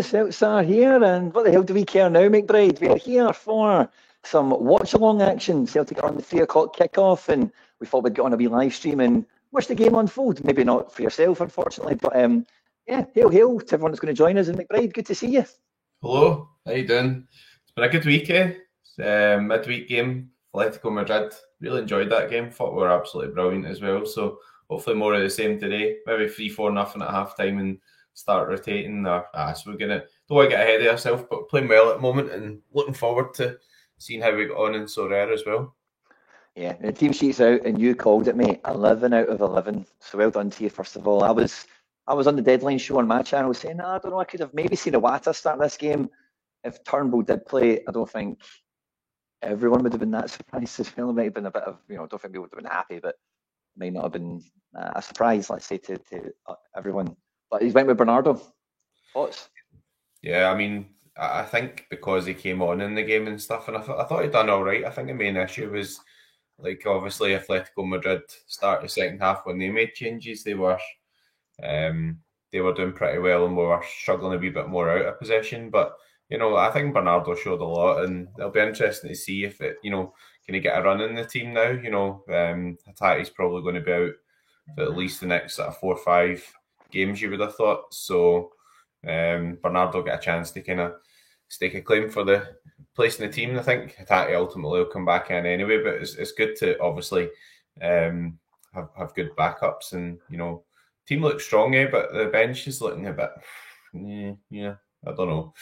Celts are here, and what the hell do we care now, McBride? We are here for some watch-along action. Celtic are on the 3 o'clock kick-off, and we thought we'd get on a wee live stream and watch the game unfold. Maybe not for yourself, unfortunately, but yeah, hail to everyone that's going to join us. And McBride, good to see you. Hello, how you doing? It's been a good week, eh? Midweek game, Atletico Madrid. Really enjoyed that game. Thought we were absolutely brilliant as well. So hopefully more of the same today. Maybe 3-4-0 at half time and start rotating. So we're don't want to get ahead of ourselves, but playing well at the moment and looking forward to seeing how we got on in Sorare as well. Yeah, the team sheet's out, and you called it, mate. 11 out of 11. So well done to you, first of all. I was on the deadline show on my channel saying, I don't know, I could have maybe seen Iwata start this game. If Turnbull did play, I don't think everyone would have been that surprised as well. It might have been a bit of, I don't think people would have been happy, but it might not have been a surprise, let's say, to everyone. But he's went with Bernardo. Thoughts? Yeah, I mean, I think because he came on in the game and stuff, and I thought he'd done all right. I think the main issue was, like, obviously Atletico Madrid start the second half when they made changes. They were doing pretty well and we were struggling a wee bit more out of possession. But, I think Bernardo showed a lot, and it'll be interesting to see if it, can he get a run in the team now? Hatate's probably going to be out for at least the next 4 or 5 games, you would have thought. So Bernardo get a chance to kind of stake a claim for the place in the team. I think Hatate ultimately will come back in anyway, but it's good to obviously have good backups, and team looks strong, but the bench is looking a bit I don't know,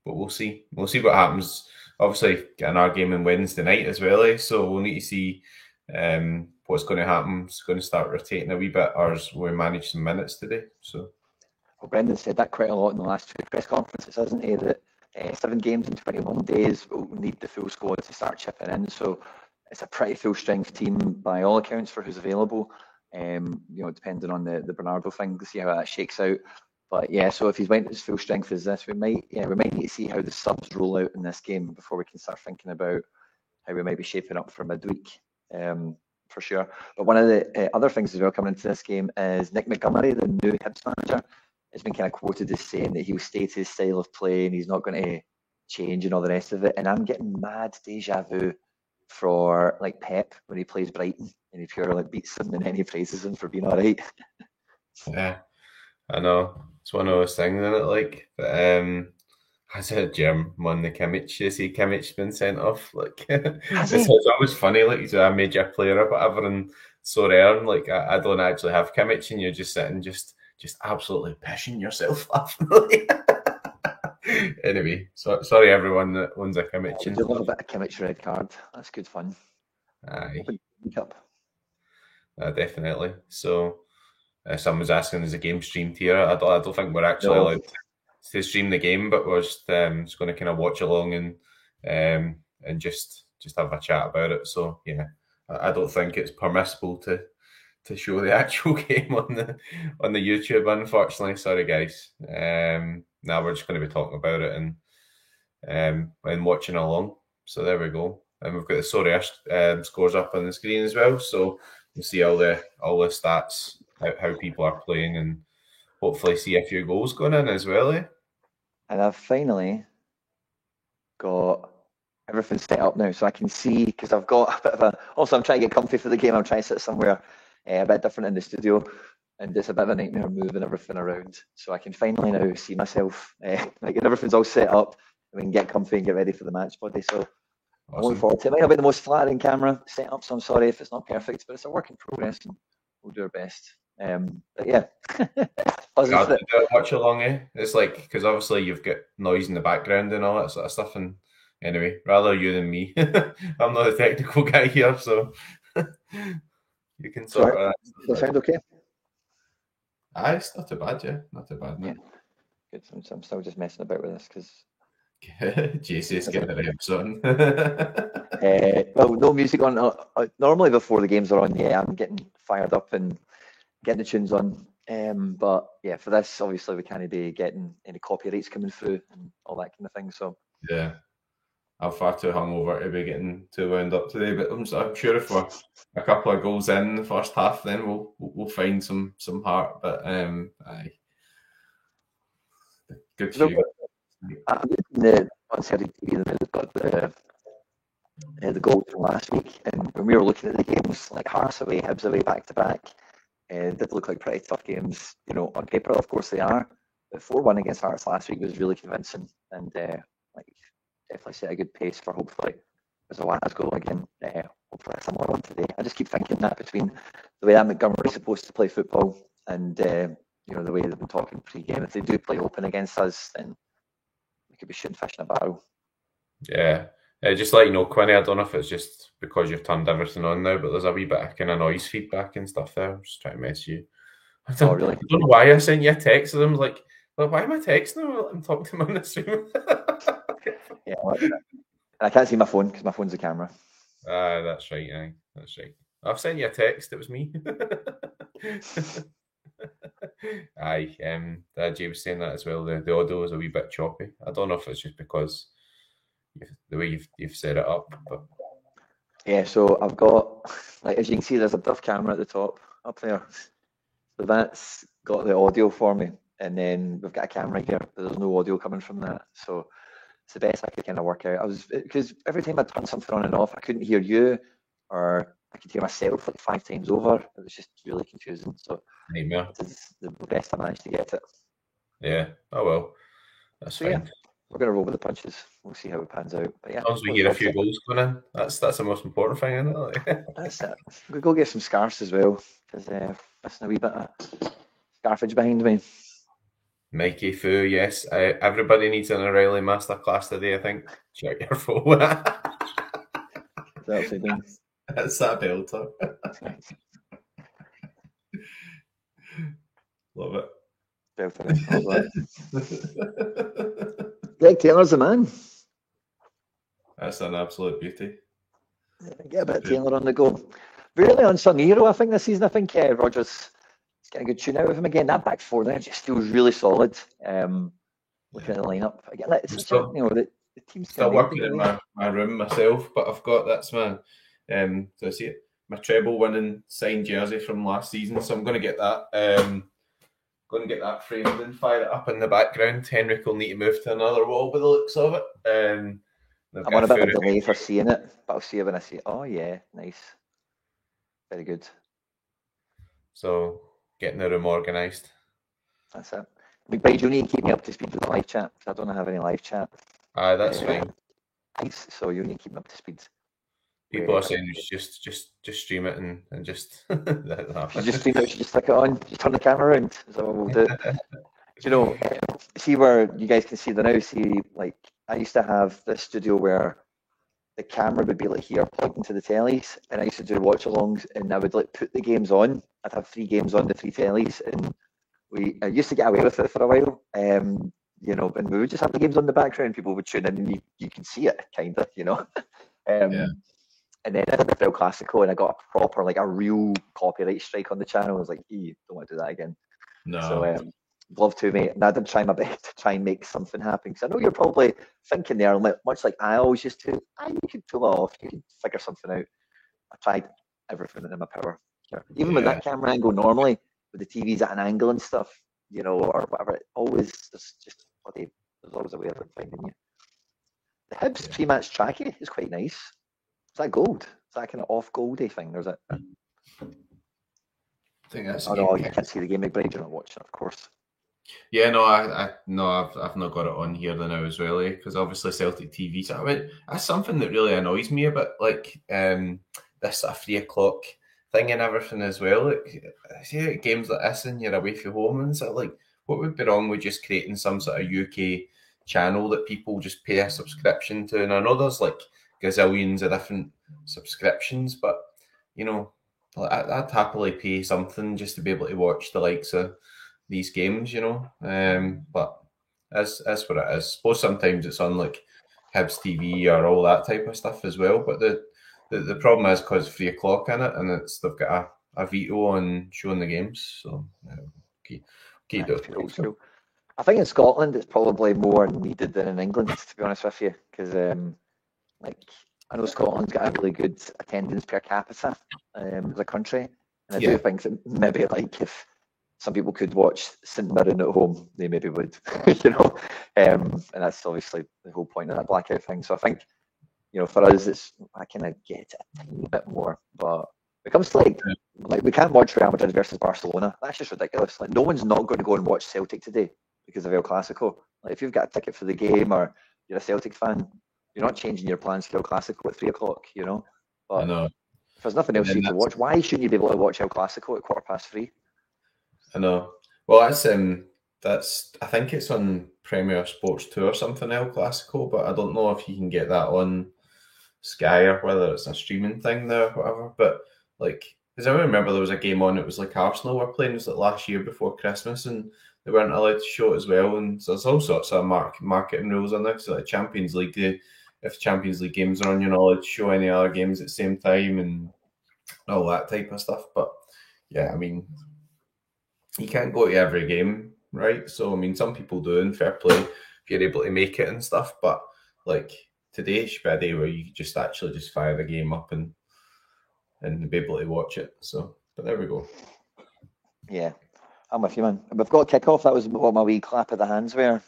but we'll see what happens. Obviously getting our game on Wednesday night as well, so we'll need to see what's going to happen. It's going to start rotating a wee bit, or we manage some minutes today. So well, Brendan said that quite a lot in the last 2 press conferences, hasn't he? That 7 games in 21 days will need the full squad to start chipping in. So it's a pretty full strength team by all accounts for who's available. Depending on the Bernardo thing, to see how that shakes out. But yeah, so if he's went as full strength as this, we might need to see how the subs roll out in this game before we can start thinking about how we might be shaping up for midweek, for sure. But one of the other things as well coming into this game is Nick Montgomery, the new Hibs manager, has been kind of quoted as saying that he'll stay to his style of play and he's not going to change and all the rest of it. And I'm getting mad deja vu for like Pep when he plays Brighton and he purely beats him and then he praises him for being all right. Yeah, I know. It's one of those things, isn't it? Like, but, I said Jim won the Kimmich. You see Kimmich's been sent off. Like, it's always funny. Like, he's a major player or whatever, and so rare. Like, I don't actually have Kimmich, and you're just sitting, just absolutely pissing yourself laughing. Anyway, sorry everyone that owns a Kimmich. I do love a bit of Kimmich red card. That's good fun. Aye. Definitely. So, someone's asking, is the game streamed here? I don't think we're actually allowed to stream the game, but we're just going to kind of watch along and just have a chat about it. So yeah, I don't think it's permissible to show the actual game on the YouTube, unfortunately. Sorry guys. Now we're just going to be talking about it and watching along. So there we go. And we've got the Sorare scores up on the screen as well, so you see all the stats, how people are playing, and hopefully see a few goals going in as well. And I've finally got everything set up now, so I can see, because I've got a bit of a. Also, I'm trying to get comfy for the game. I'm trying to sit somewhere a bit different in the studio, and it's a bit of a nightmare moving everything around. So I can finally now see myself, like everything's all set up, and we can get comfy and get ready for the match, buddy. So I'm looking forward to it. It might not be the most flattering camera setup, so I'm sorry if it's not perfect, but it's a work in progress, and we'll do our best. But yeah, watch along. It's like, because obviously you've got noise in the background and all that sort of stuff. And anyway, rather you than me. I'm not a technical guy here, so you can sort of. Does it sound okay? Aye, it's not too bad, yeah. Not too bad, no. Yeah. Good. I'm still just messing about with this because. JC's getting the reps on. Well, no music on. Normally before the games are on, I'm getting fired up and getting the tunes on. But yeah, for this, obviously we can't be getting any copyrights coming through and all that kind of thing. So yeah, I'm far too hungover to be getting too wound up today. But I'm sure if we're a couple of goals in the first half, then we'll find some heart. But aye. Good So shoe. I'm looking on Celtic TV, they've got the goals from last week, and when we were looking at the games, like Hearts away, Hibs away, back to back, did look like pretty tough games. You know, on paper, of course they are. But 4-1 against Hearts last week was really convincing, and like definitely set a good pace for hopefully there's a Latas goal again. Hopefully a similar one today. I just keep thinking that between the way that Montgomery's supposed to play football and you know the way they've been talking pre-game, if they do play open against us, then we could be shooting fish in a barrel. Yeah. Just let you know, Quinny, I don't know if it's just because you've turned everything on now, but there's a wee bit of kind of noise feedback and stuff there. I'm just trying to mess you. Oh, really? I don't know why I sent you a text and I'm like, why am I texting him? I'm talking to him on the stream. Yeah, I can't see my phone because my phone's a camera. That's right. Aye, that's right. I've sent you a text. It was me. Aye. Jay was saying that as well. The audio was a wee bit choppy. I don't know if it's just because the way you've set it up, but yeah. So I've got, like, as you can see, there's a diff camera at the top up there. So that's got the audio for me, and then we've got a camera here, but there's no audio coming from that. So it's the best I could kind of work out. Because every time I turned something on and off, I couldn't hear you, or I could hear myself like 5 times over. It was just really confusing. So nightmare. this is the best I managed to get it. Yeah. Oh well. That's fine. Yeah, we're gonna roll with the punches. We'll see how it pans out. But yeah, as long as we hear a few goals going in, that's the most important thing, isn't it? That's it. We'll go get some scarves as well, because that's a wee bit of scarfage behind me. Mikey Fu, yes. Everybody needs an O'Reilly masterclass today, I think. Check your phone. That's that belter. Love it. Greg Taylor's the man. That's an absolute beauty. Get a bit of Taylor on the go. Really unsung hero, I think, this season. I think Rodgers is getting a good tune out of him again. That back four there just feels really solid. Looking at the lineup again, it's still, you know, the team's still working in my room myself, but I've got that's my so I see it, my treble winning signed jersey from last season, so I'm going to get that. Going to get that framed and fire it up in the background. Henrik will need to move to another wall by the looks of it. I'm on a bit of a delay for seeing it, but I'll see it when I see it. Oh yeah, nice, very good. So getting the room organised. That's it. McBride, you need to keep me up to speed with the live chat, because I don't have any live chat. That's fine. Nice. So you need to keep me up to speed. People are saying just stream it and just just stream it, just stick it on, just turn the camera around. Is that what we'll do? You know, see where you guys can see the now. See, like I used to have this studio where the camera would be like here, pointing to the tellies, and I used to do watch-alongs, and I would like put the games on. I'd have 3 games on the 3 tellies, and I used to get away with it for a while. You know, and we would just have the games on the background. People would tune in, and you can see it, kind of, you know. Yeah. And then I did the Phil Classical, and I got a proper, like a real copyright strike on the channel. I was like, don't want to do that again. No. So, love to, mate. And I did try my best to try and make something happen. Because I know you're probably thinking there, much like I always used to, you could pull it off. You could figure something out. I tried everything in my power. Even with that camera angle, normally, with the TVs at an angle and stuff, you know, or whatever, there's always a way of finding you. The Hibs pre-match tracky is quite nice. Is that gold? Is that kind of off goldy thing, or is it? I think that's. Oh no, you can't see the game. McBride, you're not watching, of course. Yeah, no, I've not got it on here now as well, because obviously Celtic TV. So that's something that really annoys me about like this 3 o'clock thing and everything as well. Like, see games like this and you're away from home and so like, what would be wrong with just creating some sort of UK channel that people just pay a subscription to? And I know there's like gazillions of different subscriptions, but you know, I'd happily pay something just to be able to watch the likes of these games, you know. But as what it is. I suppose sometimes it's on like Hibs TV or all that type of stuff as well. But the problem is because 3 o'clock in it, and they've got a veto on showing the games. So keep doing. I think in Scotland it's probably more needed than in England, to be honest with you, because like I know Scotland's got a really good attendance per capita as a country, and I do think that maybe like if some people could watch St Mirren at home. They maybe would, you know, and that's obviously the whole point of that blackout thing. So I think, you know, for us, I kind of get it a tiny bit more, but it comes to like we can't watch Real Madrid versus Barcelona. That's just ridiculous. Like no one's not going to go and watch Celtic today because of El Clasico. Like if you've got a ticket for the game or you're a Celtic fan, you're not changing your plans for El Clasico at 3 o'clock, you know. But I know. If there's nothing else you can watch, why shouldn't you be able to watch El Clasico at 3:15? I know. Well, that's I think it's on Premier Sports 2 or something, El Clasico, but I don't know if you can get that on Sky or whether it's a streaming thing there or whatever. But like, because I remember there was a game on, it was like Arsenal were playing, it was like last year before Christmas, and they weren't allowed to show it as well. And so there's all sorts of marketing rules on there. So like Champions League, if Champions League games are on, you're not allowed to show any other games at the same time and all that type of stuff. But yeah, I mean, you can't go to every game, right? So, I mean, some people do, and fair play if you're able to make it and stuff. But like today should be a day where you just actually just fire the game up and be able to watch it. So, but there we go. Yeah, I'm with you, man. We've got kick-off. That was what my wee clap of the hands were.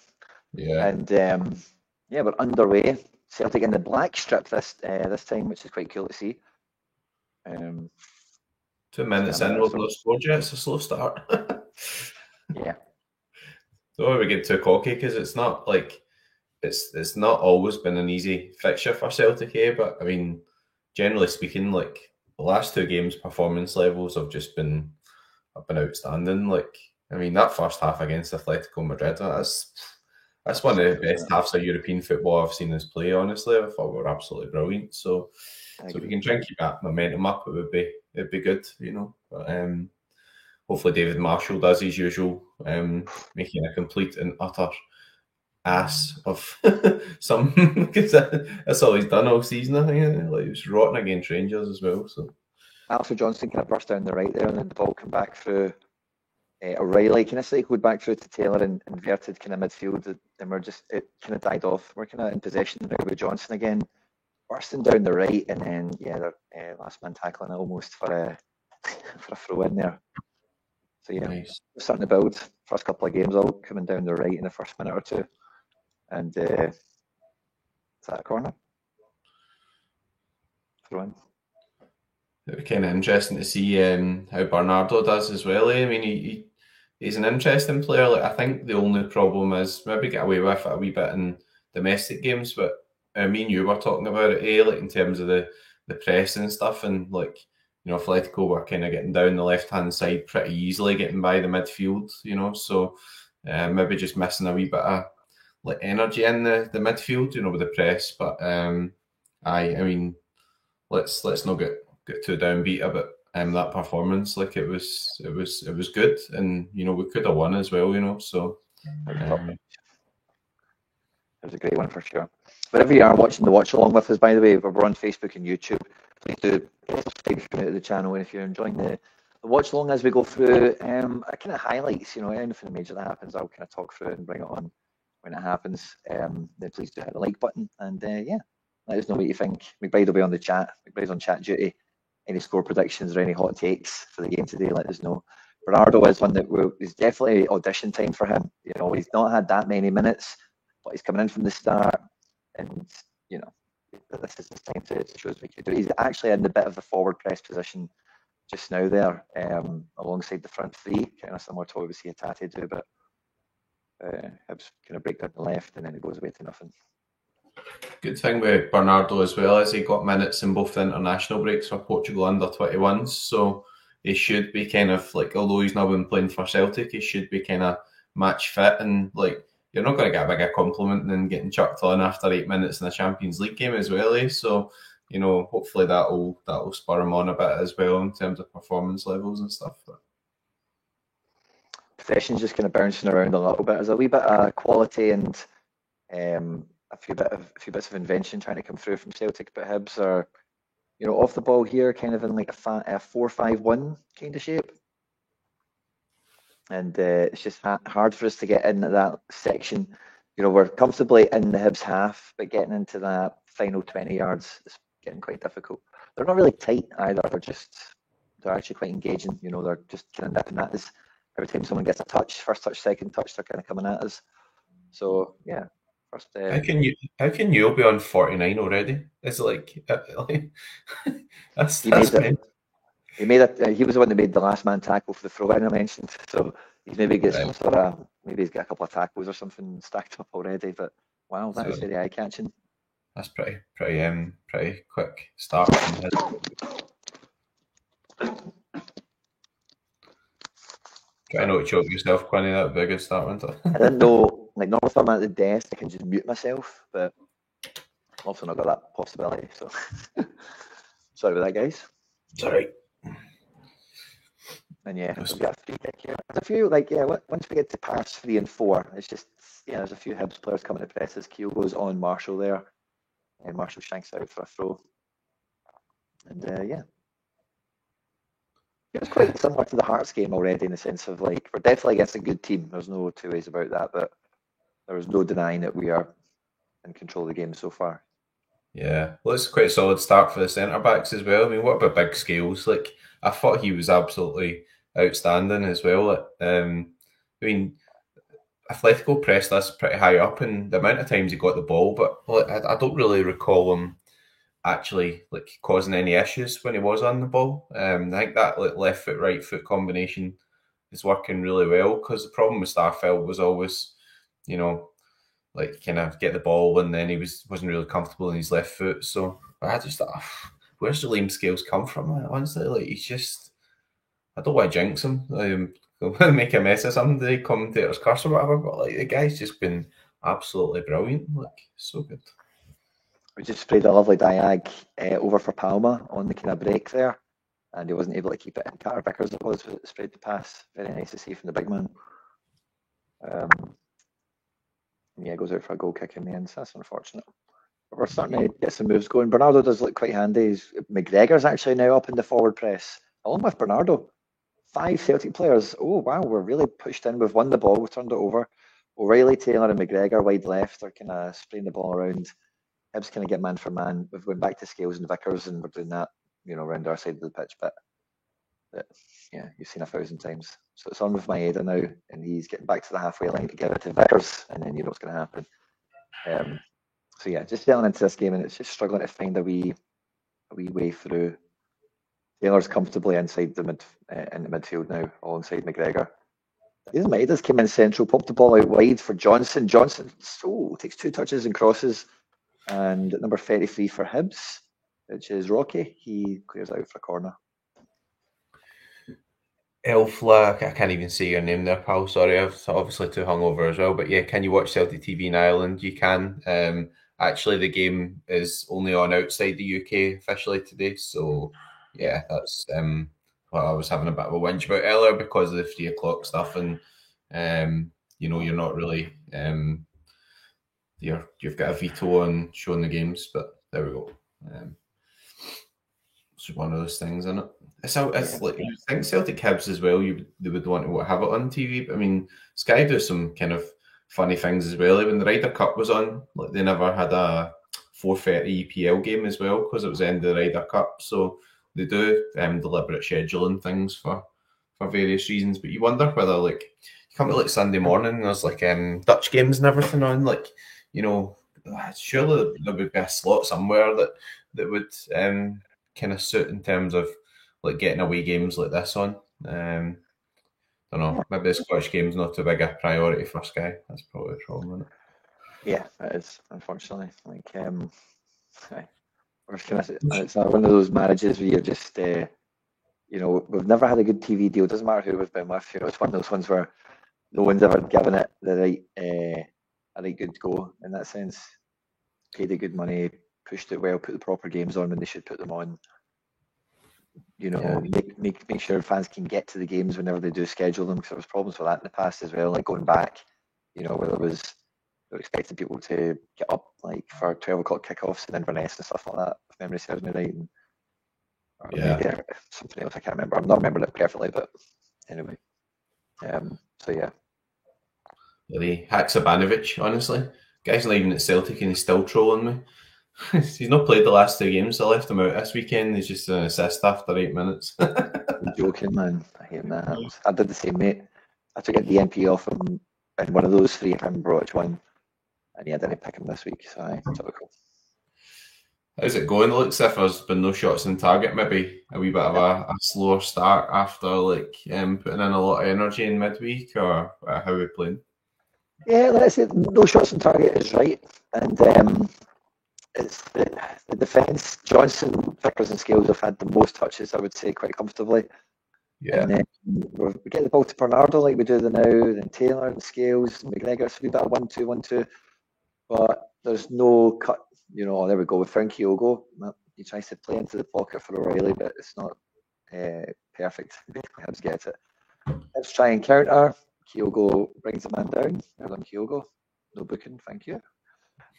Yeah. And yeah, we're underway. Celtic in the black strip this time, which is quite cool to see. 2 minutes in, we've not scored yet. It's a slow start. Yeah. Don't want to get too cocky because it's not like it's not always been an easy fixture for Celtic, but I mean, generally speaking, like the last 2 games, performance levels have just been outstanding. Like, I mean, that first half against Atletico Madrid, that's one of the best halves of European football I've seen us play. Honestly, I thought we were absolutely brilliant. So if we can try and keep that momentum up, it'd be good, you know. But hopefully David Marshall does his usual, making a complete and utter ass of some, because that's all he's done all season. I think like he was rotten against Rangers as well. So Alfred Johnson kind of burst down the right there, and then the ball came back through O'Reilly, kind of cycled back through to Taylor and inverted kind of midfield, and it kind of died off. We're kind of in possession now with Johnson again, bursting down the right, and then they're last man tackling almost for a throw in there. So yeah, nice. Starting to build. First couple of games all coming down the right in the first minute or two, and is that a corner? Throw in. It'd be kind of interesting to see how Bernardo does as well. I mean, he's an interesting player. Like, I think the only problem is maybe get away with it a wee bit in domestic games, but me and you were talking about it, like in terms of the press and stuff, and like, you know, Atletico were kind of getting down the left-hand side pretty easily, getting by the midfield, you know, so maybe just missing a wee bit of like energy in the midfield, you know, with the press. But I mean, let's not get too downbeat about that performance. Like it was good, and you know, we could have won as well, you know. So it was a great one for sure. Wherever you are watching the watch along with us, by the way, we're on Facebook and YouTube. Please do subscribe to the channel, and if you're enjoying the watch along as we go through kind of highlights, you know, anything major that happens, I'll kind of talk through it and bring it on when it happens. Then please do hit the like button, and yeah, let us know what you think. McBride will be on the chat. McBride's on chat duty. Any score predictions or any hot takes for the game today, let us know. Bernardo is one that is definitely audition time for him. You know, he's not had that many minutes, but he's coming in from the start, and you know, this is his time to show us what he can do. He's actually in the bit of the forward press position just now there, alongside the front three, kind of similar to what we see Hatate do, but Hibs kind of break down the left, and then it goes away to nothing. Good thing with Bernardo as well is he got minutes in both the international breaks for Portugal under 21s, so he should be kind of like, although he's not been playing for Celtic, he should be kind of match fit, and like, you're not going to get a bigger compliment than getting chucked on after 8 minutes in a Champions League game as well, So, you know, hopefully that'll spur him on a bit as well in terms of performance levels and stuff. Possession's just kind of bouncing around a little bit. There's a wee bit of quality and a few bits of invention trying to come through from Celtic, but Hibs are, you know, off the ball here, kind of in like a 4-5-1 kind of shape, and it's just hard for us to get into that section. You know, we're comfortably in the Hibs half, but getting into that final 20 yards is getting quite difficult. They're not really tight either. They're actually quite engaging. You know, they're just kind of nipping at us every time someone gets a touch, first touch, second touch, they're kind of coming at us. So yeah, first. How can you be on 49 already? It's like that's He made mental. he was the one that made the last man tackle for the throw in I mentioned. So he's maybe got some sort of, maybe he's got a couple of tackles or something stacked up already. But wow, that is very eye catching. That's pretty quick start from his. Try not to choke yourself, Quinny. That would be a good start, wouldn't it? I didn't know, like, normally if I'm at the desk, I can just mute myself, but I've also not got that possibility. So sorry about that, guys. Sorry. And yeah, we've got a free kick here. There's a few, like, yeah, once we get to pass 3 and 4, it's just, yeah, there's a few Hibs players coming to presses. Keel goes on Marshall there, and Marshall shanks out for a throw. And yeah. It was quite similar to the Hearts game already, in the sense of, like, we're definitely against a good team. There's no two ways about that, but there was no denying that we are in control of the game so far. Yeah, well, it's quite a solid start for the centre backs as well. I mean, what about Big Scales? Like, I thought he was absolutely outstanding as well. I mean, Atletico pressed us pretty high up, and the amount of times he got the ball, but I don't really recall him actually like causing any issues when he was on the ball. I think that like left foot right foot combination is working really well, because the problem with Starfelt was always, you know, like kind of get the ball and then he wasn't really comfortable in his left foot. So I just thought, where's the Liam Scales come from? Honestly, like, he's just, I don't want to jinx him, make a mess of somebody, commentator's curse or whatever, but like the guy's just been absolutely brilliant, like so good. We just sprayed a lovely diag over for Palma on the kind of break there, and he wasn't able to keep it in. Carter Vickers was sprayed the pass. Very nice to see from the big man. Yeah, goes out for a goal kick in the end, so that's unfortunate. But we're starting to get some moves going. Bernardo does look quite handy. McGregor's actually now up in the forward press, along with Bernardo. 5 Celtic players. Oh, wow, we're really pushed in. We've won the ball, we've turned it over. O'Reilly, Taylor and McGregor wide left are kind of spraying the ball around. Hibs kind of get man for man. We've went back to Scales and Vickers, and we're doing that, you know, around our side of the pitch. But yeah, you've seen 1,000 times. So it's on with Maeda now, and he's getting back to the halfway line to give it to Vickers, and then you know what's going to happen. So yeah, just selling into this game, and it's just struggling to find a wee way through. Taylor's comfortably inside in the midfield now, alongside McGregor. Maeda's came in central, popped the ball out wide for Johnson. Johnson takes 2 touches and crosses. And at number 33 for Hibs, which is Rocky, he clears out for a corner. Elfla, I can't even say your name there, pal. Sorry, I'm obviously too hungover as well. But yeah, can you watch Celtic TV in Ireland? You can. Actually, the game is only on outside the UK officially today. So yeah, that's what I was having a bit of a whinge about earlier because of the 3 o'clock stuff, and you know, you're not really you've got a veto on showing the games, but there we go. It's one of those things, isn't it? It's like, I think Celtic Hibs as well, they would want to have it on TV, but I mean, Sky do some kind of funny things as well. Like when the Ryder Cup was on, like they never had a 4:30 EPL game as well because it was the end of the Ryder Cup. So they do deliberate scheduling things for various reasons. But you wonder whether, like, you come to like Sunday morning and there's like Dutch games and everything on, like, you know, surely there would be a slot somewhere that would kind of suit in terms of like getting away games like this on. Don't know. Maybe the Scottish game's not too big a priority for Sky. That's probably the problem, isn't it? Yeah, it is, unfortunately. Like, it's one of those marriages where you're just, you know, we've never had a good TV deal. It doesn't matter who we've been with. You know, it's one of those ones where no one's ever given it the right, a right good go in that sense. Paid the good money, pushed it well, put the proper games on when they should put them on. You know, make sure fans can get to the games whenever they do schedule them, because there was problems with that in the past as well, like going back, you know, where they were expecting people to get up like for 12 o'clock kickoffs in Inverness and stuff like that, if memory serves me right. And, maybe something else I can't remember. I'm not remembering it perfectly, but anyway. So yeah. Bloody Haksabanovic, honestly. Guy's not even at Celtic and he's still trolling me. He's not played the last 2 games. I left him out this weekend. He's just an assist after 8 minutes. I'm joking, man. I hate when that happens. I did the same, mate. I took a DNP off him in one of those three. I can't remember which one. And yeah, I didn't pick him this week, so I typical. How's it going? It looks as if there's been no shots on target. Maybe a wee bit of a slower start after putting in a lot of energy in midweek, or how are we playing? Yeah, let's say no shots on target is right, and it's the defence. Johnson, Vickers, and Scales have had the most touches, I would say, quite comfortably. Yeah. And then we get the ball to Bernardo like we do now, then Taylor and Scales, McGregor, it's a wee bit of 1-2, 1-2. But there's no cut, there we go with Frankie Ogo. He tries to play into the pocket for O'Reilly, but it's not perfect. Hibs get it. Let's try and counter. Kyogo brings the man down. Well done, Kyogo. No booking, thank you.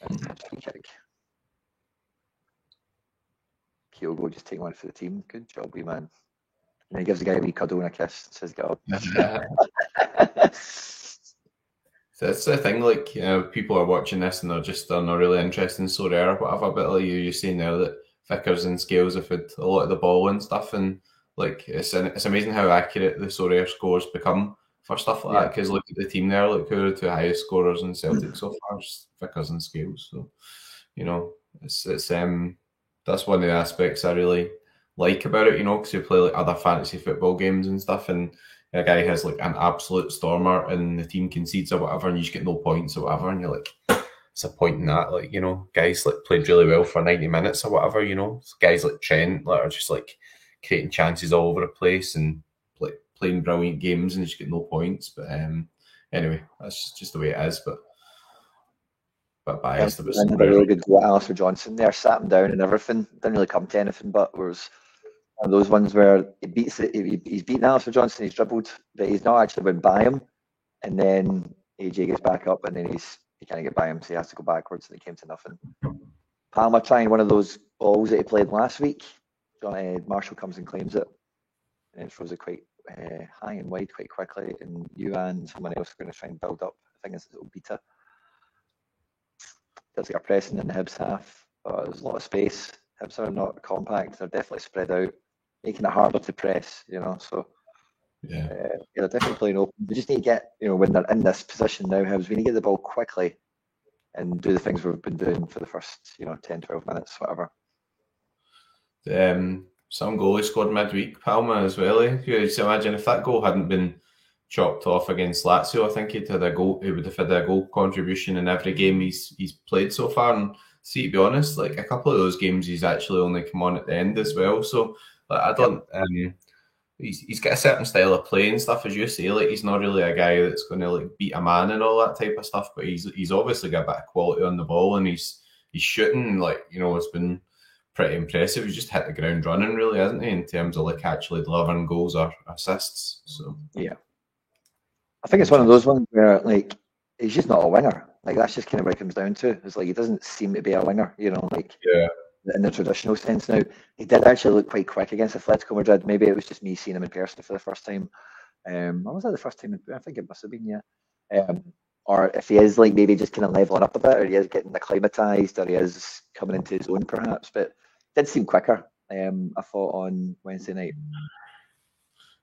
And free kick. Kyogo just take one for the team. Good job, wee man. And he gives the guy a wee cuddle and a kiss and says, get up. So that's the thing, people are watching this and they're not really interested in Sorare or whatever, but like you're saying there that Vickers and Scales have had a lot of the ball and stuff, and it's amazing how accurate the Sorare scores become for stuff like that, because look at the team there, look who are the two highest scorers in Celtic so far, Vickers and Scales. So, it's that's one of the aspects I really like about it, because you play like other fantasy football games and stuff, and a guy has like an absolute stormer and the team concedes or whatever, and you just get no points or whatever, and you're like, it's a point in that, guys like played really well for 90 minutes or whatever, guys like Trent are just like creating chances all over the place and like playing brilliant games and you just get no points. But anyway, that's just the way it is. But biased about a really good goal at Alistair Johnson there, sat him down and everything. Didn't really come to anything, but was one of those ones where he's beaten Alistair Johnson, he's dribbled, but he's not actually went by him. And then AJ gets back up and then he can't get by him, so he has to go backwards and it came to nothing. Palmer trying one of those balls that he played last week. Marshall comes and claims it and throws it quite high and wide quite quickly, and Yuan and someone else are going to try and build up. I think it's Obita. Does get a pressing in the Hibs half, but there's a lot of space. Hibs are not compact, they're definitely spread out, making it harder to press, so they're definitely playing open. We just need to get, when they're in this position now, Hibs, we need to get the ball quickly and do the things we've been doing for the first 10, 12 minutes, whatever. Some goal he scored midweek, Palma as well. You just imagine if that goal hadn't been chopped off against Lazio, I think he would have had a goal contribution in every game he's played so far. And see, to be honest, like a couple of those games he's actually only come on at the end as well. So I don't. He's got a certain style of play and stuff, as you say. Like he's not really a guy that's going to like beat a man and all that type of stuff. But he's obviously got a bit of quality on the ball, and he's shooting it's been pretty impressive. He's just hit the ground running, really, hasn't he? In terms of like actually delivering goals or assists. So yeah, I think it's one of those ones where like he's just not a winger. Like that's just kind of what it comes down to. It's like he doesn't seem to be a winger, in the traditional sense. Now, he did actually look quite quick against Atletico Madrid. Maybe it was just me seeing him in person for the first time. Was that the first time? I think it must have been, yeah. Or if he is like maybe just kind of leveling up a bit, or he is getting acclimatized, or he is coming into his own perhaps. But did seem quicker, I thought, on Wednesday night.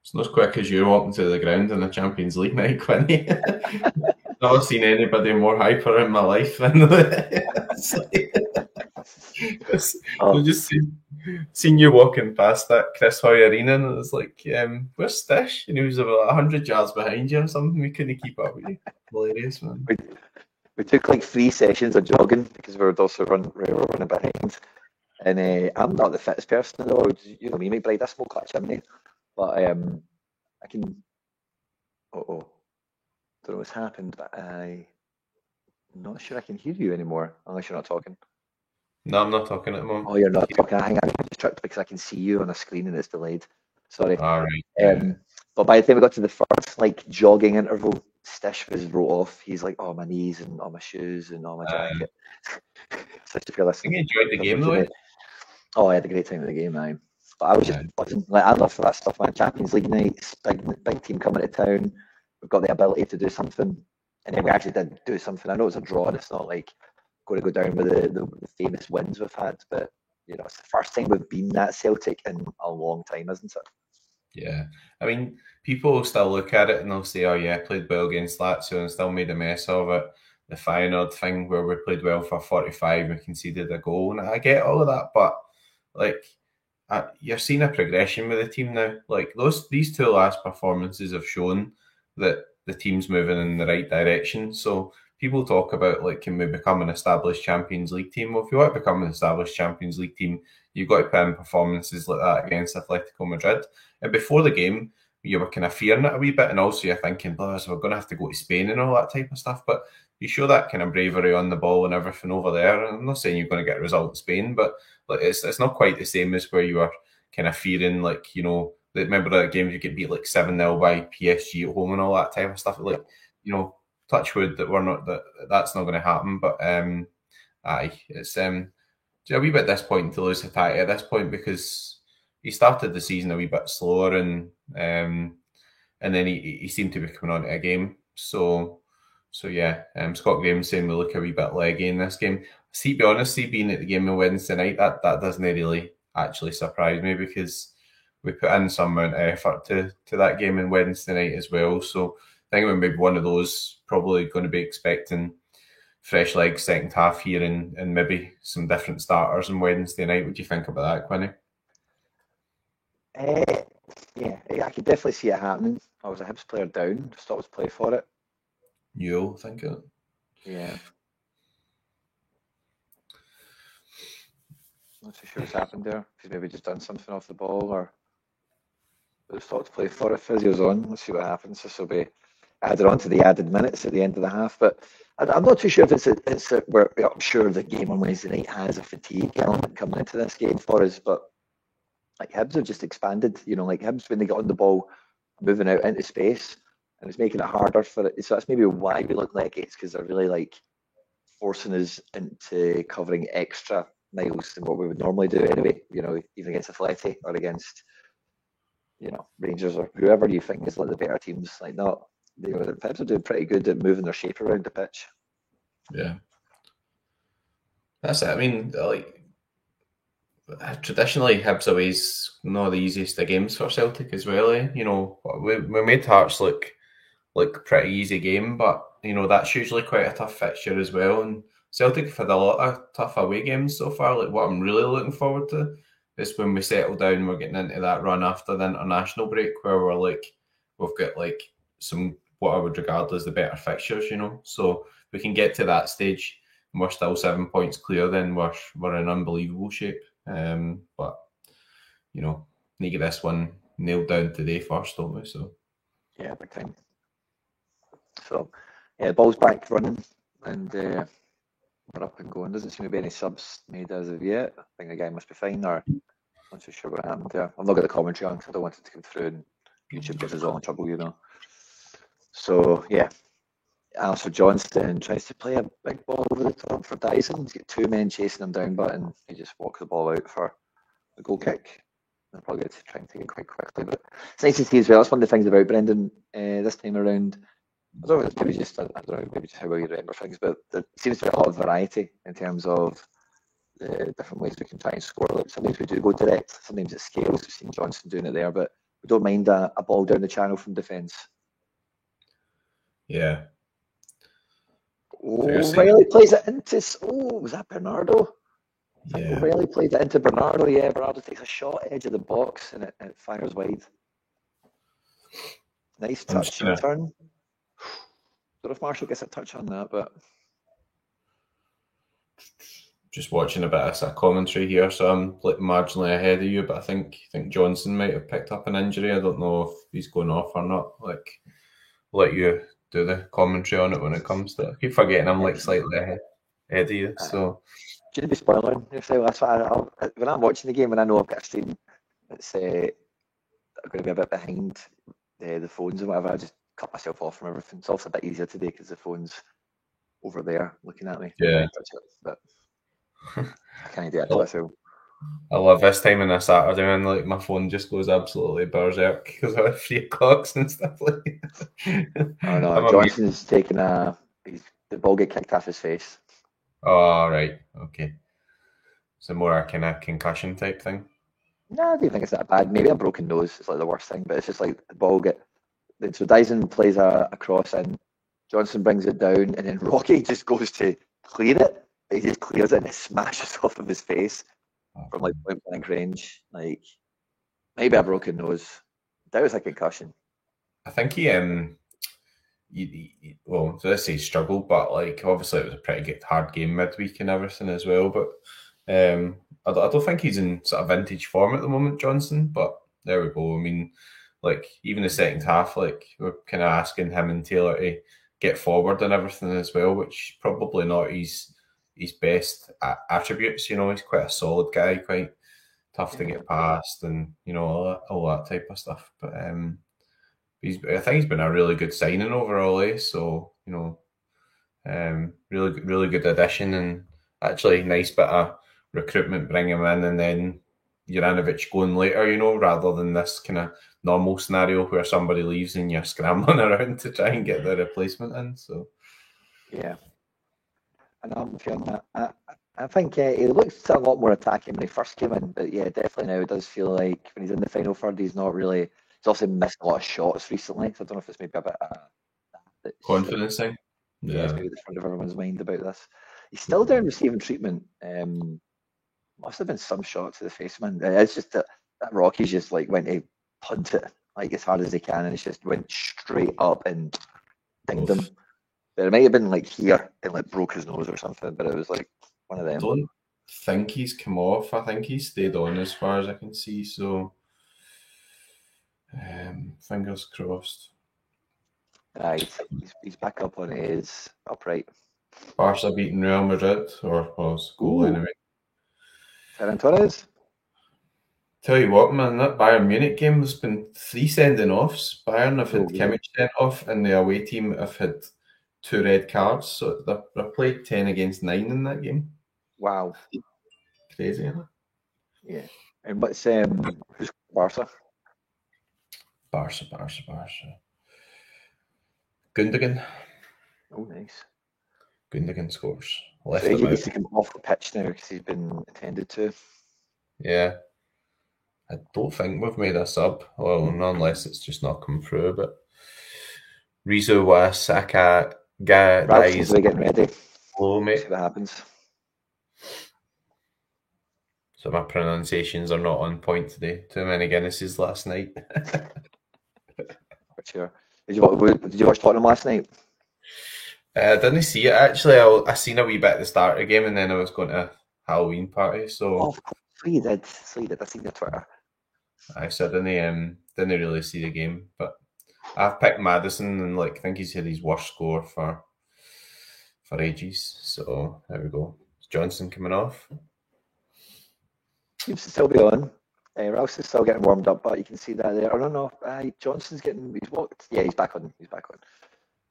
It's not as quick as you walking to the ground in a Champions League night, Quinny. Never seen anybody more hyper in my life than I've just seen you walking past that Chris Hoy Arena, and it was like, where's Stish? And he was about 100 yards behind you or something. We couldn't keep up with you. Hilarious, man. We took like 3 sessions of jogging because we were also running behind. And I'm not the fittest person in the world. You know me, McBride, I smoke like a chimney. But I can. Don't know what's happened, but I'm not sure I can hear you anymore unless you're not talking. No, I'm not talking at the moment. Oh, you're not talking. Hang on, I just tripped because I can see you on a screen and it's delayed. Sorry. All right. But by the time we got to the first like jogging interval, Stish was wrote off. He's like, "Oh, my knees and all my shoes and all my jacket." Such a fearless. I think you enjoyed the game though. Oh, I had a great time at the game, man. But I was just buzzing. Like I love that stuff, man. Champions League nights, big team coming to town. We've got the ability to do something, and then we actually did do something. I know it's a draw, and it's not like going to go down with the famous wins we've had, but it's the first time we've been that Celtic in a long time, isn't it? Yeah. I mean, people will still look at it and they'll say, oh, yeah, played well against Lazio and still made a mess of it. The Feyenoord thing where we played well for 45 and conceded a goal. And I get all of that, but like, you're seeing a progression with the team now. Like these two last performances have shown that the team's moving in the right direction. So people talk about like, can we become an established Champions League team? Well, if you want to become an established Champions League team, you've got to put in performances like that against Atletico Madrid. And before the game, you were kind of fearing it a wee bit, and also you're thinking, oh, so we're going to have to go to Spain and all that type of stuff. But you show that kind of bravery on the ball and everything over there. And I'm not saying you're going to get a result in Spain, but like it's not quite the same as where you are kind of fearing, like, you know, remember that game you get beat like 7-0 by PSG at home and all that type of stuff. Like, you know, touch wood that we're not that's not going to happen. But aye, it's a wee bit disappointing to lose Hatate at this point because he started the season a wee bit slower and then he seemed to be coming on to a game. So yeah, Scott Graham's saying we look a wee bit leggy in this game. See, to be honest, being at the game on Wednesday night, that doesn't really actually surprise me because we put in some amount of effort to that game on Wednesday night as well. So I think we're maybe one of those probably going to be expecting fresh legs second half here and maybe some different starters on Wednesday night. What do you think about that, Quinny? Yeah, I could definitely see it happening. I was a Hibs player down, just thought I was play for it. You'll think it? Yeah. Not too sure what's happened there. He's maybe just done something off the ball or just thought to play for it. Physio's on. Let's see what happens. This will be added on to the added minutes at the end of the half. But I'm not too sure if I'm sure the game on Wednesday night has a fatigue element coming into this game for us, but like Hibs have just expanded, you know, like Hibs when they got on the ball, moving out into space, and it's making it harder for it. So that's maybe why we look like it's because they're really like forcing us into covering extra miles than what we would normally do anyway. You know, even against Atleti or against, you know, Rangers or whoever you think is like the better teams. Like not, you know, the Hibs are doing pretty good at moving their shape around the pitch. Yeah, that's it. I mean, like traditionally, Hibs away's not the easiest of games for Celtic as well. You know, we made Hearts look like pretty easy game, but you know that's usually quite a tough fixture as well. And Celtic have had a lot of tough away games so far. Like what I'm really looking forward to is when we settle down, we're getting into that run after the international break where we've got like some what I would regard as the better fixtures, you know. So we can get to that stage and we're still 7 points clear, then we're in unbelievable shape. But you know, need to get this one nailed down today first, don't we? So yeah, big time. So yeah, the ball's back running and we're up and going. Doesn't seem to be any subs made as of yet. I think the guy must be fine, or not too sure what happened there. I've not got the commentary on because I don't want it to come through and YouTube gives us all in trouble, you know. So yeah, Alistair Johnston tries to play a big ball over the top for Dyson. He's got two men chasing him down, but he just walks the ball out for a goal kick. They're probably going to try and take it quite quickly, but it's nice to see as well. That's one of the things about Brendan this time around. I don't know, it's maybe just how well you remember things, but there seems to be a lot of variety in terms of the different ways we can try and score. Like sometimes we do go direct, sometimes it scales. We've seen Johnson doing it there, but we don't mind a ball down the channel from defence. Yeah. Riley plays it into. Was that Bernardo? Yeah. Riley played it into Bernardo. Yeah, Bernardo takes a shot edge of the box and it fires wide. Nice touch and turn. Don't know if Marshall gets a touch on that, but just watching a bit of commentary here, so I'm like marginally ahead of you, but I think Johnson might have picked up an injury. I don't know if he's going off or not. Like, let you do the commentary on it when it comes to it. I keep forgetting I'm like slightly ahead of you. So, do you be spoiling yourself? That's why when I'm watching the game and I know I've got a stream that's going to be a bit behind the phones and whatever, I just cut myself off from everything. It's also a bit easier today because the phone's over there looking at me. Yeah. But I can't do it to myself. I love this time on a Saturday, man. Like my phone just goes absolutely berserk because of 3 o'clocks and stuff like that. Oh no, Johnson's taking the ball get kicked off his face. Oh right, okay. So more a kind of concussion type thing. No, I don't think it's that bad. Maybe a broken nose is like the worst thing, but it's just like the ball get. So Dyson plays a cross in, Johnson brings it down, and then Rocky just goes to clear it. He just clears it and it smashes off of his face from like point blank range. Like maybe a broken nose. That was a concussion. I think well, let's say struggled, but like obviously it was a pretty good hard game midweek and everything as well. But I don't think he's in sort of vintage form at the moment, Johnson. But there we go. I mean, like even the second half, like we're kind of asking him and Taylor to get forward and everything as well, which probably not his best attributes. You know, he's quite a solid guy, quite tough to get past, and you know all that type of stuff. But I think he's been a really good signing overall. So you know, really good addition, and actually nice bit of recruitment, bring him in, and then Juranovic going later. You know, rather than this kind of normal scenario where somebody leaves and you're scrambling around to try and get the replacement in. So yeah, and I'm feeling that. I think he looks a lot more attacking when he first came in, but yeah, definitely now it does feel like when he's in the final third, he's not really. He's also missed a lot of shots recently, so I don't know if it's maybe a bit that's confidence thing. Yeah, it's maybe the front of everyone's mind about this. He's still down receiving treatment. Must have been some shot to the face, man. It's just that Rocky's just like went to punt it like as hard as he can, and it just went straight up and dinged him. But it might have been like here and like broke his nose or something, but it was like one of them. I don't think he's come off. I think he's stayed on as far as I can see. So fingers crossed. He's back up on his upright. Barca beating Real Madrid, or was goal anyway. Ferran Torres. Tell you what, man, that Bayern Munich game has been 3 sending offs. Bayern have had Kimmich sent off, and the away team have had 2 red cards. So they played 10 against 9 in that game. Wow, crazy, huh? Yeah, and what's who's Barca? Barca. Gundogan. Oh, nice. Gundogan scores. So he needs to come off the pitch now because he's been attended to. Yeah. I don't think we've made a sub. Well, unless it's just not come through. But Rizzo, Saka, guys, getting ready. Hello, mate. See what happens. So my pronunciations are not on point today. Too many Guinnesses last night. Sure. Did you watch Tottenham last night? I didn't see it actually. I seen a wee bit at the start of the game, and then I was going to a Halloween party. So of course you did. I seen your Twitter. I didn't really see the game, but I've picked Maddison, and I think he's had his worst score for ages. So there we go. Is Johnson coming off? Seems to still be on. Rouse is still getting warmed up, but you can see that there. I don't know. Johnson's he's walked. Yeah, he's back on. He's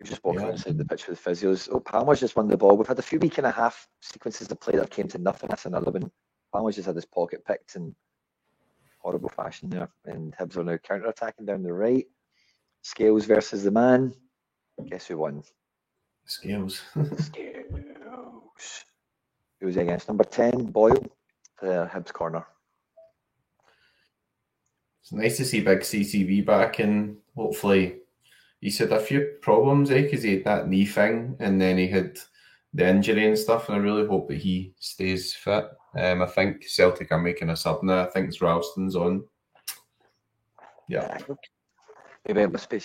just walking outside the pitch with the physios. Oh, Palmer's just won the ball. We've had a few week and a half sequences of play that came to nothing. That's another one. Palmer's just had his pocket picked in horrible fashion there. And Hibs are now counter-attacking down the right. Scales versus the man. Guess who won? Scales. Who was against? Number 10, Boyle, the Hibs corner. It's nice to see big CCV back, and hopefully he's had a few problems, because he had that knee thing, and then he had the injury and stuff, and I really hope that he stays fit. I think Celtic are making a sub now. I think Ralston's on. Yeah. Maybe it must be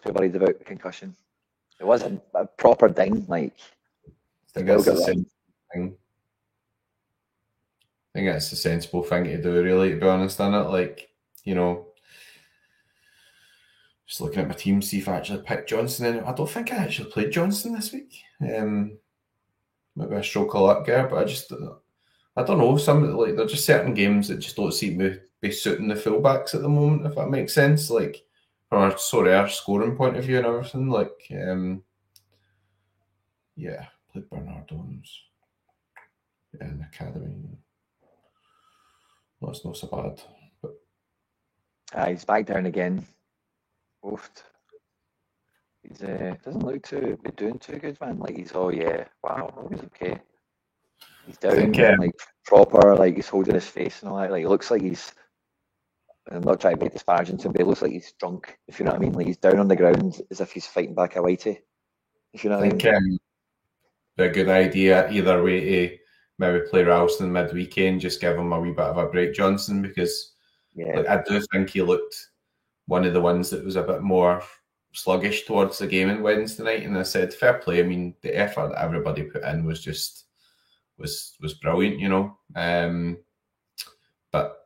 worried about concussion. It wasn't a proper ding, I think that's the same thing. I think that's the sensible thing to do, really, to be honest, isn't it? Just looking at my team, see if I actually picked Johnson in. I don't think I actually played Johnson this week. Maybe a stroke of luck there, but I don't know. There are just certain games that just don't seem to be suiting the fullbacks at the moment, if that makes sense. From a scoring point of view and everything. Played Bernardo's in the academy. Well, it's not so bad. But he's back down again. Oofed. He's doesn't look to be doing too good, man. He's wow, he's okay. He's down, proper, he's holding his face and all that. It looks like he's I'm not trying to be disparaging to him, but he looks like he's drunk, if you know what I mean. Like he's down on the ground as if he's fighting back a whitey, if you know what I think mean. a good idea either way to maybe play Ralston mid-weekend, just give him a wee bit of a break, Johnson, because I do think he looked one of the ones that was a bit more sluggish towards the game on Wednesday night. And I said, fair play. I mean, the effort that everybody put in was just was brilliant, you know. But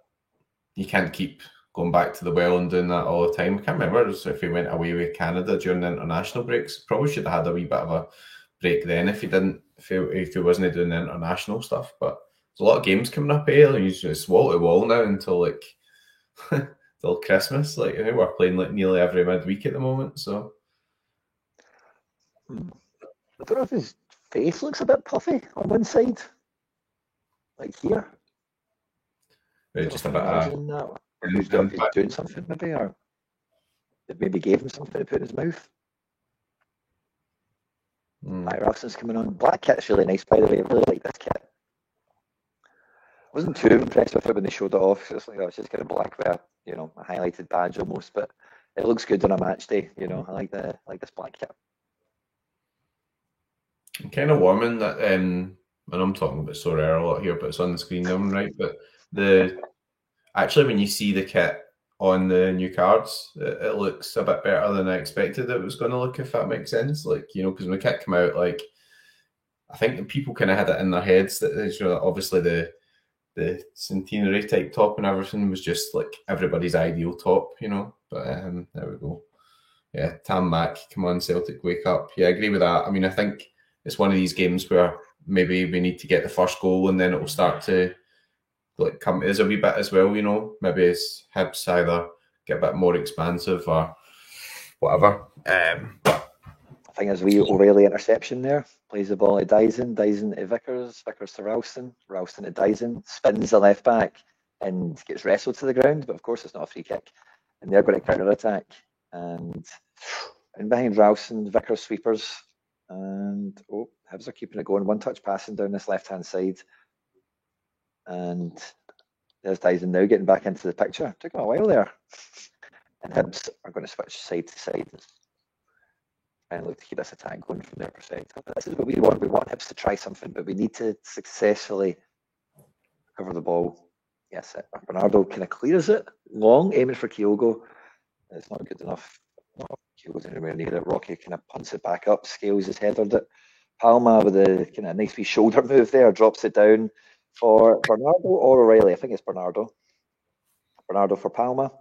you can't keep going back to the well and doing that all the time. I can't remember if he went away with Canada during the international breaks. Probably should have had a wee bit of a break then if he didn't, if he wasn't doing the international stuff. But there's a lot of games coming up here. He's just wall to wall now until like till Christmas. Like I think we're playing like nearly every midweek at the moment. So I don't know if his face looks a bit puffy on one side, like here. Just a bit he's doing something maybe, or it maybe gave him something to put in his mouth. Matt Ralston's coming on. Black kit's really nice, by the way. I really like this kit. I wasn't too impressed with it when they showed it off. It's like, it's just kind of black with a highlighted badge almost, but it looks good on a match day. You know, I like this black kit. I'm kind of warming that, and I'm talking about Sorare a lot here, but it's on the screen now, right? But actually, when you see the kit on the new cards, it looks a bit better than I expected it was going to look, if that makes sense. Like, you know, because when the kit came out, like, I think people kind of had it in their heads that, you know, obviously the centenary type top and everything was just like everybody's ideal top, you know. But there we go. Yeah, Tam Mac, come on, Celtic, wake up. Yeah, I agree with that. I mean, I think it's one of these games where maybe we need to get the first goal and then it will start to like come as a wee bit as well, you know. Maybe it's Hibs either get a bit more expansive or whatever. I think there's a wee O'Reilly interception there. Plays the ball to Dyson to Vickers to Ralston to Dyson, spins the left back and gets wrestled to the ground, but of course it's not a free kick. And they're going to counter attack. And behind Ralston, Vickers sweepers. And Hibs are keeping it going. One touch passing down this left hand side. And there's Dyson now getting back into the picture. Took him a while there. And Hibs are going to switch side to side and look to keep this attack going from their perspective. This is what we want. We want Hibs to try something, but we need to successfully cover the ball. Yes, Bernardo kind of clears it long, aiming for Kyogo. It's not good enough. Kyogo's anywhere near it. Rocky kind of punts it back up. Scales has headed it. Palma with a kind of nice wee shoulder move there, drops it down for Bernardo or O'Reilly. I think it's Bernardo. Bernardo for Palma.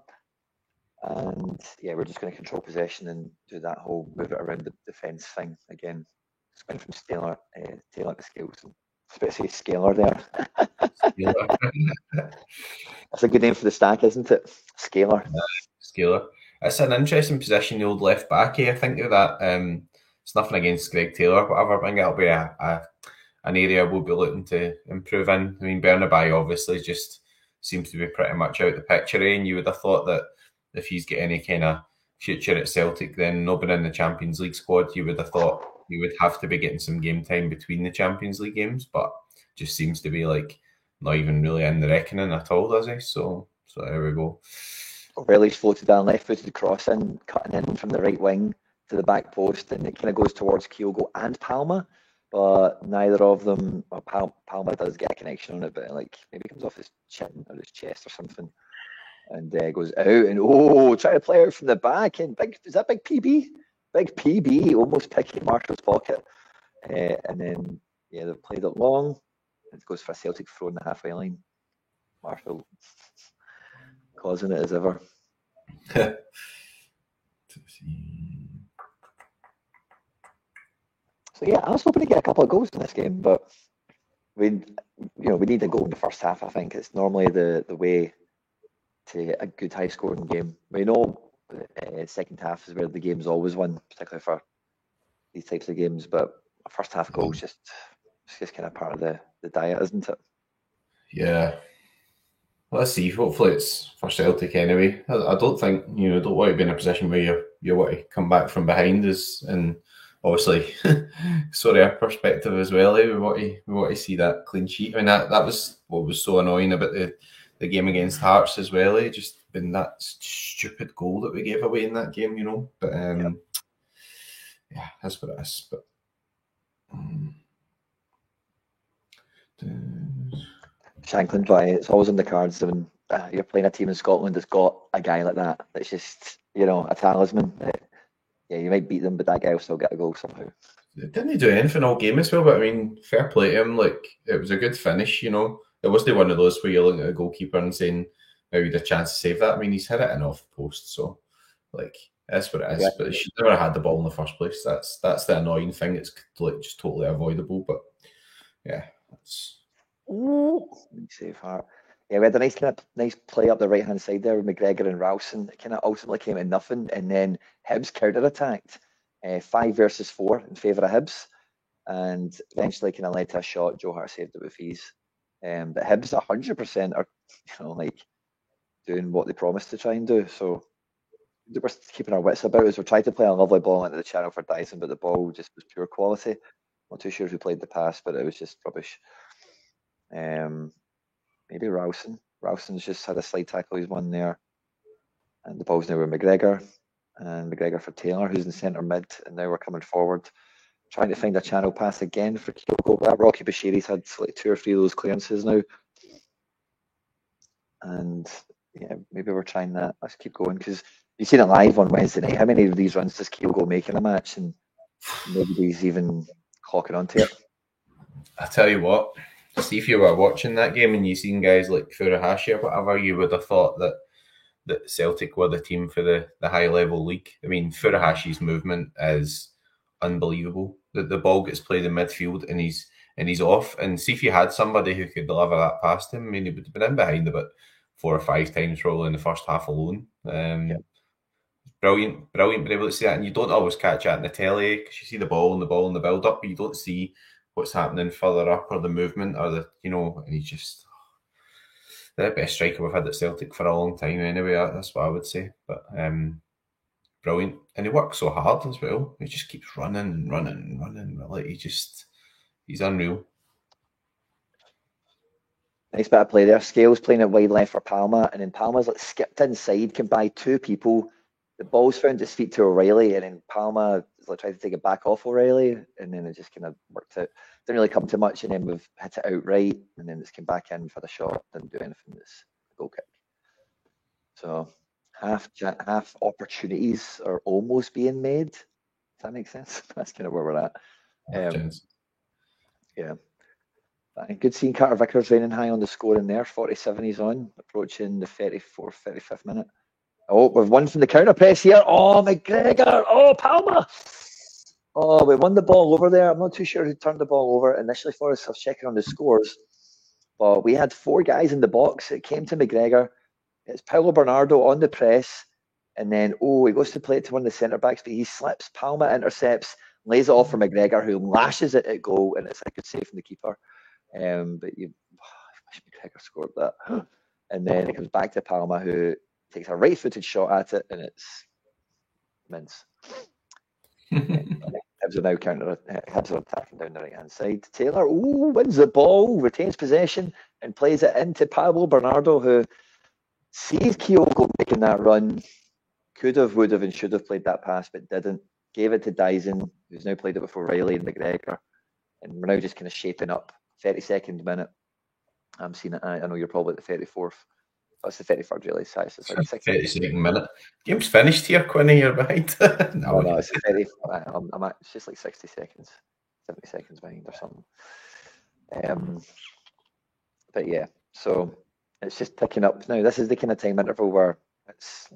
And yeah, we're just going to control possession and do that whole move it around the defence thing again. Spin from Taylor to Scales. Especially Scalar there. That's a good name for the stack, isn't it? Scalar. Scalar. It's an interesting position, the old left back. I think of that. It's nothing against Greg Taylor, whatever. I think it'll be an area we'll be looking to improve in. I mean, Bernabei obviously just seems to be pretty much out the picture, and you would have thought that if he's got any kind of future at Celtic, then nobody in the Champions League squad, you would have thought he would have to be getting some game time between the Champions League games, but just seems to be like not even really in the reckoning at all, does he? So there we go. O'Reilly's floated down left-footed cross in, cutting in from the right wing to the back post, and it kind of goes towards Kyogo and Palma, but neither of them, well, Palma does get a connection on it, but like maybe comes off his chin or his chest or something, and goes out and try to play out from the back, and is that Big PB? Big PB almost picking Marshall's pocket, and then they've played it long. It goes for a Celtic throw in the halfway line. Marshall causing it as ever. So yeah, I was hoping to get a couple of goals in this game, but we need a goal in the first half. I think it's normally the way to a good high scoring game. We know second half is where the game's always won, particularly for these types of games. But a first half goal is just kind of part of the diet, isn't it? Yeah. Let's see. Hopefully it's for Celtic anyway. I don't think, don't want to be in a position where you want to come back from behind us, and obviously, our perspective as well. We want to see that clean sheet. I mean, that was what was so annoying about the game against Hearts as well. Just been that stupid goal that we gave away in that game, you know. But yeah, that's what it is. But Shankland, it's always on the cards when you're playing a team in Scotland that's got a guy like that. That's just, you know, a talisman. Yeah, you might beat them, but that guy will still get a goal somehow. Didn't he do anything all game as well? But I mean, fair play to him. Like, it was a good finish, you know. It wasn't one of those where you're looking at a goalkeeper and saying maybe the chance to save that. I mean, he's hit it in off the post, so like that's what it is. Yeah. But he should never have had the ball in the first place. That's the annoying thing. It's like just totally avoidable. But yeah, that's. Save heart. Yeah, we had a nice play up the right hand side there with McGregor and Ralston. It kind of ultimately came to nothing, and then Hibs counter attacked, 5 versus 4 in favour of Hibs, and eventually kind of led to a shot. Joe Hart saved it with ease. But Hibs 100% are, you know, like doing what they promised to try and do. So we're keeping our wits about us. We're trying to play a lovely ball into the channel for Dyson, but the ball just was pure quality. Not too sure who played the pass, but it was just rubbish. Maybe Ralston. Ralston's just had a slide tackle. He's won there, and the ball's now with McGregor, and McGregor for Taylor, who's in centre mid, and now we're coming forward, trying to find a channel pass again for Kyogo. That Rocky Bashiri's had like 2 or 3 of those clearances now, and yeah, maybe we're trying that. Let's keep going, because you've seen it live on Wednesday night. How many of these runs does Kyogo make in a match, and nobody's even clocking onto it? I tell you what, see, if you were watching that game and you seen guys like Furuhashi or whatever, you would have thought that Celtic were the team for the high level league. I mean, Furuhashi's movement is unbelievable. The ball gets played in midfield and he's off. And see, if you had somebody who could deliver that past him, I mean, he would have been in behind about 4 or 5 times probably in the first half alone. Brilliant, being able to see that. And you don't always catch that in the telly because you see the ball and the build up, but you don't see what's happening further up or the movement or the, you know, and he's just the best striker we've had at Celtic for a long time anyway. That's what I would say. But brilliant. And he works so hard as well. He just keeps running and running and running. Like he's unreal. Nice bit of play there. Scales playing it wide left for Palma, and then Palma's like skipped inside, can buy 2 people. The ball's found its feet to O'Reilly, and then Palma like tried to take it back off O'Reilly, and then it just kind of worked out. Didn't really come to much, and then we've hit it outright, and then it's came back in for the shot. Didn't do anything. It's a goal kick. So half opportunities are almost being made. Does that make sense? That's kind of where we're at. Yeah. Good seeing Carter Vickers reigning high on the score in there. 47 he's on, approaching the 34th, 35th minute. Oh, we've won from the counter press here. Oh, McGregor. Oh, Palma. Oh, we won the ball over there. I'm not too sure who turned the ball over initially for us. I was checking on the scores. But we had 4 guys in the box. It came to McGregor. It's Paulo Bernardo on the press. And then, he goes to play it to one of the centre-backs, but he slips. Palma intercepts, lays it off for McGregor, who lashes it at goal, and it's a good save from the keeper. But I wish McGregor scored that. And then it comes back to Palma, who takes a right-footed shot at it, and it's mince. Hibs are now Hibs are attacking down the right-hand side. Taylor, wins the ball, retains possession, and plays it into Pablo Bernardo, who sees Kyogo making that run. Could have, would have, and should have played that pass, but didn't. Gave it to Dyson, who's now played it before Riley and McGregor. And we're now just kind of shaping up. 32nd minute. I'm seeing it. I know you're probably at the 34th. That's the 33rd, really. So it's like 32nd minute. Game's finished here, Quinny. You're behind. no, it's the 30. It's just like 60 seconds, 70 seconds behind or something. But yeah, so it's just ticking up now. This is the kind of time interval where let's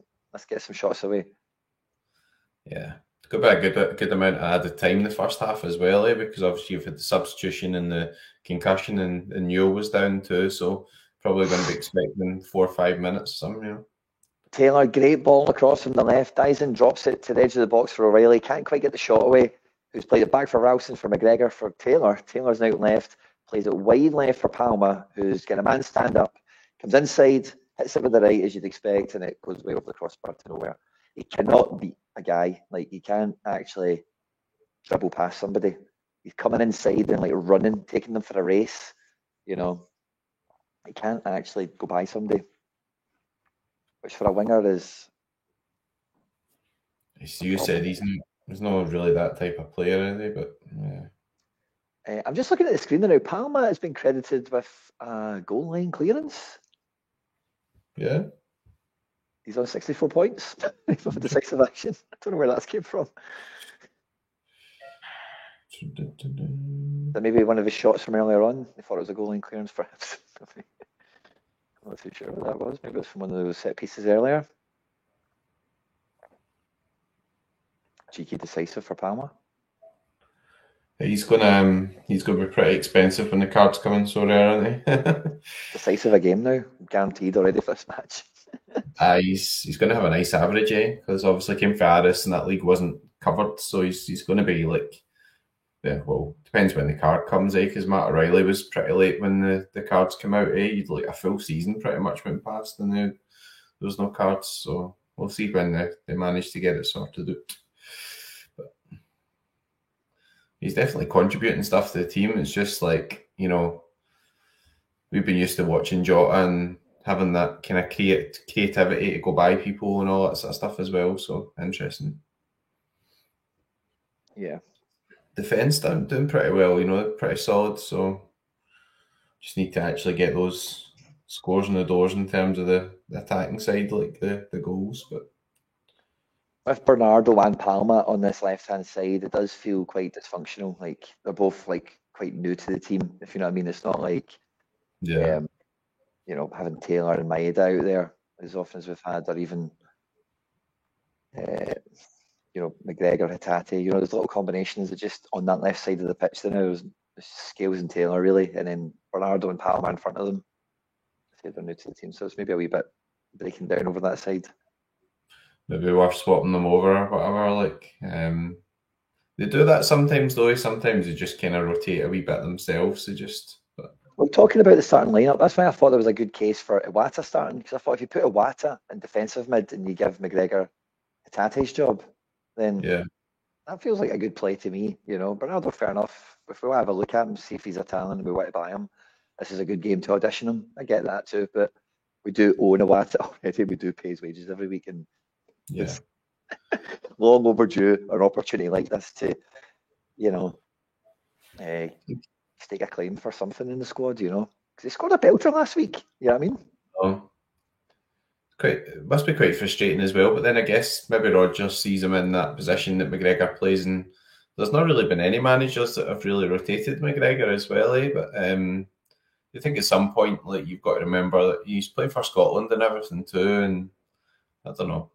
get some shots away. Yeah. Could be a good amount of added time in the first half as well, because obviously you've had the substitution and the concussion, and Newell was down too, so probably going to be expecting 4 or 5 minutes. Taylor, great ball across from the left. Dyson drops it to the edge of the box for O'Reilly. Can't quite get the shot away. Who's played it back for Ralston for McGregor for Taylor. Taylor's now left. Plays it wide left for Palma, who's got a man stand up. Comes inside, hits it with the right as you'd expect, and it goes way over the crossbar to nowhere. He cannot beat a guy. Like, he can't actually dribble past somebody. He's coming inside and like running, taking them for a race. You know, he can't actually go by somebody. which for a winger is. You said he's not really that type of player, is he? But yeah. I'm just looking at the screen now. Palma has been credited with a goal line clearance. Yeah. He's on 64 points for decisive action. I don't know where that came from. That maybe one of his shots from earlier on, they thought it was a goal line clearance for him. I'm not too sure what that was. Maybe it was from one of those set pieces earlier. Cheeky decisive for Palma. He's gonna be pretty expensive when the cards come in so rare, aren't they? Decisive a game now, guaranteed already for this match. He's going to have a nice average, because obviously Kim Ferris in that league wasn't covered, so he's going to be like, yeah, well, depends when the card comes, because Matt O'Reilly was pretty late when the cards came out, You'd like a full season pretty much went past and there was no cards, so we'll see when they manage to get it sorted out. But he's definitely contributing stuff to the team. It's just like, we've been used to watching Jota and having that kind of creativity to go by people and all that sort of stuff as well. So interesting. Yeah. Defence doing pretty well, pretty solid. So just need to actually get those scores on the doors in terms of the attacking side, like the goals. But with Bernardo and Palma on this left-hand side, it does feel quite dysfunctional. Like they're both like quite new to the team, if you know what I mean. It's not like having Taylor and Maeda out there as often as we've had, or even McGregor, Hatate. There's little combinations that just on that left side of the pitch. There's Scales and Taylor really, and then Bernardo and Palma in front of them. I say they're new to the team, so it's maybe a wee bit breaking down over that side. Maybe worth swapping them over or whatever. They do that sometimes though. Sometimes they just kind of rotate a wee bit themselves. Well, talking about the starting lineup, that's why I thought there was a good case for Iwata starting, because I thought if you put Iwata in defensive mid and you give McGregor Hatate's job, then that feels like a good play to me. Bernardo, fair enough. If we want to have a look at him, see if he's a talent and we want to buy him, this is a good game to audition him. I get that too, but we do own Iwata already. We do pay his wages every week, and it's long overdue an opportunity like this to, stake a claim for something in the squad, because he scored a belter last week. You know what I mean? Oh, it must be quite frustrating as well. But then I guess maybe Rodgers sees him in that position that McGregor plays in. There's not really been any managers that have really rotated McGregor as well, But I think at some point, you've got to remember that he's playing for Scotland and everything too. And I don't know.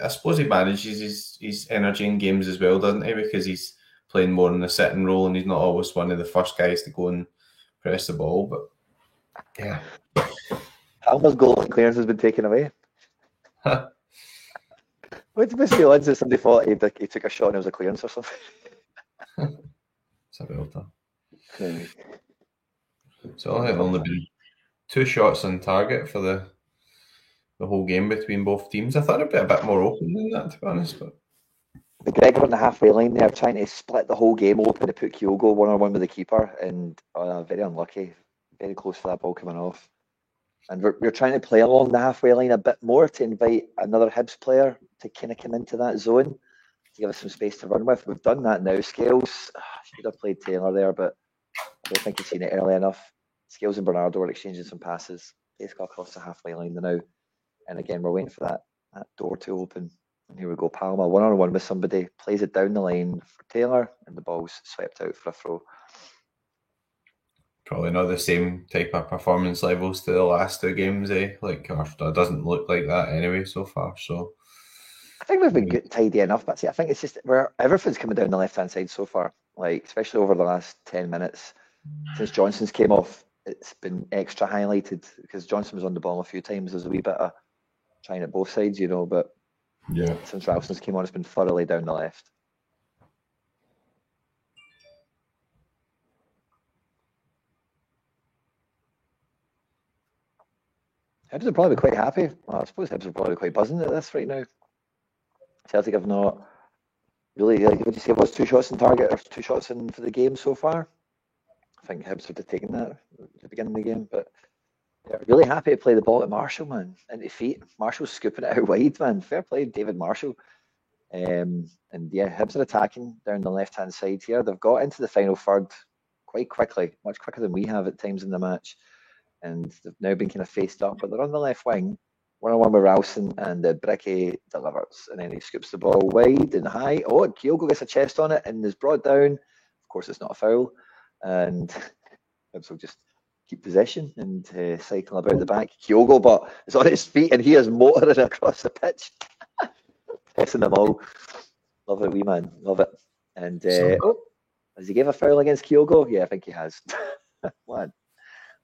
I suppose he manages his energy in games as well, doesn't he? Because he's playing more in the sitting role and he's not always one of the first guys to go and press the ball. But yeah. Palmer's goal and clearance has been taken away. What's the odds that somebody thought he took a shot and it was a clearance or something? It's a belter. So I think only been 2 shots on target for the whole game between both teams. I thought it'd be a bit more open than that, to be honest. But McGregor on the halfway line there, trying to split the whole game open to put Kyogo 1-on-1 with the keeper, and very unlucky, very close for that ball coming off. And we're trying to play along the halfway line a bit more to invite another Hibs player to kind of come into that zone to give us some space to run with. We've done that now. Scales should have played Taylor there, but I don't think he's seen it early enough. Scales and Bernardo are exchanging some passes. They've got across the halfway line now. And again, we're waiting for that door to open. And here we go. Palma 1-on-1 with somebody, plays it down the line for Taylor, and the ball's swept out for a throw. Probably not the same type of performance levels to the last 2 games, It doesn't look like that anyway so far. So I think we've been good, tidy enough, but I think it's just where everything's coming down the left-hand side so far. Especially over the last 10 minutes since Johnson's came off, it's been extra highlighted because Johnson was on the ball a few times. There's a wee bit of trying at both sides, but since Ralston's came on, it's been thoroughly down the left. Hibs will probably be quite happy. Well, I suppose Hibs are probably quite buzzing at this right now. Celtic have not really, would you say it was 2 shots on target or 2 shots in for the game so far? I think Hibs would have taken that at the beginning of the game, but They're really happy to play the ball to Marshall, man, into feet. Marshall's scooping it out wide, man. Fair play, David Marshall. And yeah, Hibs are attacking down the left-hand side here. They've got into the final third quite quickly, much quicker than we have at times in the match. And they've now been kind of faced up, but they're on the left wing. One-on-one with Ralston, and Bricky delivers, and then he scoops the ball wide and high. Oh, and Kyogo gets a chest on it and is brought down. Of course, it's not a foul, and Hibs will just keep possession and cycle about the back. Kyogo, but is on his feet and he is motoring across the pitch, pressing them all. Love it, wee man, love it. And has he gave a foul against Kyogo? Yeah, I think he has. what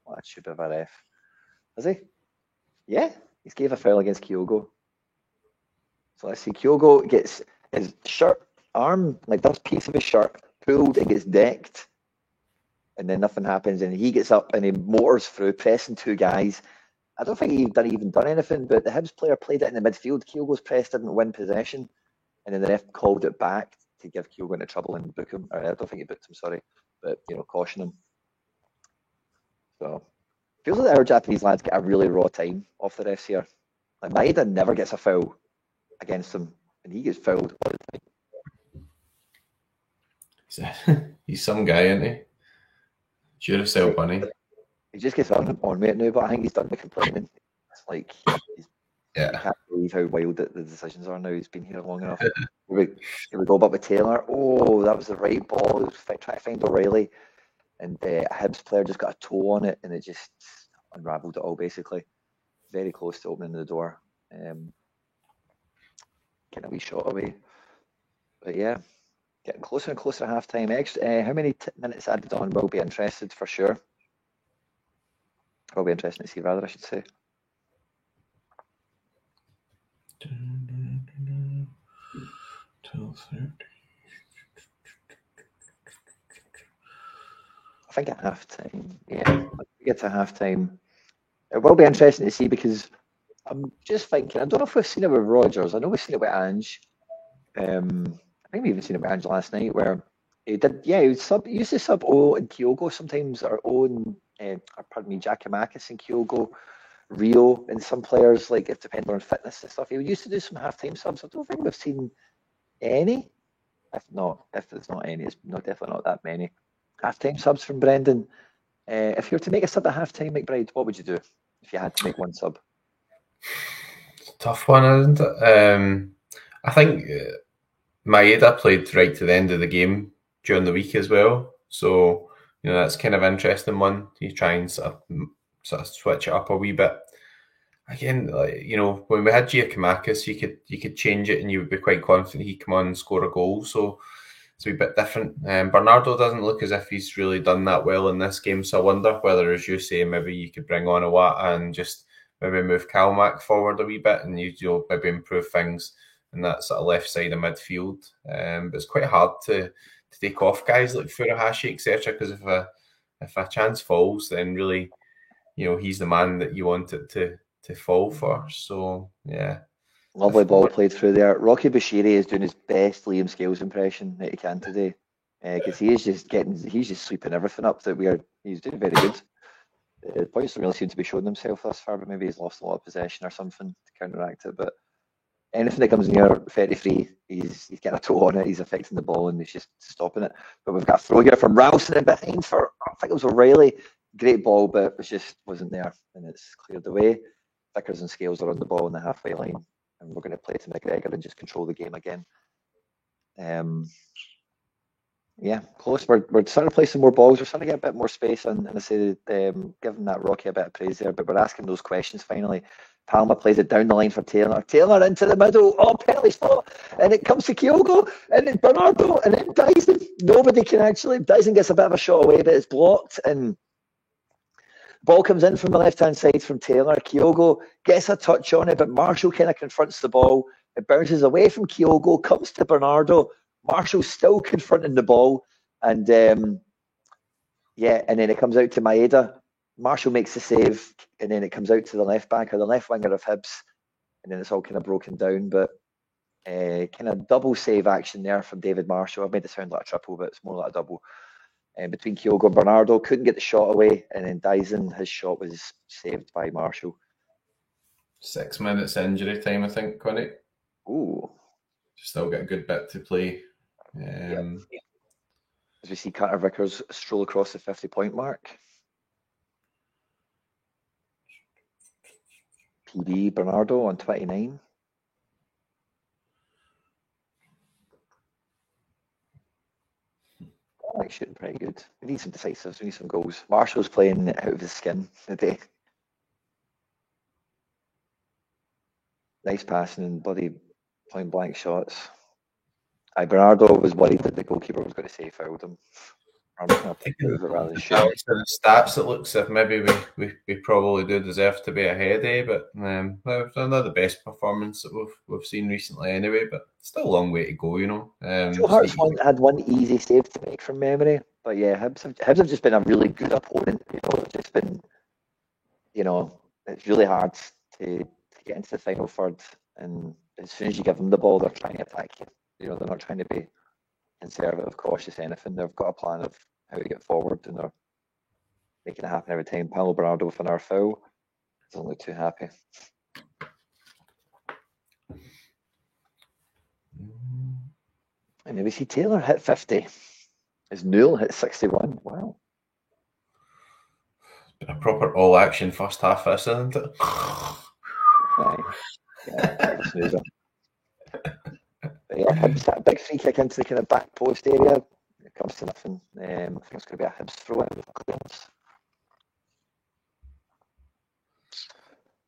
a shoot of a ref. Has he? Yeah. He's gave a foul against Kyogo. So let's see. Kyogo gets his shirt, arm, like this piece of his shirt, pulled and gets decked. And then nothing happens. And he gets up and he motors through, pressing two guys. I don't think he even done anything, but the Hibs player played it in the midfield. Kyogo's press didn't win possession. And then the ref called it back to give Kyogo into trouble and book him. Or I don't think he booked him, sorry. But, caution him. So... feels like our Japanese lads get a really raw time off the refs here. Like Maeda never gets a foul against him, and he gets fouled all the time. He's some guy, isn't he? Duracell bunny. He just gets on me at now, but I think he's done the complaining. It's like I can't believe how wild the decisions are now. He's been here long enough. Here we go back with Taylor. Oh, that was the right ball. He was trying to find O'Reilly. And a Hibs player just got a toe on it, and it just unravelled it all, basically. Very close to opening the door. Getting a wee shot away. But yeah, getting closer and closer to half-time. How many minutes added on will be interested, for sure. Will be interesting to see, rather, I should say. 12:30. I think at half-time, yeah. We get to half-time. It will be interesting to see, because I'm just thinking, I don't know if we've seen it with Rodgers. I know we've seen it with Ange. I think we've even seen it with Ange last night, where he did, he used to sub O and Kyogo sometimes, or O and, Giakoumakis and Kyogo, Rio, and some players, like, it depends on fitness and stuff. He used to do some half-time subs. I don't think we've seen any. If there's not any, it's definitely not that many. Half-time subs from Brendan. If you were to make a sub at half-time, McBride, what would you do if you had to make one sub? It's a tough one, isn't it? I think Maeda played right to the end of the game during the week as well. So, that's kind of an interesting one. You try and sort of switch it up a wee bit. Again, when we had Giakoumakis, you could change it and you would be quite confident he'd come on and score a goal. So it's a wee bit different. Bernardo doesn't look as if he's really done that well in this game. So I wonder whether, as you say, maybe you could bring on Iwata and just maybe move Kalmak forward a wee bit, and you'll maybe improve things in that sort of left side of midfield. But it's quite hard to take off guys like Furuhashi, etc. Because if a chance falls, then really, he's the man that you want it to fall for. So yeah. Lovely ball played through there. Rocky Bashiri is doing his best Liam Scales impression that he can today, because he's just sweeping everything up he's doing very good. The points don't really seem to be showing themselves thus far, but maybe he's lost a lot of possession or something to counteract it. But anything that comes near 33, he's getting a toe on it, he's affecting the ball, and he's just stopping it. But we've got a throw here from Ralston in behind for, I think it was O'Reilly. Great ball, but it just wasn't there, and it's cleared away. Vickers and Scales are on the ball in the halfway line, and we're going to play to McGregor and just control the game again. Close. We're starting to play some more balls. We're starting to get a bit more space, and I say giving that Rocky a bit of praise there, but we're asking those questions finally. Palma plays it down the line for Taylor. Taylor into the middle. Oh, penalty spot. And it comes to Kyogo, and then Bernardo, and then Dyson. Nobody can actually. Dyson gets a bit of a shot away, but it's blocked, and ball comes in from the left-hand side from Taylor. Kyogo gets a touch on it, but Marshall kind of confronts the ball. It bounces away from Kyogo, comes to Bernardo. Marshall still confronting the ball. And and then it comes out to Maeda. Marshall makes the save, and then it comes out to the left back or the left winger of Hibs. And then it's all kind of broken down. But kind of double save action there from David Marshall. I've made it sound like a triple, but it's more like a double. between Kyogo and Bernardo. Couldn't get the shot away, and then Dyson, his shot was saved by Marshall. 6 minutes injury time, I think, Quinny. Ooh. Still got a good bit to play. As we see Carter Vickers stroll across the 50-point mark. PB Bernardo on 29. Like shooting pretty good. We need some decisives, we need some goals. Marshall's playing out of his skin today. Nice passing and bloody point blank shots. Bernardo was worried that the goalkeeper was going to say fouled him. I'm just going to pick it rather than shoot. The stats, it looks as if maybe we probably do deserve to be ahead, but not the best performance that we've seen recently anyway, but still a long way to go, you know. Joe Hart's had one easy save to make from memory, but yeah, Hibs have just been a really good opponent. You know, it's just been, you know, it's really hard to get into the final third, and as soon as you give them the ball, they're trying to attack you. You know, they're not trying to be conservative, cautious, anything. They've got a plan of how to get forward, and they're making it happen every time. Paulo Bernardo with another foul. Doesn't look too happy. And maybe see Taylor hit 50. As Newell hit 61. Wow. Been a proper all-action first half, isn't it? Yeah, snoozer. But yeah, Hibs, that big free kick into the kind of back post area. It comes to nothing. I think it's going to be a Hibs throw in.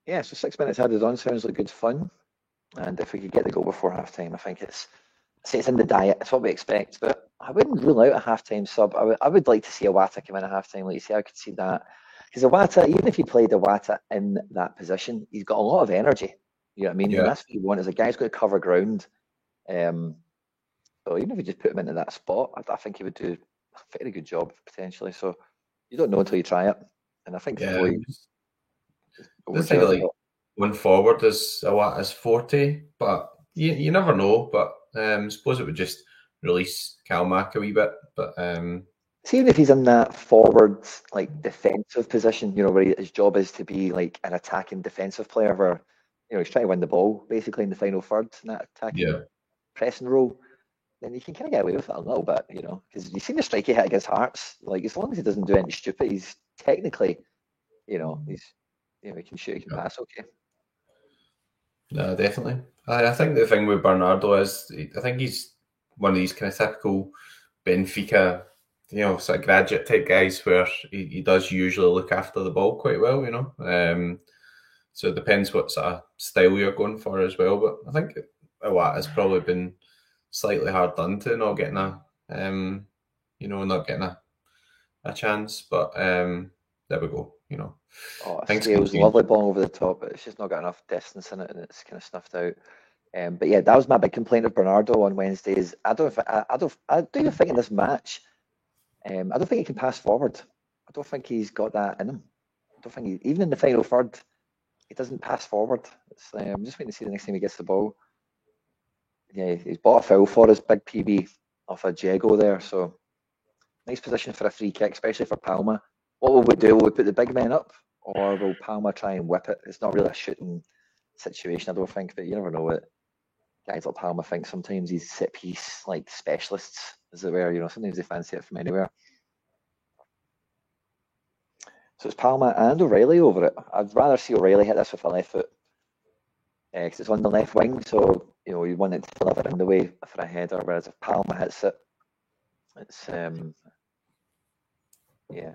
Yeah, so 6 minutes added on sounds like good fun. And if we could get the goal before half time, I think it's in the diet. It's what we expect. But I wouldn't rule out a half time sub. I would like to see Iwata come in at half time. Like you say, I could see that. Because Iwata, even if you played Iwata in that position, he's got a lot of energy. You know what I mean? Yeah. And that's what you want, is a guy who's going to cover ground. So even if you just put him into that spot, I think he would do a very good job potentially. So you don't know until you try it. And I think the thing like going forward is Iwata's 40, but you never know. But I suppose it would just release Calmac a wee bit. But see, even if he's in that forward, like defensive position, you know, where his job is to be like an attacking defensive player, where you know he's trying to win the ball basically in the final third in that attacking pressing role, then you can kind of get away with it a little bit, you know, because you've seen the strike he hit against Hearts. Like, as long as he doesn't do anything stupid, he's technically, you know, he can shoot, he can pass, okay. No, definitely. I think the thing with Bernardo is, I think he's one of these kind of typical Benfica, you know, sort of graduate type guys where he does usually look after the ball quite well, you know. So it depends what sort of style you're going for as well. But I think Iwata's probably been slightly hard done to not getting not getting a chance. But there we go, you know. Oh, it was a lovely ball over the top, but it's just not got enough distance in it, and it's kind of snuffed out. But yeah, that was my big complaint of Bernardo on Wednesdays. I do even think in this match, I don't think he can pass forward. I don't think he's got that in him. I don't think even in the final third, he doesn't pass forward. I'm just waiting to see the next time he gets the ball. Yeah, he's bought a foul for his big PB off a Diego there, so nice position for a free kick, especially for Palma. What will we do? Will we put the big men up, or will Palma try and whip it? It's not really a shooting situation, I don't think, but you never know what guys like Palma think. Sometimes these set piece like specialists, as it were, you know, sometimes they fancy it from anywhere. So it's Palma and O'Reilly over it. I'd rather see O'Reilly hit this with a left foot, because it's on the left wing, so you know you want it to deliver in the way for a header, whereas if Palma hits it, it's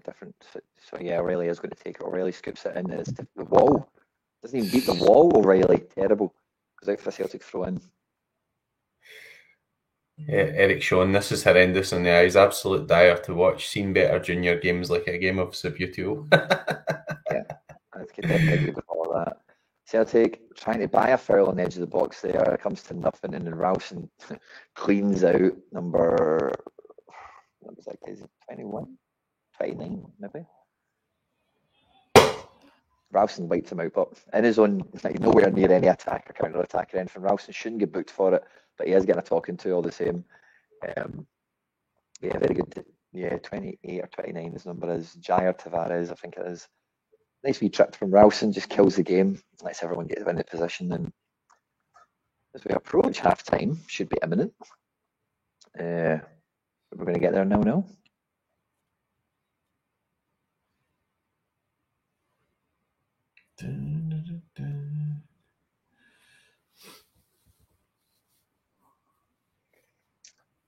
different. So yeah, O'Reilly is going to take it. O'Reilly scoops it in. It's the wall. Doesn't even beat the wall. O'Reilly, terrible. Goes out for a Celtic throw in. Yeah, Eric Sean, this is horrendous in the eyes. Absolute dire to watch. Seen better junior games, like a game of Subbuteo. Yeah, I could definitely agree with all of that. Celtic trying to buy a foul on the edge of the box there. It comes to nothing, and then Ralston cleans out number, what was that guy's, 21? 29, maybe. Ralston wiped him out, but in his own, like, nowhere near any attack or counter attack or anything. Ralston shouldn't get booked for it, but he is getting a talking to all the same. Yeah, very good Yeah, 28 or 29 his number is. Jair Tavares, I think it is. Nice wee trip from Ralston, just kills the game, lets everyone get into position. And as we approach half time, should be imminent. We're going to get there now.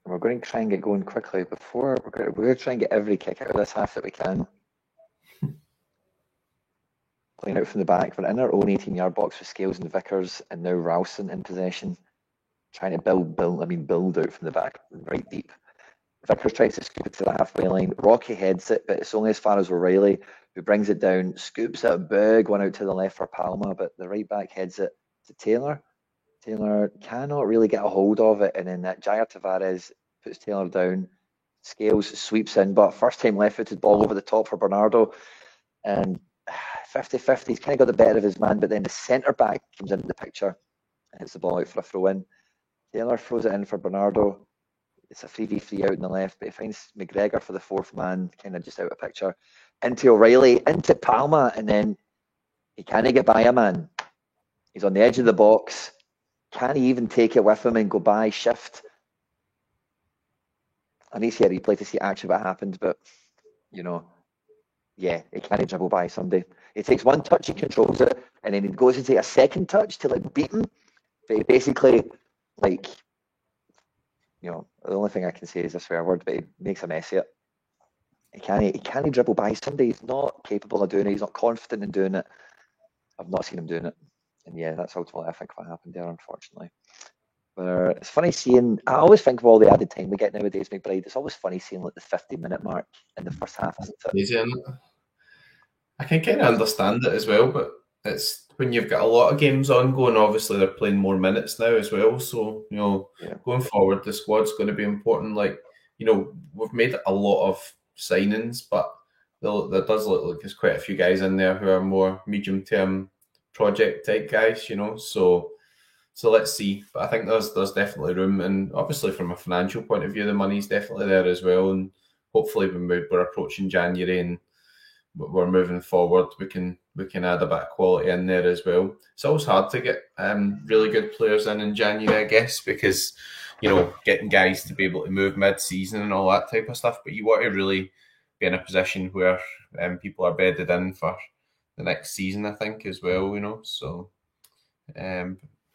We're going to try and get going quickly before we're going to try and get every kick out of this half that we can. Playing out from the back, we're in our own 18-yard box with Scales and Vickers, and now Ralston in possession, trying to build out from the back, right deep. Vickers tries to scoop it to the halfway line. Rocky heads it, but it's only as far as O'Reilly, who brings it down, scoops it a big one out to the left for Palma, but the right back heads it to Taylor. Taylor cannot really get a hold of it, and then that Jair Tavares puts Taylor down. Scales sweeps in, but first time left-footed ball over the top for Bernardo, and 50-50, he's kind of got the better of his man, but then the centre-back comes into the picture and hits the ball out for a throw-in. Taylor throws it in for Bernardo. It's a 3v3 out in the left, but he finds McGregor for the fourth man, kind of just out of picture. Into O'Reilly, into Palma, and then he can't get by a man. He's on the edge of the box. Can he even take it with him and go by, shift? I need to see a replay to see actually what happened, but, you know, yeah, he can't dribble by somebody. He takes one touch, he controls it, and then he goes to take a second touch to, like, beat him. But he basically, like, you know, the only thing I can say is a swear word, but he makes a mess of it. He can't dribble by somebody. He's not capable of doing it. He's not confident in doing it. I've not seen him doing it. And yeah, that's ultimately, I think, what happened there, unfortunately. But it's funny seeing, I always think of all the added time we get nowadays, McBride. It's always funny seeing like the 50-minute mark in the first half, isn't it? Easy, isn't it? I can kind of understand it as well, but it's when you've got a lot of games ongoing, obviously they're playing more minutes now as well. So, you know, going forward, the squad's going to be important. Like, you know, we've made a lot of signings, but there does look like there's quite a few guys in there who are more medium-term project type guys, you know. So let's see. But I think there's definitely room, and obviously from a financial point of view, the money's definitely there as well. And hopefully when we're approaching January and we're moving forward, we can add a bit of quality in there as well. It's always hard to get really good players in January, I guess, because, you know, getting guys to be able to move mid-season and all that type of stuff. But you want to really be in a position where people are bedded in for the next season, I think, as well, you know. So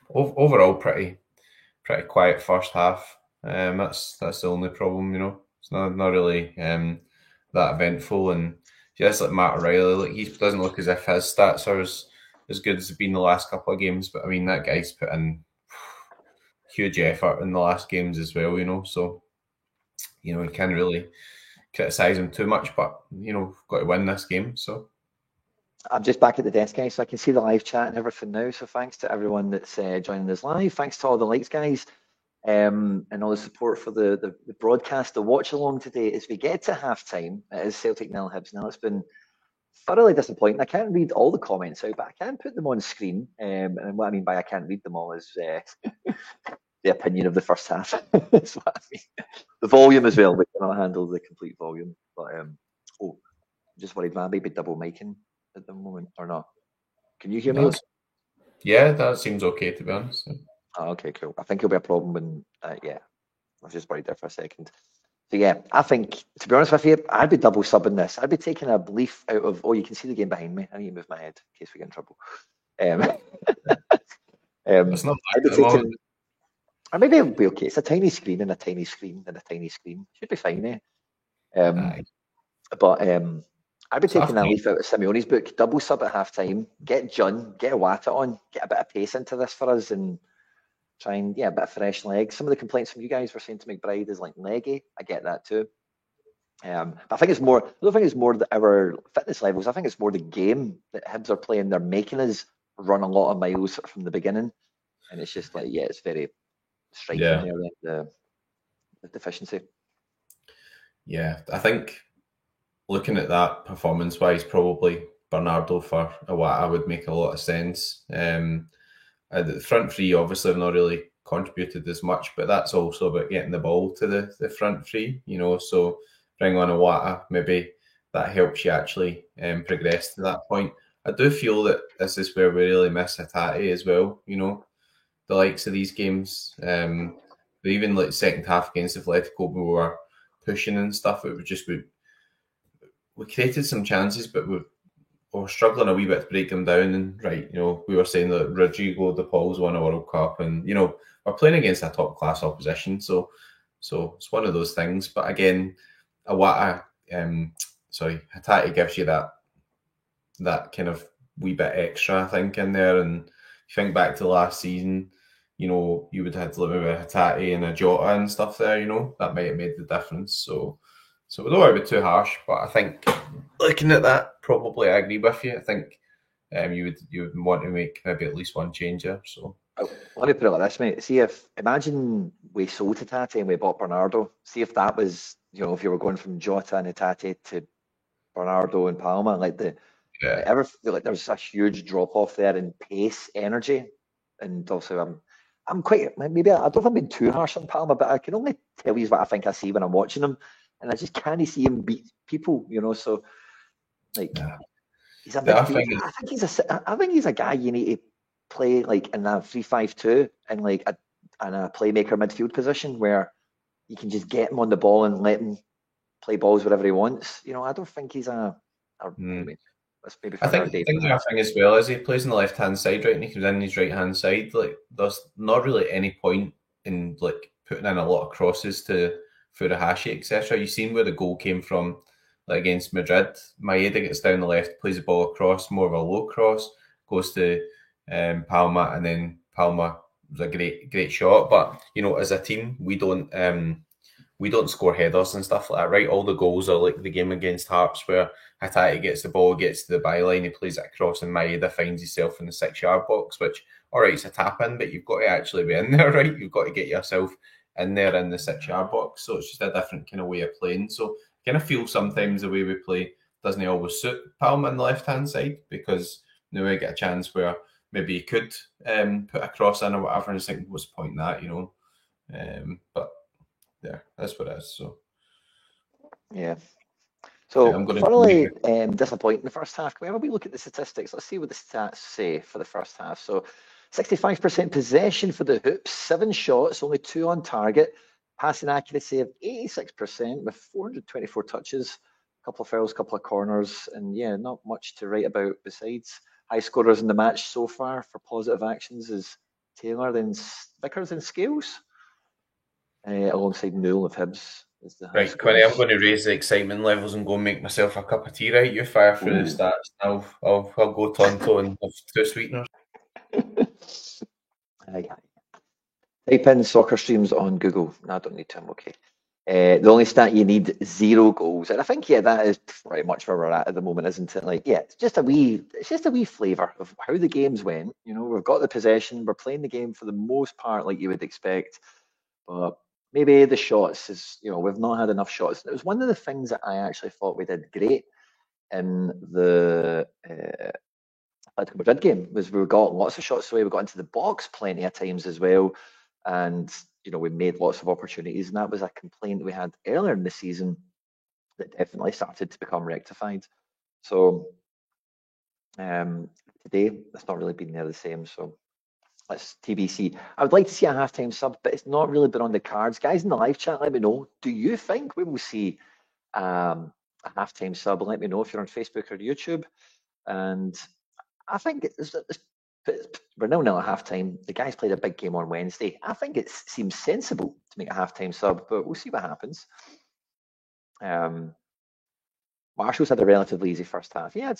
overall, pretty quiet first half. That's the only problem, you know. It's not really that eventful. And just like Matt O'Reilly, like, he doesn't look as if his stats are as good as they've been the last couple of games. But I mean, that guy's put in huge effort in the last games as well, you know. So, you know, you can't really criticise him too much, but, you know, we've got to win this game. So I'm just back at the desk, guys, so I can see the live chat and everything now. So thanks to everyone that's joining us live. Thanks to all the likes, guys, and all the support for the broadcast, the watch along today. As we get to half time, it is Celtic 0, Hibs 0. It's been thoroughly disappointing. I can't read all the comments out, but I can put them on screen. And what I mean by I can't read them all is the opinion of the first half. That's what I mean. The volume as well. We cannot handle the complete volume. But I'm just worried, man, maybe double micing at the moment or not. Can you hear me? Yeah, that seems okay, to be honest. Oh, okay, cool. I think it'll be a problem when, yeah, I was just worried there for a second. So yeah, I think, to be honest with you, I'd be double subbing this. I'd be taking a leaf out of, you can see the game behind me. I need to move my head in case we get in trouble. It's not or maybe it'll be okay. It's a tiny screen and a tiny screen and a tiny screen. Should be fine, But I'd be taking that leaf out of Simeone's book, double sub at half time, get Jun, get Wata on, get a bit of pace into this for us, and try and a bit of fresh legs. Some of the complaints from you guys were saying to McBride is like leggy. I get that too. But I think it's more, I don't think it's more our fitness levels. I think it's more the game that Hibs are playing. They're making us run a lot of miles from the beginning. And it's just like, it's very striking there, the deficiency. Yeah, I think looking at that performance-wise, probably Bernardo for Iwata would make a lot of sense. The front three obviously have not really contributed as much, but that's also about getting the ball to the front three, you know. So bring on Iwata, maybe that helps you actually progress to that point. I do feel that this is where we really miss Hatate as well. The likes of these games, even like second half against Atletico, we were pushing and stuff. It was just we created some chances, but we were struggling a wee bit to break them down. And we were saying that Rodrigo de Paul's won a World Cup, and we're playing against a top class opposition, so it's one of those things. But again, Hatate gives you that kind of wee bit extra, I think, in there. And if you think back to last season, you would have to live with Hatate and a Jota and stuff there. That might have made the difference. So we don't want to be too harsh, but I think looking at that, probably I agree with you. I think you would want to make maybe at least one change there. So let me put it like this, mate. Imagine we sold Hatate and we bought Bernardo. See if that was, if you were going from Jota and Hatate to Bernardo and Palma, ever feel like there's a huge drop off there in pace, energy, and also I'm quite, maybe I don't know if I'm being too harsh on Palma, but I can only tell you what I think I see when I'm watching him, and I just can't see him beat people, so he's a big. I think he's a guy you need to play like in a 3-5-2 and like a playmaker midfield position where you can just get him on the ball and let him play balls wherever he wants. I don't think he's I think the other thing as well is he plays on the left hand side, right, and he comes in his right hand side. Like there's not really any point in like putting in a lot of crosses to Furuhashi, etc. You've seen where the goal came from, like against Madrid. Maeda gets down the left, plays the ball across, more of a low cross, goes to Palma, and then Palma was a great shot. But as a team, we don't score headers and stuff like that, right? All the goals are like the game against Hearts where Hatate gets the ball, gets to the byline, he plays it across, and Maeda finds himself in the 6-yard box, which, all right, it's a tap in, but you've got to actually be in there, right? You've got to get yourself in there in the 6-yard box. So it's just a different kind of way of playing. So I kind of feel sometimes the way we play doesn't always suit Palma on the left-hand side, because now we get a chance where maybe he could put a cross in or whatever, and I think what's the point in that, but yeah, that's what it is. So yeah. So thoroughly disappointing in the first half. Can we have a wee look at the statistics? Let's see what the stats say for the first half. So 65% possession for the Hoops, 7 shots, only 2 on target, passing accuracy of 86% with 424 touches, a couple of fouls, a couple of corners, and yeah, not much to write about besides. High scorers in the match so far for positive actions is Taylor, then Vickers and Scales, alongside Newell of Hibs. Right, Quinny, I'm going to raise the excitement levels and go and make myself a cup of tea, right? You fire through the stats. I'll go Tonto and have 2 sweeteners. Type in soccer streams on Google. No, I don't need to, I'm okay. The only stat you need, 0 goals. And I think, that is pretty much where we're at the moment, isn't it? It's just a wee flavour of how the games went. We've got the possession, we're playing the game for the most part like you would expect. But maybe the shots is, we've not had enough shots. It was one of the things that I actually thought we did great in the Atletico Madrid game, was we got lots of shots away. We got into the box plenty of times as well. And, we made lots of opportunities. And that was a complaint that we had earlier in the season that definitely started to become rectified. So today, it's not really been there the same. So that's TBC. I would like to see a halftime sub, but it's not really been on the cards. Guys in the live chat, let me know. Do you think we will see a halftime sub? Let me know if you're on Facebook or YouTube. And I think we're 0-0 at halftime. The guys played a big game on Wednesday. I think it seems sensible to make a halftime sub, but we'll see what happens. Marshall's had a relatively easy first half. Yeah,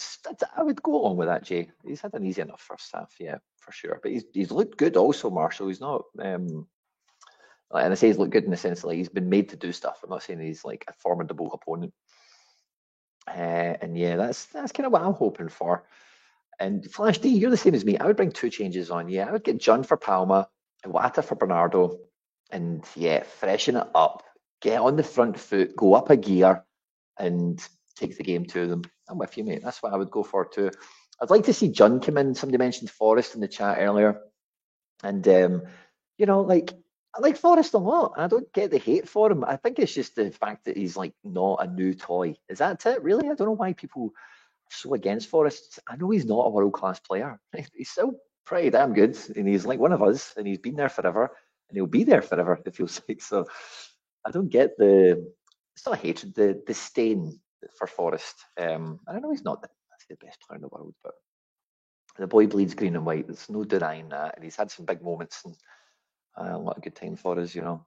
I would go along with that, Jay. He's had an easy enough first half, yeah, for sure. But he's looked good also, Marshall. He's not, and I say he's looked good in the sense that he's been made to do stuff. I'm not saying he's like a formidable opponent. And yeah, that's kind of what I'm hoping for. And Flash D, you're the same as me. I would bring 2 changes on. Yeah, I would get John for Palma, Iwata for Bernardo, and yeah, freshen it up. Get on the front foot, go up a gear, and take the game to them. I'm with you, mate. That's what I would go for too. I'd like to see John come in. Somebody mentioned Forrest in the chat earlier. And, I like Forrest a lot. I don't get the hate for him. I think it's just the fact that he's like not a new toy. Is that it? Really? I don't know why people are so against Forrest. I know he's not a world class player. He's still pretty damn good, and he's like one of us, and he's been there forever, and he'll be there forever. It feels like so. I don't get the. It's not hatred, the disdain for Forrest. I don't know he's not the best player in the world, but the boy bleeds green and white. There's no denying that, and he's had some big moments and a lot of good time for us, you know.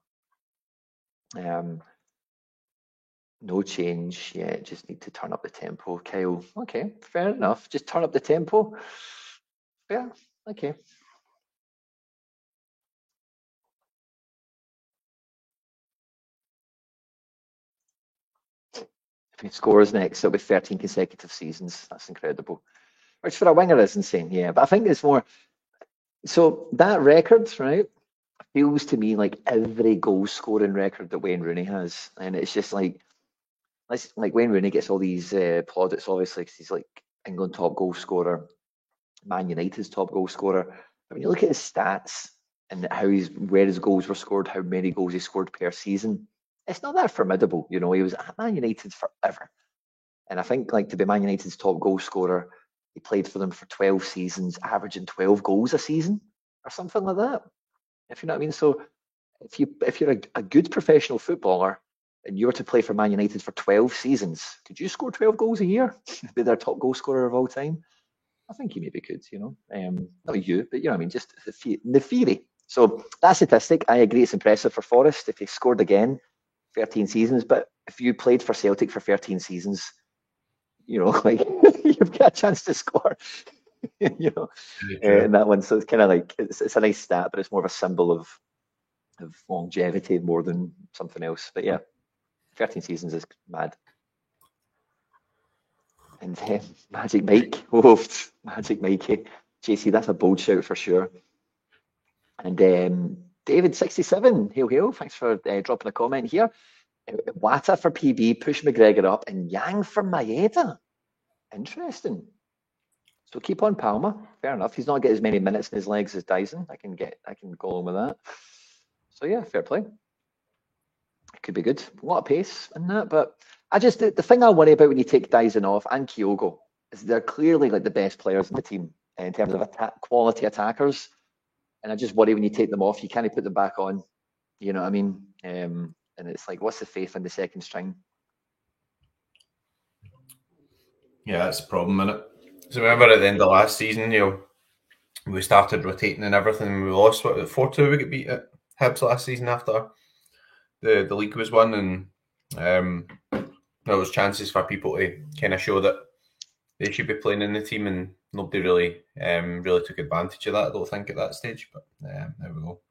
No change yet. Just need to turn up the tempo, Kyle. Okay, fair enough. Just turn up the tempo. Fair. Okay. If he scores next, it'll be 13 consecutive seasons. That's incredible. Which for a winger is insane, yeah. But I think it's more. So that record, right, feels to me like every goal scoring record that Wayne Rooney has, and it's just like Wayne Rooney gets all these plaudits, obviously, because he's like England top goal scorer, Man United's top goal scorer. But when you look at his stats and where his goals were scored, how many goals he scored per season, it's not that formidable. You know, he was at Man United forever, and I think like to be Man United's top goal scorer, he played for them for 12 seasons, averaging 12 goals a season or something like that. If you know what I mean. So if you're a good professional footballer and you were to play for Man United for 12 seasons, could you score 12 goals a year? Be their top goal scorer of all time? I think you maybe could, you know. Not you, but you know what I mean, just the theory. So that statistic, I agree, it's impressive for Forrest if he scored again, 13 seasons. But if you played for Celtic for 13 seasons, you know, like you've got a chance to score, you know, in that one. So it's kind of like it's a nice stat, but it's more of a symbol of longevity more than something else. But yeah, 13 seasons is mad. And then Magic Mike, Magic Mikey, JC, that's a bold shout for sure. And David67, hail, thanks for dropping a comment here. Wata for PB, push McGregor up, and Yang for Maeda. Interesting. So keep on Palmer. Fair enough. He's not got as many minutes in his legs as Dyson. I can go on with that. So yeah, fair play. It could be good. A lot of pace in that, but the thing I worry about when you take Dyson off and Kyogo is they're clearly like the best players in the team in terms of quality attackers. And I just worry when you take them off, you can't put them back on. You know what I mean? And it's like, what's the faith in the second string? Yeah, that's a problem, isn't it? So remember at the end of last season, you know, we started rotating and everything, and we lost 4-2. We got beat at Hibs last season after the league was won, and there was chances for people to kind of show that they should be playing in the team, and nobody really took advantage of that. I don't think at that stage, but there we go.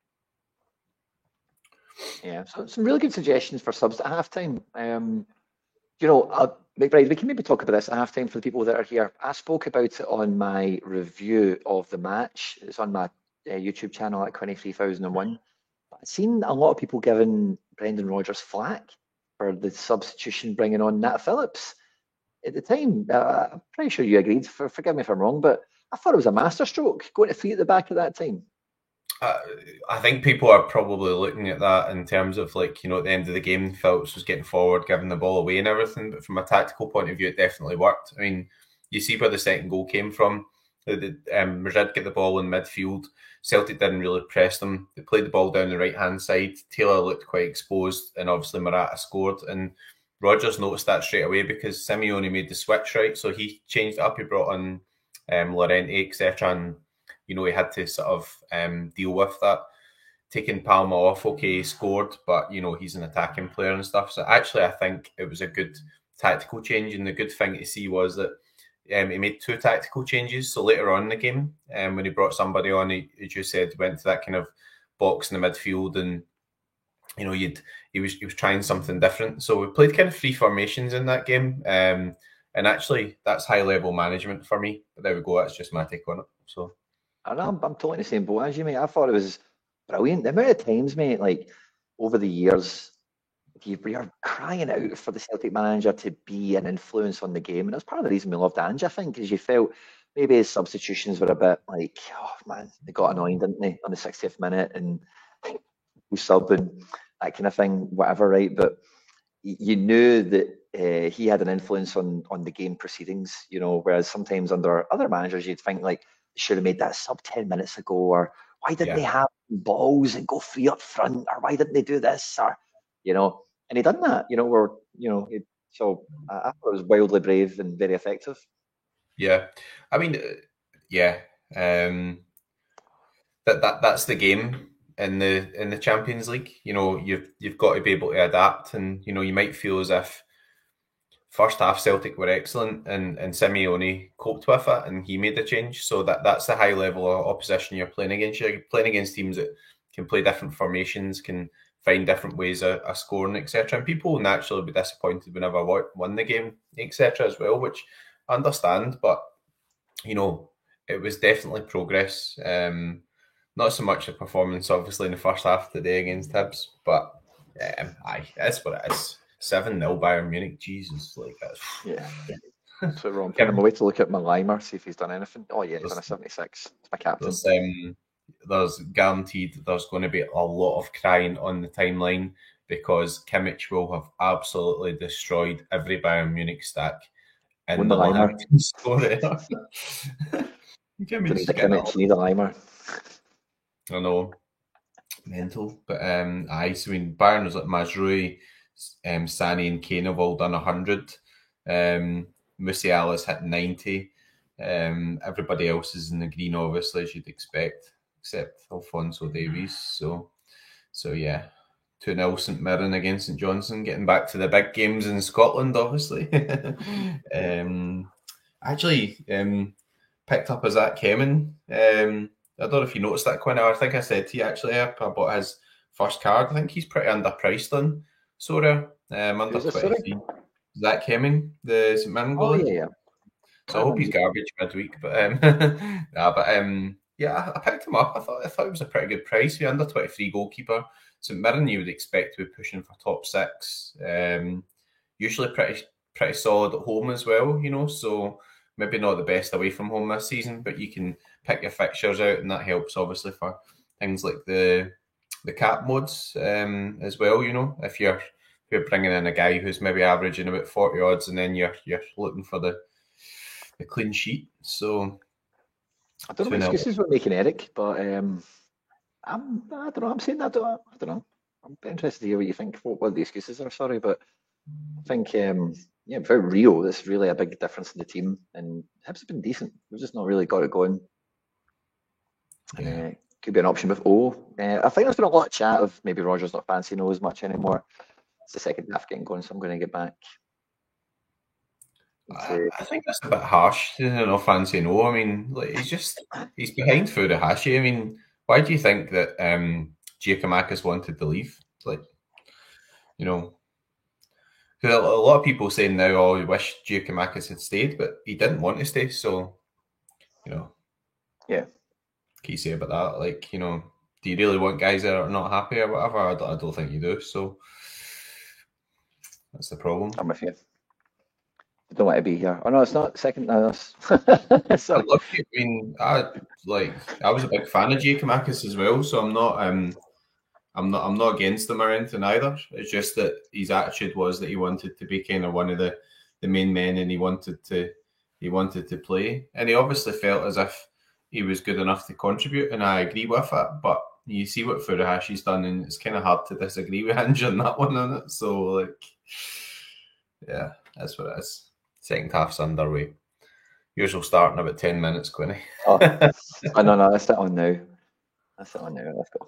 Yeah, so some really good suggestions for subs at halftime. You know, McBride, we can maybe talk about this at halftime for the people that are here. I spoke about it on my review of the match. It's on my YouTube channel at Quinny 3001. I've seen a lot of people giving Brendan Rodgers flack for the substitution bringing on Nat Phillips. At the time, I'm pretty sure you agreed. Forgive me if I'm wrong, but I thought it was a masterstroke going to 3 at the back at that time. I think people are probably looking at that in terms of like, you know, at the end of the game, Phillips was getting forward, giving the ball away and everything. But from a tactical point of view, it definitely worked. I mean, you see where the second goal came from. Madrid get the ball in midfield. Celtic didn't really press them. They played the ball down the right-hand side. Taylor looked quite exposed, and obviously Morata scored. And Rodgers noticed that straight away because Simeone made the switch, right? So he changed it up. He brought on Llorente, etc. And you know, he had to sort of deal with that. Taking Palma off, okay, he scored, but, you know, he's an attacking player and stuff. So actually, I think it was a good tactical change. And the good thing to see was that he made 2 tactical changes. So later on in the game, when he brought somebody on, he, as you said, went to that kind of box in the midfield, and, you know, he was trying something different. So we played kind of 3 formations in that game. And actually, that's high-level management for me. But there we go. That's just my take on it. So... I'm totally in the same boat as you, mate. I thought it was brilliant. The amount of times, mate, like over the years, you're crying out for the Celtic manager to be an influence on the game. And that's part of the reason we loved Ange, I think, because you felt maybe his substitutions were a bit like, oh man, they got annoying, didn't they, on the 60th minute? And who's subbing, that kind of thing, whatever, right? But you knew that he had an influence on the game proceedings, you know, whereas sometimes under other managers, you'd think like, they should have made that sub 10 minutes ago, or why didn't they have balls and go free up front, or why didn't they do this, or, you know, and he done that, you know, or, you know, so I thought it was wildly brave and very effective. Yeah, I mean, yeah, that's the game in the Champions League. You know, you've got to be able to adapt, and you know, you might feel as if first half Celtic were excellent, and Simeone coped with it, and he made the change. So that's the high level of opposition you're playing against. You're playing against teams that can play different formations, can find different ways of scoring, etc. And people will naturally be disappointed whenever won the game, etc. as well, which I understand. But you know, it was definitely progress. Not so much a performance, obviously, in the first half today against Hibs, but aye, that's what it is. 7-0 Bayern Munich, Jesus, like that's That's what wrong. I'm away to look at Malaimer, see if he's done anything. Oh yeah, he's done a 76. It's my captain. There's guaranteed there's going to be a lot of crying on the timeline because Kimmich will have absolutely destroyed every Bayern Munich stack. And Malaimer. Kimmich need a Limer. I know, mental, but aye. So I mean, Bayern was like Mazraoui, Sani and Kane have all done 100. Musiala's hit 90. Everybody else is in the green, obviously, as you'd expect, except Alphonso Davies. So yeah, 2-0 St Mirren against St Johnstone, getting back to the big games in Scotland, obviously. Actually, picked up a Zach Kemen. I don't know if you noticed that, Quinn. I think I said to you, actually, I bought his first card. I think he's pretty underpriced on Sora. Under 23. Zach Kemen, the St Mirren goalie. Oh, yeah. So I hope he's garbage midweek. But yeah, I picked him up. I thought it was a pretty good price. The under 23 goalkeeper. St Mirren, you would expect to be pushing for top 6. Usually pretty solid at home as well, you know, so maybe not the best away from home this season, but you can pick your fixtures out, and that helps obviously for things like the cap modes as well. You know, if you're bringing in a guy who's maybe averaging about 40 odds, and then you're looking for the clean sheet. So I don't know what excuses we're making, Eric, but I don't know. I'm saying that. I don't know. I'm interested to hear what you think. What the excuses are? Sorry, but I think very Rio. There's really a big difference in the team, and Hibs have been decent. We've just not really got it going. Yeah. Could be an option with O. I think there's been a lot of chat of maybe Rogers not fancying O as much anymore. It's the second half getting going, so I'm going to get back. I think that's a bit harsh to not fancy O. I mean, like he's behind Furuhashi. I mean, why do you think that Giakoumakis wanted to leave? Like, you know, because a lot of people saying now, oh, we wish Giakoumakis had stayed, but he didn't want to stay. So, you know, yeah. What can you say about that? Like, you know, do you really want guys that are not happy or whatever? I don't think you do. So that's the problem. I'm with you. I don't want to be here. Oh no, it's not second. No, I love you. I mean, I was a big fan of Giakoumakis as well, so I'm not against him or anything either. It's just that his attitude was that he wanted to be kind of one of the main men, and he wanted to play, and he obviously felt as if he was good enough to contribute, and I agree with it. But you see what Furuhashi's done, and it's kind of hard to disagree with Hinge on that one, isn't it? So, like, yeah, that's what it is. Second half's underway. Yours will start in about 10 minutes, Quinny. No, that's it on now. Let's go.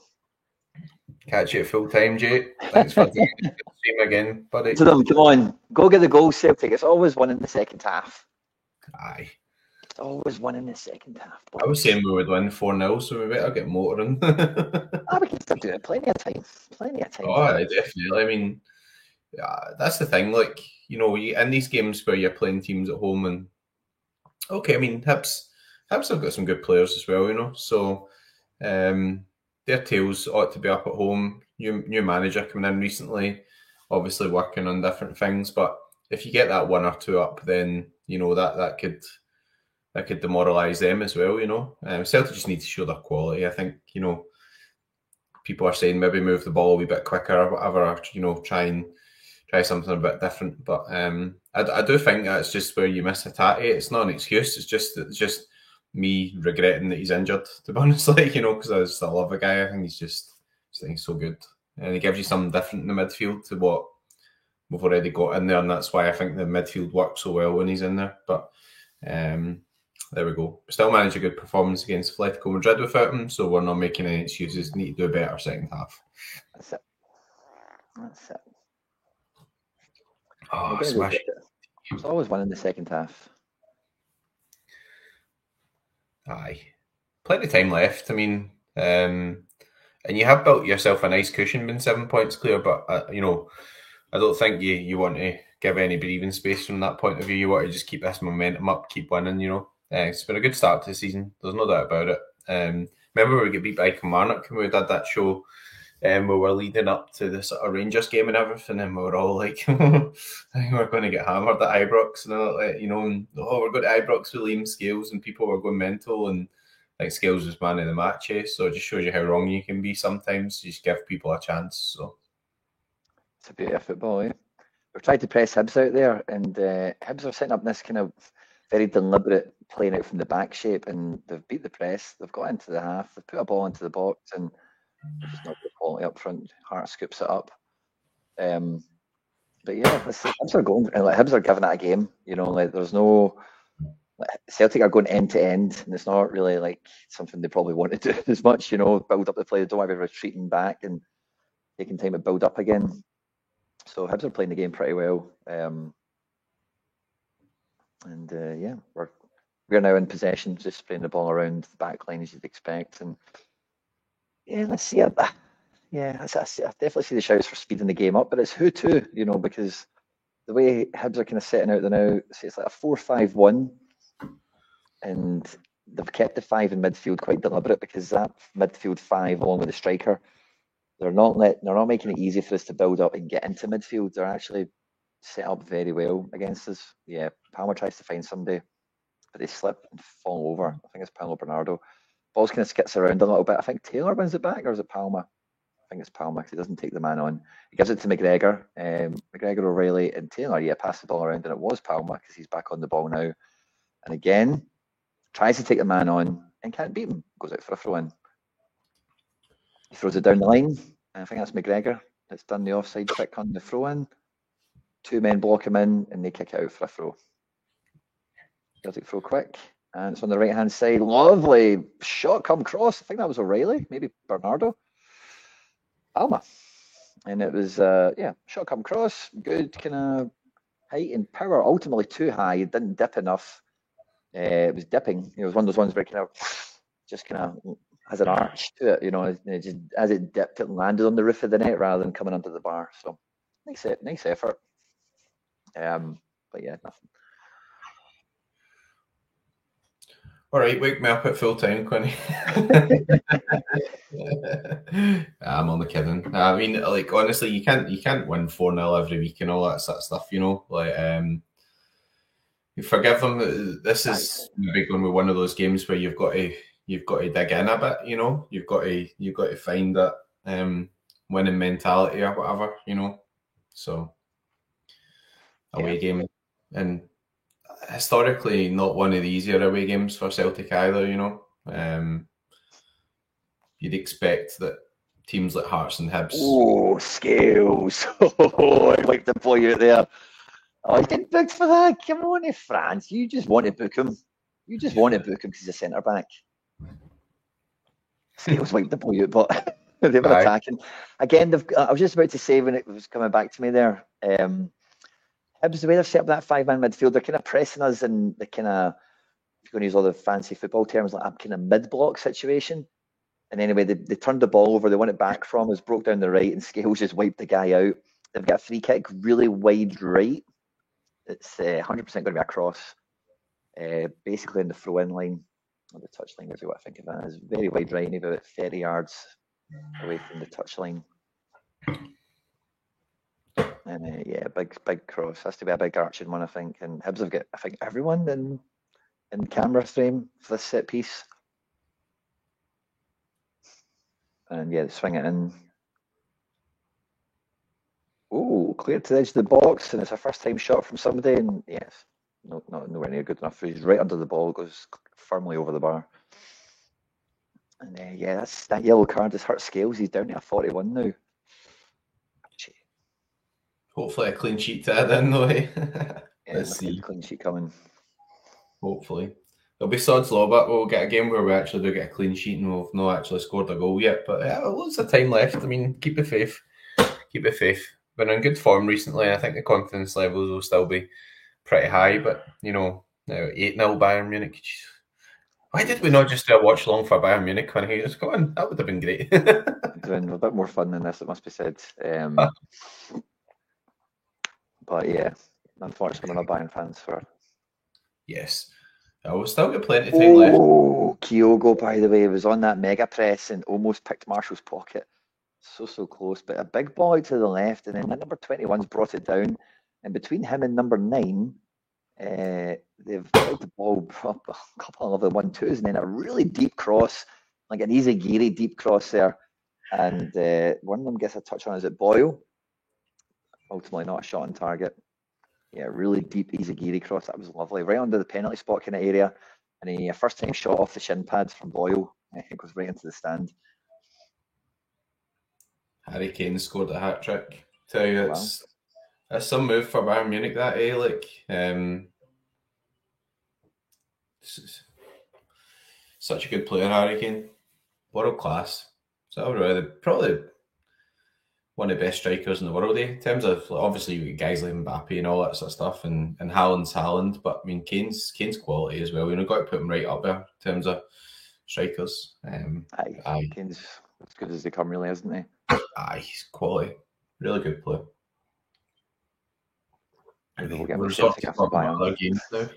Catch you at full time, Jay. Thanks for doing the stream again, buddy. To them, come on, go get the goal, Celtic. It's always one in the second half. Aye. It's always one in the second half. Boys. I was saying we would win 4-0, so we better get motoring. We can still do it. Plenty of time. Oh, aye, definitely. I mean, that's the thing. Like, you know, in these games where you're playing teams at home, and okay, I mean, Hibs have got some good players as well, you know. So their tails ought to be up at home. New manager coming in recently, obviously working on different things. But if you get that 1 or 2 up, then you know that could demoralise them as well. You know, Celtic just need to show their quality. I think, you know, people are saying maybe move the ball a wee bit quicker or whatever, or, you know, try something a bit different. But I do think that's just where you miss Hatate. It's not an excuse. It's just me regretting that he's injured, to be honest. Like, you know, because I still love the guy. I think he's so good, and he gives you something different in the midfield to what we've already got in there, and that's why I think the midfield works so well when he's in there. But there we go. Still managed a good performance against Atletico Madrid without him, so we're not making any excuses. Need to do a better second half. That's it. Oh, smash! It's always one in the second half. Aye, plenty of time left. I mean, and you have built yourself a nice cushion, been 7 points clear. But you know, I don't think you want to give any breathing space from that point of view. You want to just keep this momentum up, keep winning. You know, it's been a good start to the season. There's no doubt about it. Remember we got beat by Kilmarnock when we did that show. We were leading up to the sort of Rangers game and everything, and we were all like, I think we're going to get hammered at Ibrox, and all, you know, and, we're going to Ibrox with Liam Scales, and people were going mental, and like Scales was man of the match, so it just shows you how wrong you can be sometimes. You just give people a chance. So it's a beauty of football, eh? We've tried to press Hibs out there, and Hibs are setting up this kind of very deliberate playing out from the back shape, and they've beat the press. They've got into the half. They've put a ball into the box, and just not the quality up front. Hart scoops it up. But yeah, Hibs are going, and like Hibs are giving it a game. You know, like there's no Celtic are going end to end, and it's not really like something they probably want to do as much. You know, build up the play. They don't want to be retreating back and taking time to build up again. So Hibs are playing the game pretty well. Yeah, we're now in possession, just spraying the ball around the back line as you'd expect. And yeah, let's see. I definitely see the shouts for speeding the game up, but it's who to, you know, because the way Hibs are kind of setting out the now, see, it's like a 4-5-1, and they've kept the 5 in midfield quite deliberate, because that midfield 5, along with the striker, they're not making it easy for us to build up and get into midfield. They're actually set up very well against us. Yeah, Palmer tries to find somebody, but they slip and fall over. I think it's Paulo Bernardo. Ball's kind of skits around a little bit. I think Taylor wins it back, or is it Palmer? I think it's Palmer, because he doesn't take the man on. He gives it to McGregor. McGregor, O'Reilly, and Taylor, pass the ball around, and it was Palmer, because he's back on the ball now. And again, tries to take the man on and can't beat him. Goes out for a throw-in. He throws it down the line. I think that's McGregor that's done the offside trick on the throw-in. 2 men block him in, and they kick it out for a throw. Celtic throw quick, and it's on the right-hand side. Lovely shot come cross. I think that was O'Reilly, maybe Bernardo. Palma. And it was, shot come cross. Good kind of height and power. Ultimately too high. It didn't dip enough. It was dipping. It was one of those ones where just kind of has an arch to it, you know. It just, as it dipped, it landed on the roof of the net rather than coming under the bar. So nice effort. But yeah, nothing. All right, wake me up at full time, Quinny. I'm only kidding. I mean, like, honestly, you can't win 4-0 every week and all that sort of stuff, you know. Like, you forgive them. This is maybe going to be one of those games where you've got to dig in a bit, you know. You've got to find that winning mentality or whatever, you know. So away game, and historically not one of the easier away games for Celtic either, you know. You'd expect that teams like Hearts and Hibs. Oh, Scales. Oh, I like the boy out there. Oh, he's getting booked for that. Come on to France. You just want to book him. because he's a centre back. Scales wiped the boy out, but they were attacking. Again, I was just about to say when it was coming back to me there, Hibs, the way they've set up that 5-man midfield, they're kind of pressing us in the kind of, if you're going to use all the fancy football terms, like a kind of mid-block situation. And anyway, they turned the ball over. They won it back from us, broke down the right, and Scales just wiped the guy out. They've got a free kick really wide right. It's 100% going to be a cross, basically in the throw-in line, or the touch line, is what I think of it as. Very wide right, maybe about 30 yards away from the touch line. And big cross. Has to be a big arching one, I think. And Hibs have got, I think, everyone in camera frame for this set piece. And yeah, they swing it in. Oh, cleared to the edge of the box, and it's a first-time shot from somebody. And yes, nowhere near good enough. He's right under the ball, goes firmly over the bar. And yeah, that yellow card has hurt Scales. He's down to a 41 now. Hopefully a clean sheet to add in, though. Let's see. Clean sheet coming. Hopefully. It'll be sod's law, but we'll get a game where we actually do get a clean sheet and we've not actually scored a goal yet. But lots of time left. I mean, keep the faith. Keep the faith. Been in good form recently. I think the confidence levels will still be pretty high. But, now 8-0 Bayern Munich. Why did we not just do a watch long for Bayern Munich when he was gone? That would have been great. Doing a bit more fun than this, it must be said. But yeah, unfortunately, we're not Bayern fans for. Yes. We've still got plenty of time left. Oh, Kyogo, by the way, was on that mega press and almost picked Marshall's pocket. So close, but a big ball out to the left, and then that number 21's brought it down. And between him and number 9, they've played the ball up a couple of the 1-2s, and then a really deep cross, like an Izagiri deep cross there. And one of them gets a touch on, is it Boyle? Ultimately not a shot on target. Yeah, really deep Izagiri cross. That was lovely. Right under the penalty spot kind of area. And a first-time shot off the shin pads from Boyle. It goes right into the stand. Harry Kane scored a hat-trick. Tell you, that's some move for Bayern Munich, that, such a good player, Harry Kane. World class. So probably one of the best strikers in the world, in terms of, obviously, you get guys like Mbappe and all that sort of stuff, and Haaland's Haaland, but I mean, Kane's quality as well. Got to put him right up there in terms of strikers. Kane's as good as they come, really, isn't he? He's quality. Really good player. We'll talk about other games now.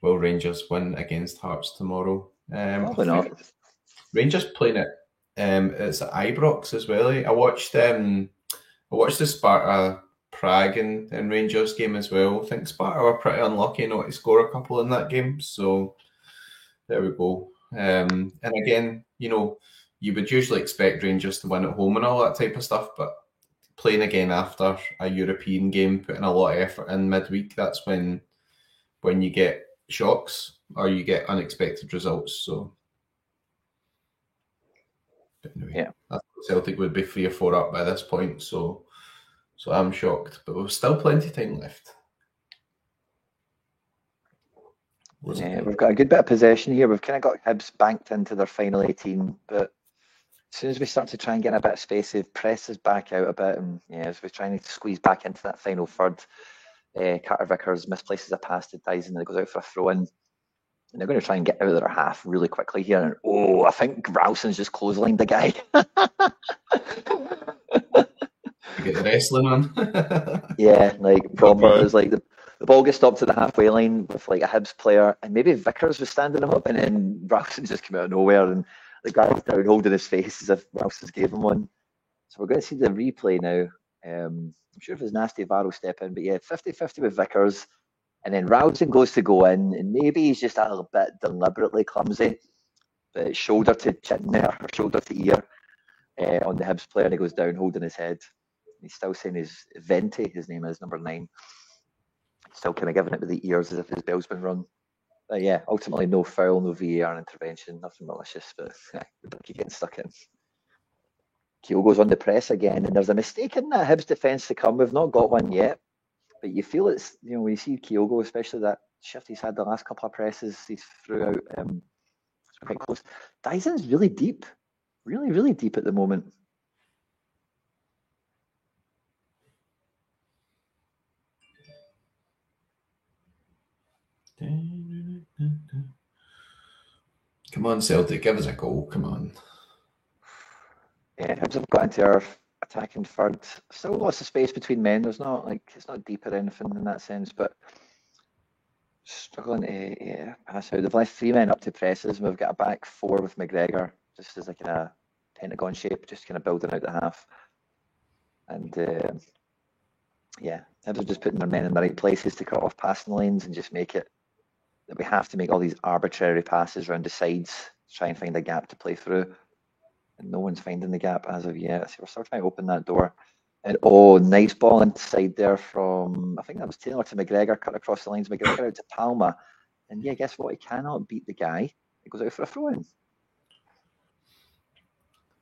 Will Rangers win against Hearts tomorrow? Probably not. Rangers playing it. It's at Ibrox as well. I watched the Sparta Prague and Rangers game as well. I think Sparta were pretty unlucky not to score a couple in that game. So there we go. And again, you would usually expect Rangers to win at home and all that type of stuff, but playing again after a European game, putting a lot of effort in midweek, that's when you get shocks or you get unexpected results. So anyway, yeah, I thought Celtic would be 3 or 4 up by this point, so I'm shocked, but we've still plenty of time left. We've got a good bit of possession here. We've kind of got Hibs banked into their final 18, but as soon as we start to try and get a bit of space, they've pressed us back out a bit, and as we're trying to squeeze back into that final third, Carter Vickers misplaces a pass to Dyson and it goes out for a throw-in. And they're going to try and get out of their half really quickly here. And I think Ralston's just clotheslined the guy. You get the wrestling on. Yeah, like proper. It's like the ball gets stopped at the halfway line with like a Hibs player, and maybe Vickers was standing him up, and then Ralston just came out of nowhere, and the guy's down holding his face as if Ralston's gave him one. So we're going to see the replay now. I'm sure if it's nasty, VAR will step in, but yeah, 50-50 with Vickers. And then Ralston goes to go in, and maybe he's just a little bit deliberately clumsy, but shoulder to chin there, or shoulder to ear on the Hibs player, and he goes down holding his head. He's still saying his Venti, his name is number 9. Still kind of giving it with the ears as if his bell's been rung. But yeah, ultimately no foul, no VAR intervention, nothing malicious, but the keep getting stuck in. Kyogo's on the press again, and there's a mistake in that Hibs defence to come. We've not got one yet, but you feel it's, when you see Kyogo, especially that shift he's had the last couple of presses, he's threw out, it's quite close. Dyson's really deep, really, really deep at the moment. Come on, Celtic, give us a goal. Come on. Yeah, Hibs have got into our attacking third. Still lots of space between men. There's not it's not deep or anything in that sense, but struggling to pass out. They've left 3 men up to presses, and we've got a back 4 with McGregor, just as like in a pentagon shape, just kind of building out the half. And Hibs are just putting their men in the right places to cut off passing lanes and just make it that we have to make all these arbitrary passes around the sides to try and find a gap to play through. and no one's finding the gap as of yet. So we're still trying to open that door. And oh, nice ball inside there from, I think that was Taylor to McGregor, cut across the lines. McGregor out to Palma. And yeah, guess what? He cannot beat the guy. He goes out for a throw in.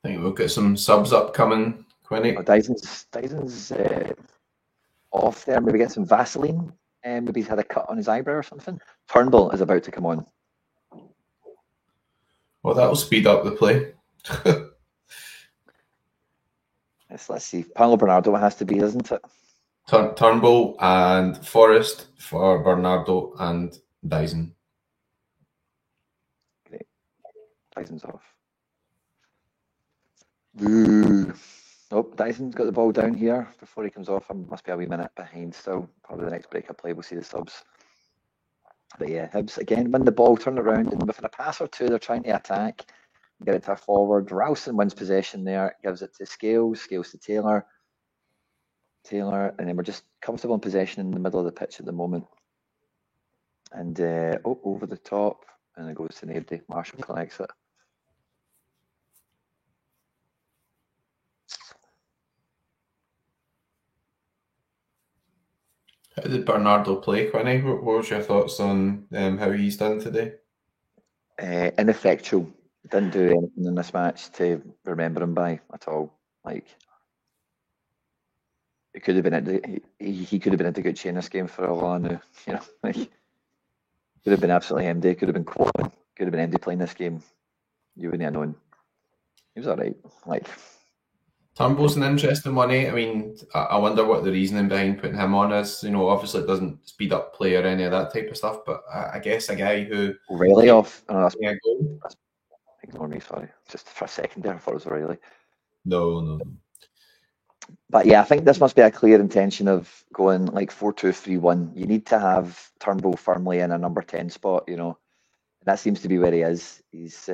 I think we'll get some subs upcoming, Quinny. Oh, Dyson's off there. Maybe get some Vaseline. Maybe he's had a cut on his eyebrow or something. Turnbull is about to come on. Well, that'll speed up the play. Let's see. Paulo Bernardo has to be, isn't it? Turnbull and Forrest for Bernardo and Dyson. Great. Dyson's off. Ooh. Nope, Dyson's got the ball down here before he comes off. I must be a wee minute behind still. Probably the next break I play, we'll see the subs. But yeah, Hibs again win the ball, turn it around, and within a pass or two, they're trying to attack, get it to a forward. Ralston wins possession there, gives it to Scales to Taylor, and then we're just comfortable in possession in the middle of the pitch at the moment. And over the top, and it goes to Nabdy. Marshall collects it. How did Bernardo play, Quinny? What was your thoughts on how he's done today? Ineffectual. Didn't do anything in this match to remember him by at all. Like, it could have been he could have been a Deguchi in this game for all I knew. You know, like, could have been absolutely MD. Could have been Quoten. Could have been MD playing this game. You wouldn't have known. He was alright. Like, Turnbull's an interesting one, eh? I mean, I wonder what the reasoning behind putting him on is. You know, obviously it doesn't speed up play or any of that type of stuff, but I guess a guy who... O'Reilly off. I know that's ignore me, sorry. Just for a second there, I thought it was O'Reilly. No. But yeah, I think this must be a clear intention of going like 4-2-3-1. You need to have Turnbull firmly in a number 10 spot, you know. And that seems to be where he is. He's...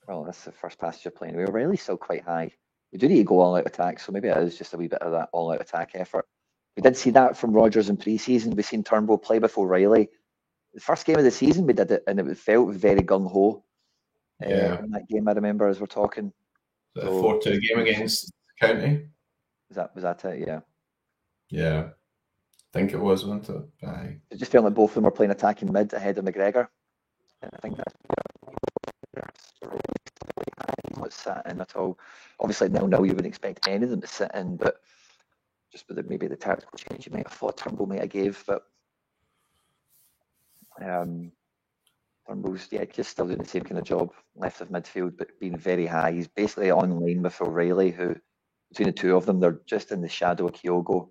well, that's the first passage you're playing. O'Reilly's still quite high. We do need to go all out attack, so maybe it is just a wee bit of that all out attack effort. We did see that from Rodgers in pre-season. We've seen Turnbull play before Riley. The first game of the season, we did it, and it felt very gung ho. Yeah. In that game, I remember as we're talking. The 4-2 game against County. Was that it? Yeah. Yeah. I think it was, wasn't it? Aye. It just felt like both of them were playing attacking mid ahead of McGregor. And I think that's not sat in at all. Obviously, now you wouldn't expect any of them to sit in, but just with maybe the tactical change you might have thought Turnbull might have gave, but Turnbull's just still doing the same kind of job, left of midfield, but being very high. He's basically on line with O'Reilly, who between the two of them, they're just in the shadow of Kyogo.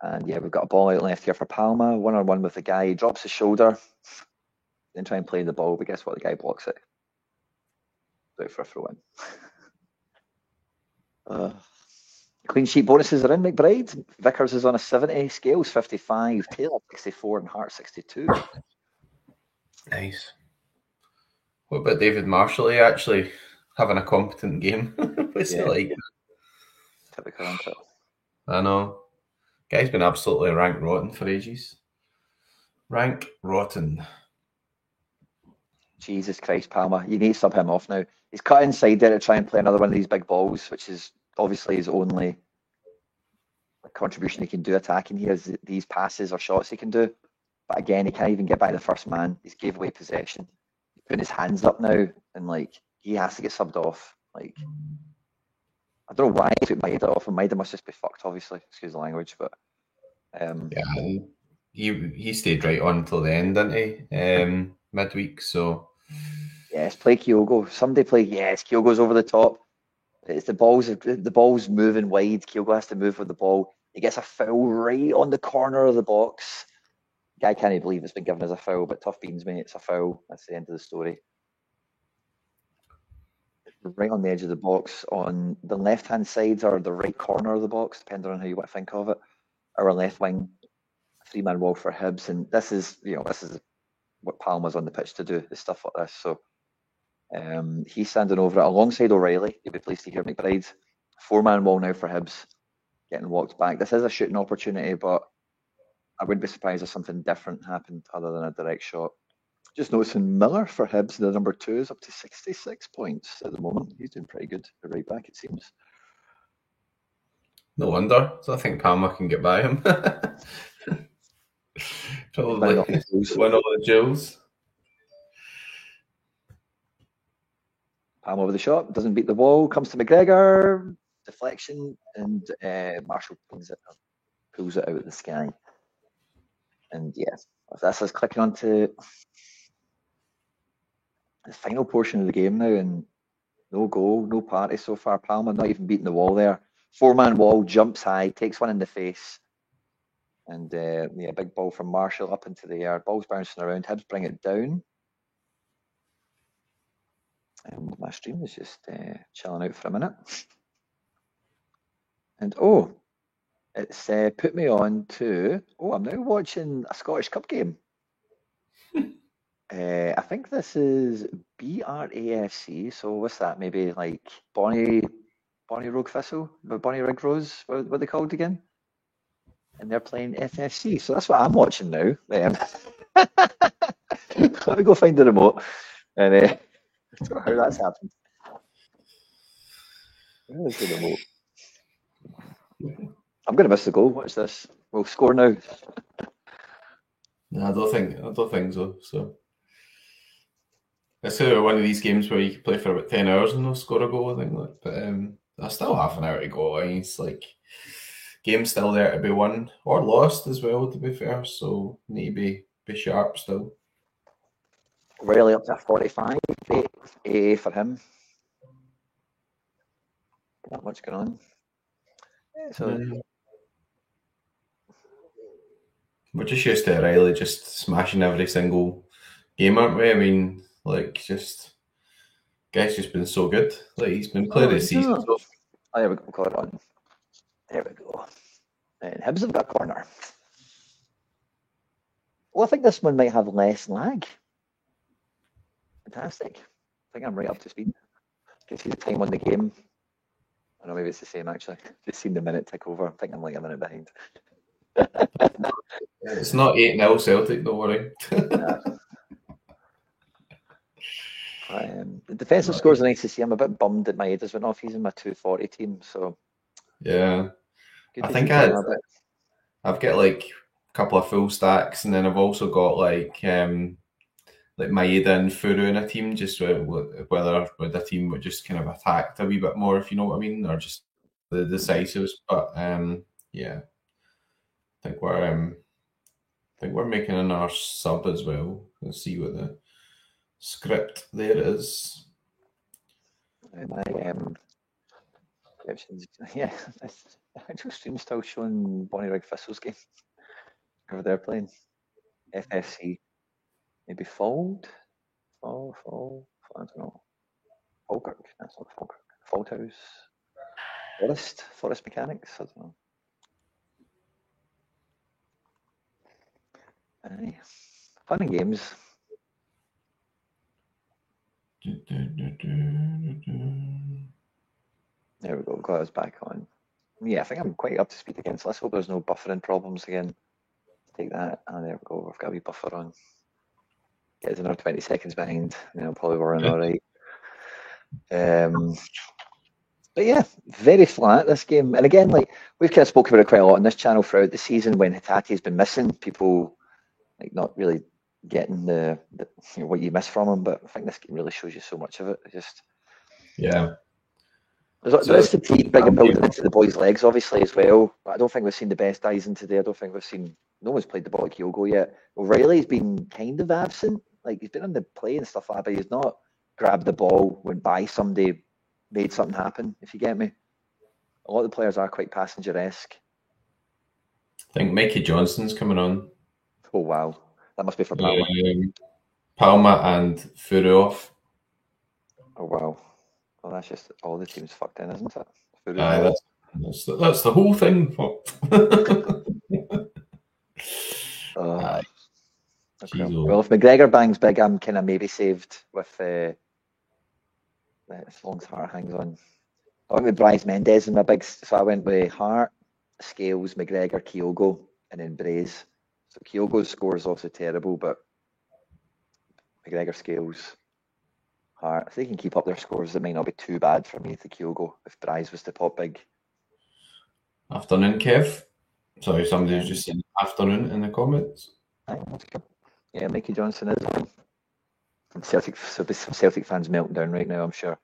And yeah, we've got a ball out left here for Palma, 1-on-1 with the guy. He drops his shoulder, then try and play the ball, but guess what? The guy blocks it. Out for a throw in. Clean sheet bonuses are in, McBride. Vickers is on a 70, Scales 55, Taylor 64, and Hart 62. Nice. What about David Marshall? He actually having a competent game. What's it like? Typical, isn't it? I know. Guy's been absolutely rank rotten for ages. Rank rotten. Jesus Christ, Palma. You need to sub him off now. He's cut inside there to try and play another one of these big balls, which is obviously his only contribution he can do attacking. He has these passes or shots he can do. But again, he can't even get by the first man. He's gave away possession. He's putting his hands up now, and like he has to get subbed off. Like, I don't know why he took Maeda off, and Maeda must just be fucked, obviously. Excuse the language, but yeah, he stayed right on until the end, didn't he? Midweek, so yes, play Kyogo. Somebody play. Yes, Kyogo's over the top. It's the ball's moving wide. Kyogo has to move with the ball. He gets a foul right on the corner of the box. Guy can't even believe it's been given as a foul, but tough beans, mate. It's a foul. That's the end of the story. Right on the edge of the box, on the left-hand side or the right corner of the box, depending on how you want to think of it. Our left wing, 3-man wall for Hibs, and this is what Palma's on the pitch to do, is stuff like this. So he's standing over it alongside O'Reilly. You'll be pleased to hear McBride. 4-man wall now for Hibs, getting walked back. This is a shooting opportunity, but I wouldn't be surprised if something different happened other than a direct shot. Just noticing Miller for Hibs, the number 2, is up to 66 points at the moment. He's doing pretty good at right back, it seems. No wonder. So I think Palmer can get by him. Probably win all the duels. Palmer over the shot, doesn't beat the wall, comes to McGregor, deflection, and Marshall pulls it out of the sky. And yeah, that's us clicking on to the final portion of the game now, and no goal, no party so far. Palmer not even beating the wall there. 4-man wall, jumps high, takes one in the face. And yeah, big ball from Marshall up into the air. Ball's bouncing around. Hibs bring it down. And my stream was just chilling out for a minute. And it's put me on to, I'm now watching a Scottish Cup game. I think this is BRAFC. So what's that? Maybe like Bonnie Rogue Thistle, Bonnie Rig Rose, what are they called again? And they're playing FFC. So that's what I'm watching now. Let me go find the remote. And I don't know how that's happened. Where is the remote? I'm going to miss the goal. Watch this. We'll score now. No, I don't think so. So it's one of these games where you can play for about 10 hours and not score a goal, I think. But there's still half an hour to go. And it's like game's still there to be won or lost as well, to be fair. So need to be sharp still. Really up to 45 for him. Not much going on. Yeah, so we're just used to Riley just smashing every single game, aren't we? I mean, like, just guy's just been so good. Like, he's been playing this season. Oh, there we go. Got it on. There we go. And Hibs have got a corner. Well, I think this one might have less lag. Fantastic. I think I'm right up to speed. You can see the time on the game. I don't know, maybe it's the same actually. Just seen the minute tick over. I think I'm like a minute behind. It's not 8-0 Celtic, don't worry. The defensive scores are nice to see. I'm a bit bummed that my Edas went off. He's in my 240 team, so yeah. I think I've got like a couple of full stacks, and then I've also got like Maeda and Furu in a team, just whether with a team would just kind of attacked a wee bit more, if you know what I mean, or just the decisives. But yeah, I think we're making another sub as well. Let's see what the script there is. Yeah, actual stream still showing Bonnie Rig Thistle's game over there playing FFC. Maybe Fold, I don't know. Falkirk, that's not Falkirk. Fallthouse, Forest Mechanics, I don't know. Fun and games. There we go, got us back on. Yeah, I think I'm quite up to speed again, so let's hope there's no buffering problems again. Take that, and there we go, we've got a wee buffer on. Get us another 20 seconds behind, probably we're in all right. But yeah, very flat this game. And again, like we've kind of spoken about it quite a lot on this channel throughout the season when Hatate has been missing, people like not really getting the what you miss from him. But I think this game really shows you so much of it. There's fatigue big and building into the boys' legs, obviously, as well. But I don't think we've seen the best eyes in today. I don't think we've seen. No one's played the ball like Kyogo yet. O'Reilly's been kind of absent. Like he's been on the play and stuff like that, but he's not grabbed the ball, went by somebody, made something happen. If you get me, a lot of the players are quite passenger-esque. I think Mikey Johnston's coming on. Oh wow, that must be for Palma. Palma and Furu off. Oh wow. Well, that's just all the teams fucked in, isn't it? That's the whole thing. Okay. Well, if McGregor bangs big, I'm kind of maybe saved with as long as Hart hangs on. I went with Bryce Mendes in my big, so I went with Hart, Scales, McGregor, Kyogo, and then Braze. So Kyogo's score is also terrible, but McGregor, Scales, Hart. If they can keep up their scores, it might not be too bad for me to Kyogo if Bryce was to pop big. Afternoon, Kev. Sorry, somebody was just saying afternoon in the comments. Yeah, Mikey Johnson is from Celtic. So there's some Celtic fans melting down right now, I'm sure.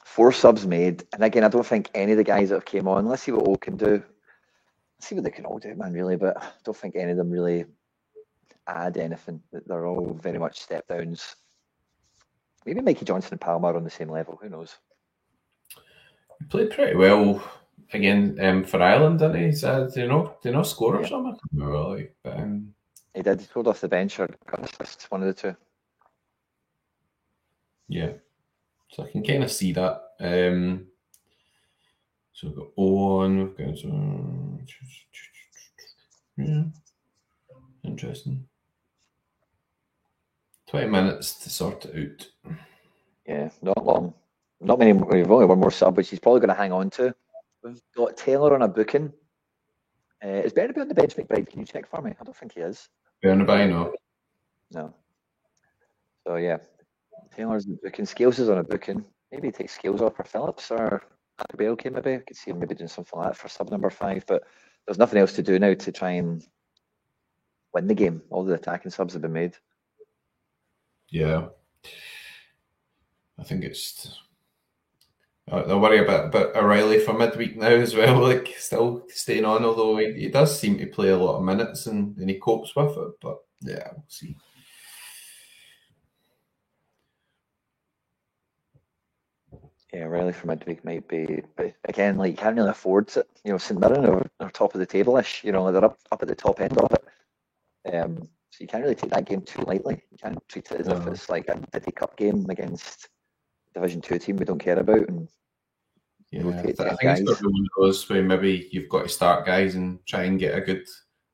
4 subs made, and again, I don't think any of the guys that have came on. Let's see what all can do. Let's see what they can all do, man. Really, but I don't think any of them really add anything. They're all very much step downs. Maybe Mikey Johnson and Palmer are on the same level. Who knows? He played pretty well again for Ireland, didn't he? Did he not score or something? Really, but, he did. He scored off the bench or got an assist, one of the two. Yeah, so I can kind of see that. So we've got Owen, we've got yeah, interesting. 20 minutes to sort it out. Yeah, not long. Not many. We've only one more sub, which he's probably going to hang on to. We've got Taylor on a booking. Is Bernabei on the bench, McBride? Can you check for me? I don't think he is. Bernabei, no. No. So yeah, Taylor's on the booking. Scales is on a booking. Maybe he takes Scales off for Phillips or Abielke maybe. I could see him maybe doing something like that for sub number 5, but there's nothing else to do now to try and win the game. All the attacking subs have been made. Yeah. I think it's... I worry about O'Reilly for midweek now as well, like still staying on, although he does seem to play a lot of minutes and he copes with it, but yeah, we'll see. Yeah, O'Reilly for midweek might be, but again, like you can't really afford it. You know, St Mirren are top of the table-ish. You know, they're up at the top end of it. So you can't really take that game too lightly. You can't treat it as if it's like a Diddy Cup game against Division 2 team we don't care about. And yeah, I think it's got to be one of those where maybe you've got to start guys and try and get a good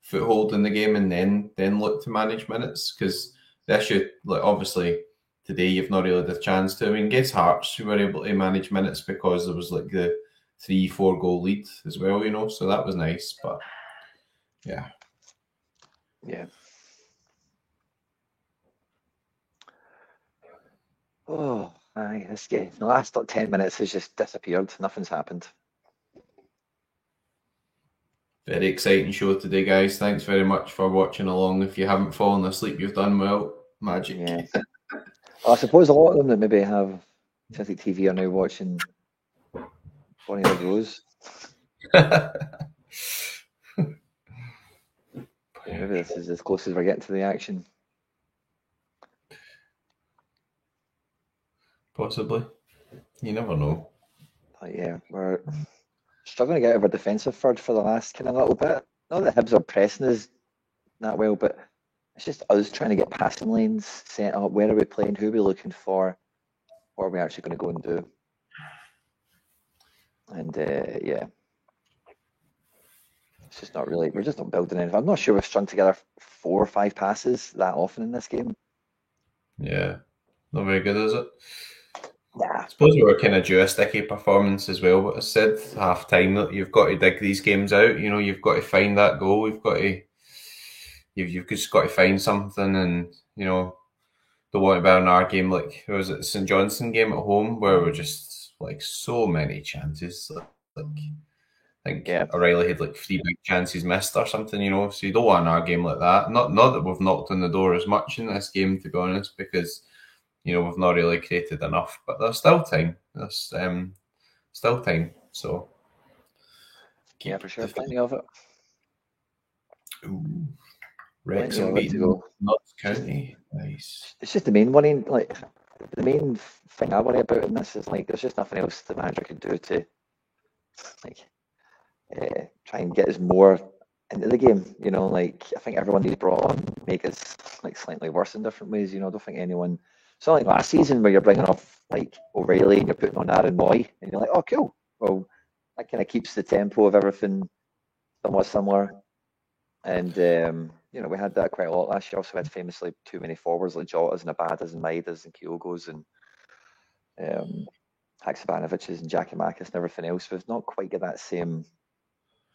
foothold in the game, and then look to manage minutes. Because the issue, like obviously today, you've not really had a chance to. I mean, against Hearts, we were able to manage minutes because there was like the 3-4 goal lead as well, you know. So that was nice, but yeah. Oh, aye, this game. The last 10 minutes has just disappeared. Nothing's happened. Very exciting show today, guys. Thanks very much for watching along. If you haven't fallen asleep, you've done well. Magic. Yeah. Well, I suppose a lot of them that maybe have Celtic TV are now watching Bonnie the Rose. Maybe this is as close as we're getting to the action. Possibly. You never know. But yeah, we're struggling to get out of our defensive third for the last kind of little bit. Not that Hibs are pressing us that well, but it's just us trying to get passing lanes set up. Where are we playing? Who are we looking for? What are we actually going to go and do? And yeah, it's just not really. We're just not building anything. I'm not sure we've strung together 4 or 5 passes that often in this game. Yeah, not very good, is it? Yeah. I suppose we were kind of due a sticky performance as well, but I said half time that you've got to dig these games out. You know, you've got to find that goal. You've just got to find something, and you know, don't want to be in our game like was it St Johnstone game at home where we're just like so many chances. Like I think O'Reilly had like 3 big chances missed or something. You know, so you don't want our game like that. Not that we've knocked on the door as much in this game, to be honest, because you know we've not really created enough. But there's still time. There's still time. So yeah, for sure, plenty of it. Ooh. Wrexham beating Notts County. Nice. It's just the main one. Like the main thing I worry about in this is like there's just nothing else the manager can do to like try and get us more into the game. You know, like I think everyone he's brought on make us like slightly worse in different ways. You know, I don't think anyone. It's not like last season where you're bringing off like O'Reilly and you're putting on Aaron Moy and you're like, oh cool. Well, that kind of keeps the tempo of everything somewhat similar. And you know, we had that quite a lot last year. Also had famously too many forwards like Jotas and Abadas and Maidas and Kyogos and Haksabanoviches and Giacomakis and everything else. We've not quite got that same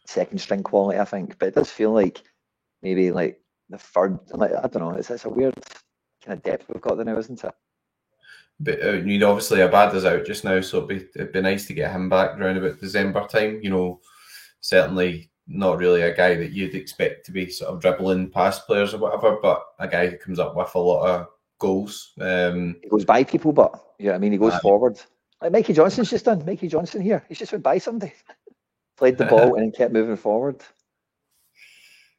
second string quality, I think. But it does feel like maybe like the third, like I don't know, it's a weird kind of depth we've got there now, isn't it? But obviously Abada's out just now, so it'd be nice to get him back around about December time. Certainly not really a guy that you'd expect to be sort of dribbling past players or whatever, but a guy who comes up with a lot of goals. He goes by people, but he goes forward. Like Mikey Johnson's just done. Mikey Johnson here. He's just went by somebody. Played the ball and then kept moving forward.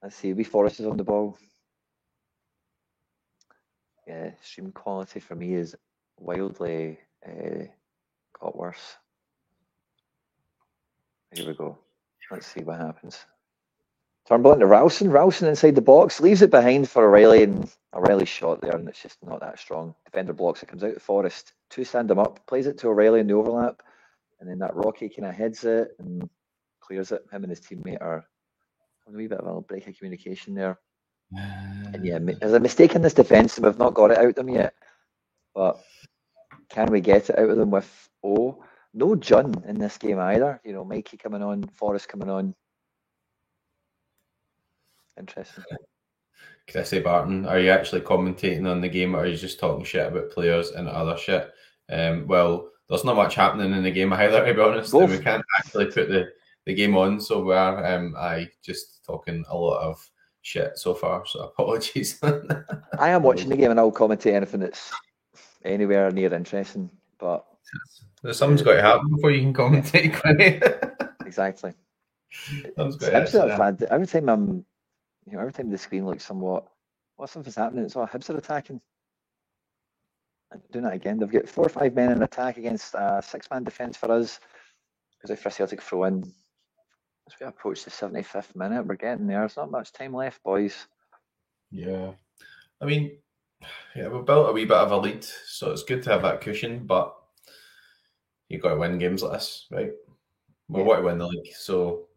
Let's see, Forrest is on the ball. Yeah, stream quality for me is wildly got worse. Here we go. Let's see what happens. Turnbull into Ralston. Ralston inside the box. Leaves it behind for O'Reilly, and O'Reilly's shot there, and it's just not that strong. Defender blocks it, comes out to Forrest. Two stand him up. Plays it to O'Reilly in the overlap. And then that Rocky kind of heads it and clears it. Him and his teammate are having a wee bit of a break of communication there. And yeah, there's a mistake in this defence, and we've not got it out of them yet. But can we get it out of them with no Jun in this game either? Mikey coming on, Forrest coming on. Interesting. Can I say, Barton, are you actually commentating on the game, or are you just talking shit about players and other shit? Well, there's not much happening in the game either, to be honest. We can't actually put the game on, so we are I just talking a lot of shit so far, so apologies. I am watching the game and I'll commentate anything that's anywhere near interesting, but something's got to happen before you can commentate. Exactly. Every time every time the screen looks somewhat, something's happening, it's Hibs are attacking. I'm doing that again. They've got 4 or 5 men in attack against a 6-man defence for us. Because if for a Celtic throw in, as we approach the 75th minute, we're getting there. There's not much time left, boys. Yeah. We've built a wee bit of a lead, so it's good to have that cushion, but you've got to win games like this, right? We want to win the league, so,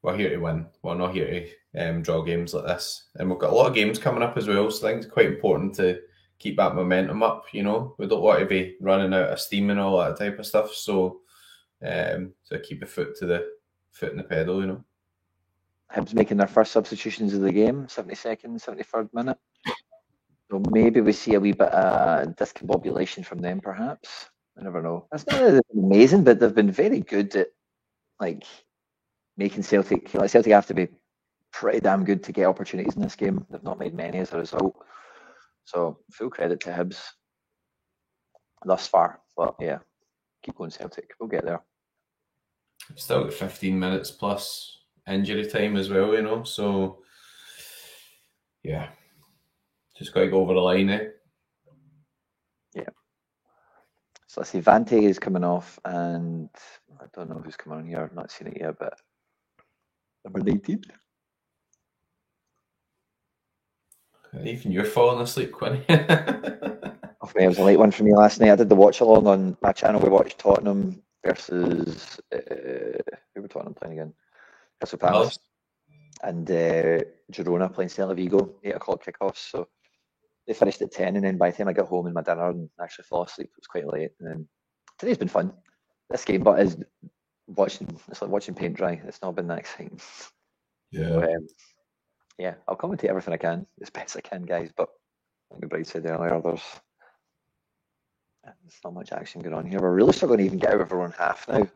we're here to win. We're not here to draw games like this. And we've got a lot of games coming up as well, so I think it's quite important to keep that momentum up, We don't want to be running out of steam and all that type of stuff, so keep a foot in the pedal, Hibs making their first substitutions of the game, 72nd, 73rd minute. So maybe we see a wee bit of discombobulation from them, perhaps. I never know. That's not amazing, but they've been very good at making Celtic. Celtic have to be pretty damn good to get opportunities in this game. They've not made many as a result. So full credit to Hibs thus far. But yeah, keep going Celtic. We'll get there. Still got 15 minutes plus injury time as well, So yeah, just got to go over the line, eh? Yeah. So let's see, Vante is coming off, and I don't know who's coming on here. I've not seen it yet, but number 19. Even you're falling asleep, Quinny. It was a late one for me last night. I did the watch along on my channel. We watched Tottenham versus who were Tottenham playing again? Crystal Palace. And Girona playing Celta Vigo, 8 o'clock kickoffs. So they finished at 10, and then by the time I got home and my dinner and actually fell asleep, it was quite late. And then today's been fun. This game, but it's like watching paint dry. It's not been that exciting. Yeah. So, yeah, I'll commentate everything I can, as best I can, guys. But like the Bride said earlier, there's not much action going on here. We're really struggling to even get out of our own half now.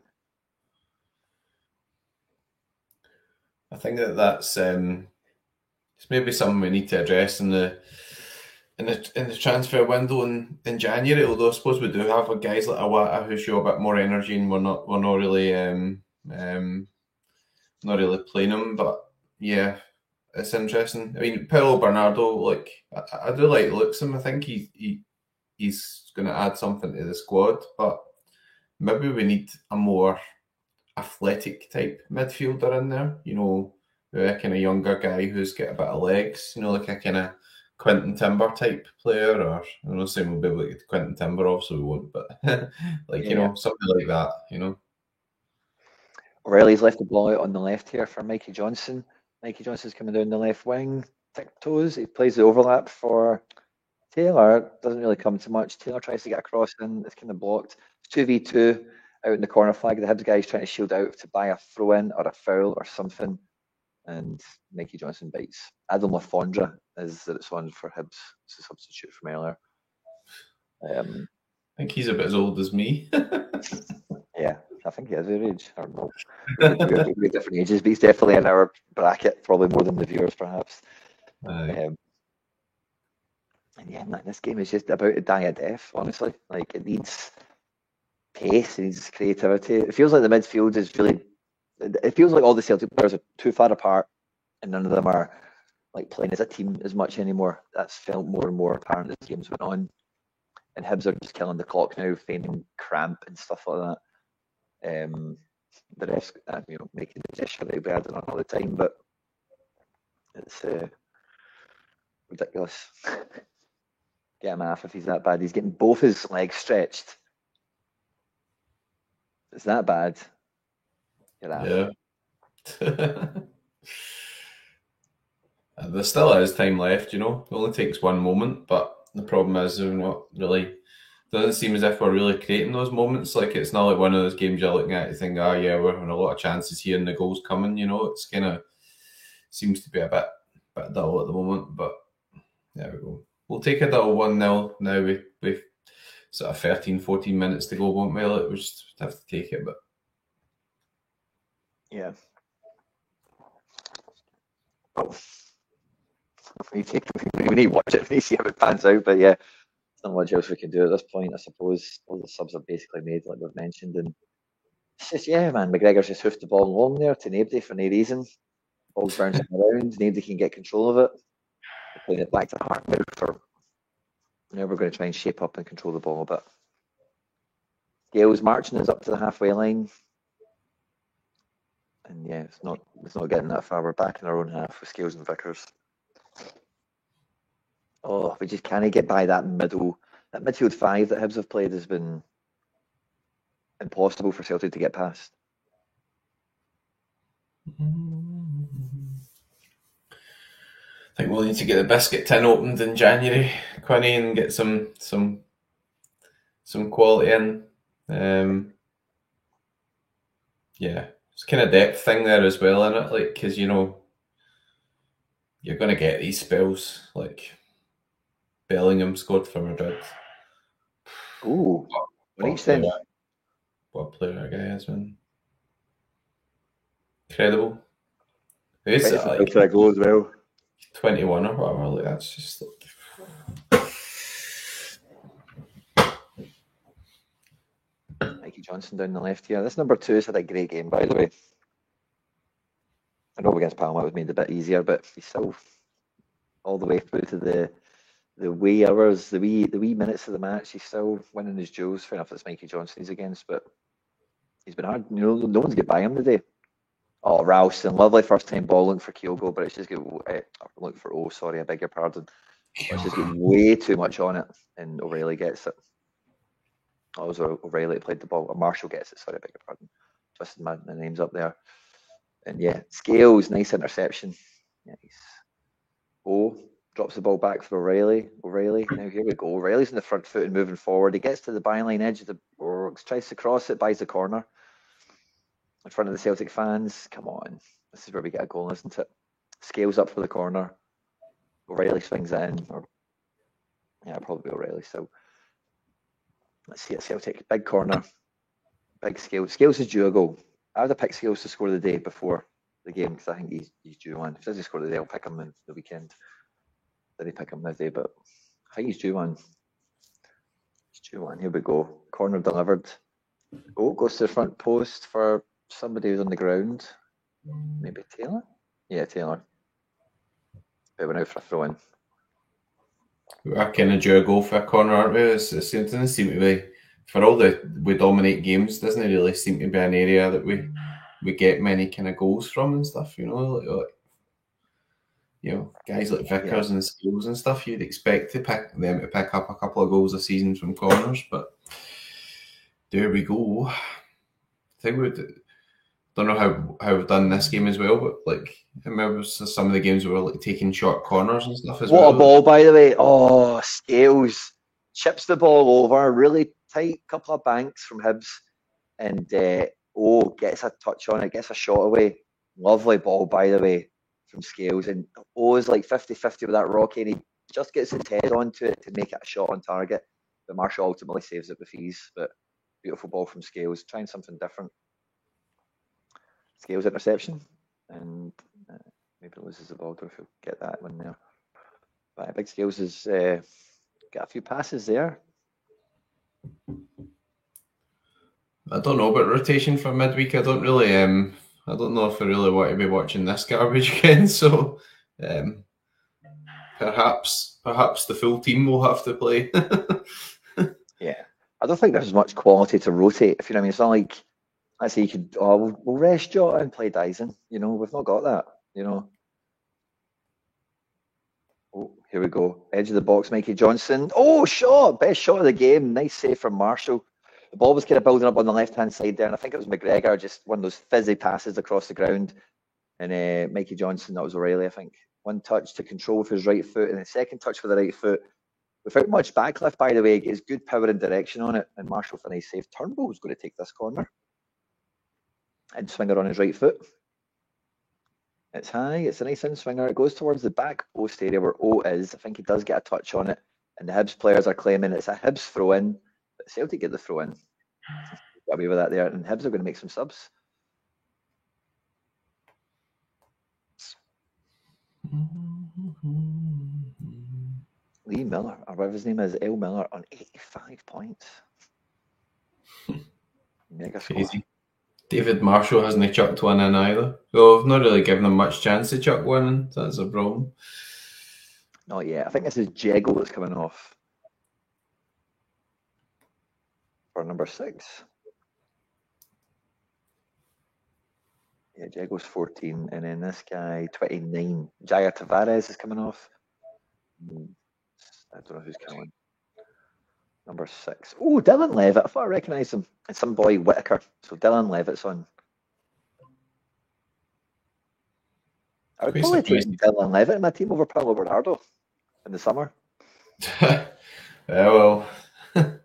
I think that's it's maybe something we need to address in the transfer window in January. Although I suppose we do have guys like Awata who show a bit more energy, and we're not really playing them. But yeah, it's interesting. Paulo Bernardo, I do like the looks of him. I think he's going to add something to the squad, but maybe we need a more athletic type midfielder in there, a kind of younger guy who's got a bit of legs, like a kind of Quentin Timber type player, or I'm not saying we'll be able to get Quentin Timber off, so we won't, but something like that, O'Reilly's left the ball out on the left here for Mikey Johnson. Mikey Johnson's coming down the left wing, tiptoes. He plays the overlap for Taylor. Doesn't really come to much. Taylor tries to get across in. It's kind of blocked. It's 2v2 out in the corner flag. The Hibs guy's trying to shield out to buy a throw in or a foul or something. and Mikey Johnson bites. Adam Lafondra is that it's on for Hibs. It's a substitute from earlier. I think he's a bit as old as me. Yeah, I think he is our age. I don't know. We're different ages, but he's definitely in our bracket, probably more than the viewers, perhaps. And yeah, man, this game is just about to die a death, honestly. Like, it needs pace, it needs creativity. It feels like the midfield is really... It feels like all the Celtic players are too far apart, and none of them are like playing as a team as much anymore. That's felt more and more apparent as games went on. And Hibs are just killing the clock now, feigning cramp and stuff like that. The refs, making the gesture they'll be adding on all the time, but it's ridiculous. Get him off if he's that bad. He's getting both his legs stretched. It's that bad. Yeah. There still is time left, It only takes one moment, but the problem is we're not really... Doesn't seem as if we're really creating those moments. Like, it's not like one of those games you're looking at and think, yeah, we're having a lot of chances here and the goal's coming, It's kind of... Seems to be a bit dull at the moment, but there we go. We'll take a dull 1-0 now. We've sort of 13, 14 minutes to go, won't we? We just have to take it, but... Yeah. Oh. We need to watch it. We need to see how it pans out. But yeah, there's not much else we can do at this point, I suppose. All the subs are basically made, like we've mentioned. And it's just, man, McGregor's just hoofed the ball long there to nobody for no reason. Ball's bouncing around. Nobody can get control of it. They're playing it back to Hart now we're going to try and shape up and control the ball a bit. Gale's marching is up to the halfway line. And yeah, it's not getting that far. We're back in our own half with Scales and Vickers. Oh, we just can't get by that midfield five that Hibs have played has been impossible for Celtic to get past. I think we'll need to get the biscuit tin opened in January, Quinny, and get some quality in. Yeah. It's kind of depth thing there as well, isn't it? Like, because you're going to get these spells. Like, Bellingham scored for Madrid. Ooh, what each then? What player that guy has been? Incredible. It's like for a goal as well. 21 or whatever. Like, that's just like... Mikey Johnson down the left here. This number 2 has had a great game, by the way. I know against Palma it was made a bit easier, but he's still all the way through to the wee hours, the wee minutes of the match. He's still winning his duels. Fair enough, it's Mikey Johnson he's against, but he's been hard. No one's get by him today. Oh, Ralston, lovely first time ball looking for Kyogo, but it's just looking for I beg your pardon. It's just getting way too much on it, and O'Reilly gets it. Oh, it was O'Reilly played the ball, or Marshall gets it, sorry, I beg your pardon. Twisted my names up there. And yeah, Scales, nice interception. Nice. Drops the ball back for O'Reilly. Now here we go. O'Reilly's in the front foot and moving forward. He gets to the byline edge of the box, tries to cross it, buys the corner. In front of the Celtic fans. Come on. This is where we get a goal, isn't it? Scales up for the corner. O'Reilly swings it in. Probably O'Reilly. So let's see it, Celtic. Big corner. Big Scales. Scales is due a goal. I would have picked Scales to score the day before the game because I think he's due one. If he doesn't score the day, I'll pick him in the weekend. Did he pick him this day? But I think he's due one. He's due one. Here we go. Corner delivered. Goes to the front post for somebody who's on the ground. Maybe Taylor? Yeah, Taylor. But we're out for a throw in. We're kind of due a goal for a corner, aren't we? It doesn't seem to be, for all we dominate games, doesn't it really seem to be an area that we get many kind of goals from and stuff, guys like Vickers and Scales and stuff, you'd expect them to pick up a couple of goals a season from corners, but there we go. I think don't know how we've done this game as well, but like I remember some of the games where we were like taking short corners and stuff as well. What a ball, by the way! Oh, Scales chips the ball over, really tight couple of banks from Hibs, and gets a touch on it, gets a shot away. Lovely ball, by the way. from Scales, and O's like 50-50 with that Rocky, and he just gets his head onto it to make it a shot on target. But Marshall ultimately saves it with ease. But beautiful ball from Scales, trying something different. Scales interception, and maybe loses the ball. Don't know if he'll get that one there. But Big Scales has got a few passes there. I don't know about rotation for midweek. I don't really. I don't know if I really want to be watching this garbage again. So, perhaps the full team will have to play. Yeah, I don't think there's much quality to rotate. If you know what I mean, it's not like let's say you could. Oh, we'll rest Jota and play Dyson. You know, we've not got that. You know. Oh, here we go. Edge of the box, Mikey Johnson. Oh, shot! Best shot of the game. Nice save from Marshall. The ball was kind of building up on the left-hand side there, and I think it was McGregor, just one of those fizzy passes across the ground. And Mikey Johnson, that was O'Reilly, I think. One touch to control with his right foot, and the second touch with the right foot. Without much backlift, by the way, gets good power and direction on it, and Marshall for a nice save. Turnbull's going to take this corner. And swinger on his right foot. It's high, it's a nice in-swinger. It goes towards the back post area where O is. I think he does get a touch on it. And the Hibs players are claiming it's a Hibs throw-in. But Celtic get the throw-in. Got away with that there. And Hibs are going to make some subs. Lee Miller, or whatever his name is, L. Miller, on 85 points. Mega score. Crazy. David Marshall hasn't chucked one in either. So I've not really given him much chance to chuck one in. That's a problem. Not yet. I think this is Jeggo that's coming off. For number 6. Yeah, Jeggo's 14. And then this guy, 29. Jair Tavares is coming off. I don't know who's coming. Number 6. Oh, Dylan Levitt. I thought I recognised him. It's some boy Whitaker. So Dylan Levitt's on. I would probably take Dylan Levitt in my team over Paulo Bernardo in the summer. Yeah, well. At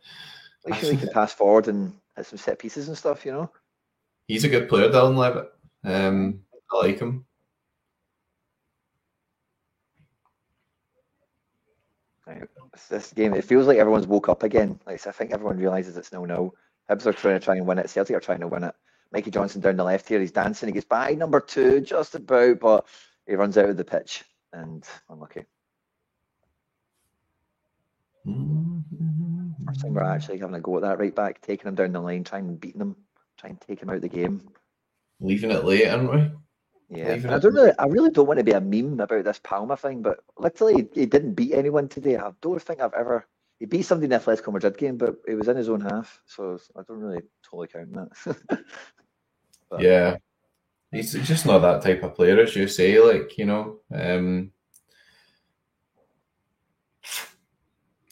least he can pass forward and hit some set pieces and stuff, you know? He's a good player, Dylan Levitt. I like him. This game, it feels like everyone's woke up again. Like I think everyone realises it's 0-0. Hibs are trying to win it. Celtic are trying to win it. Mikey Johnson down the left here. He's dancing. He gets by number 2, just about, but he runs out of the pitch and unlucky. First time we're actually having a go at that right back, taking him down the line, trying and beating him, trying to take him out of the game. Leaving it late, aren't we? Yeah, I really don't want to be a meme about this Palma thing, but literally he didn't beat anyone today. I don't think I've ever. He beat somebody in the Atletico Madrid game, but it was in his own half, so I don't really totally count that. But, yeah, he's just not that type of player, as you say. Like, you know, I'm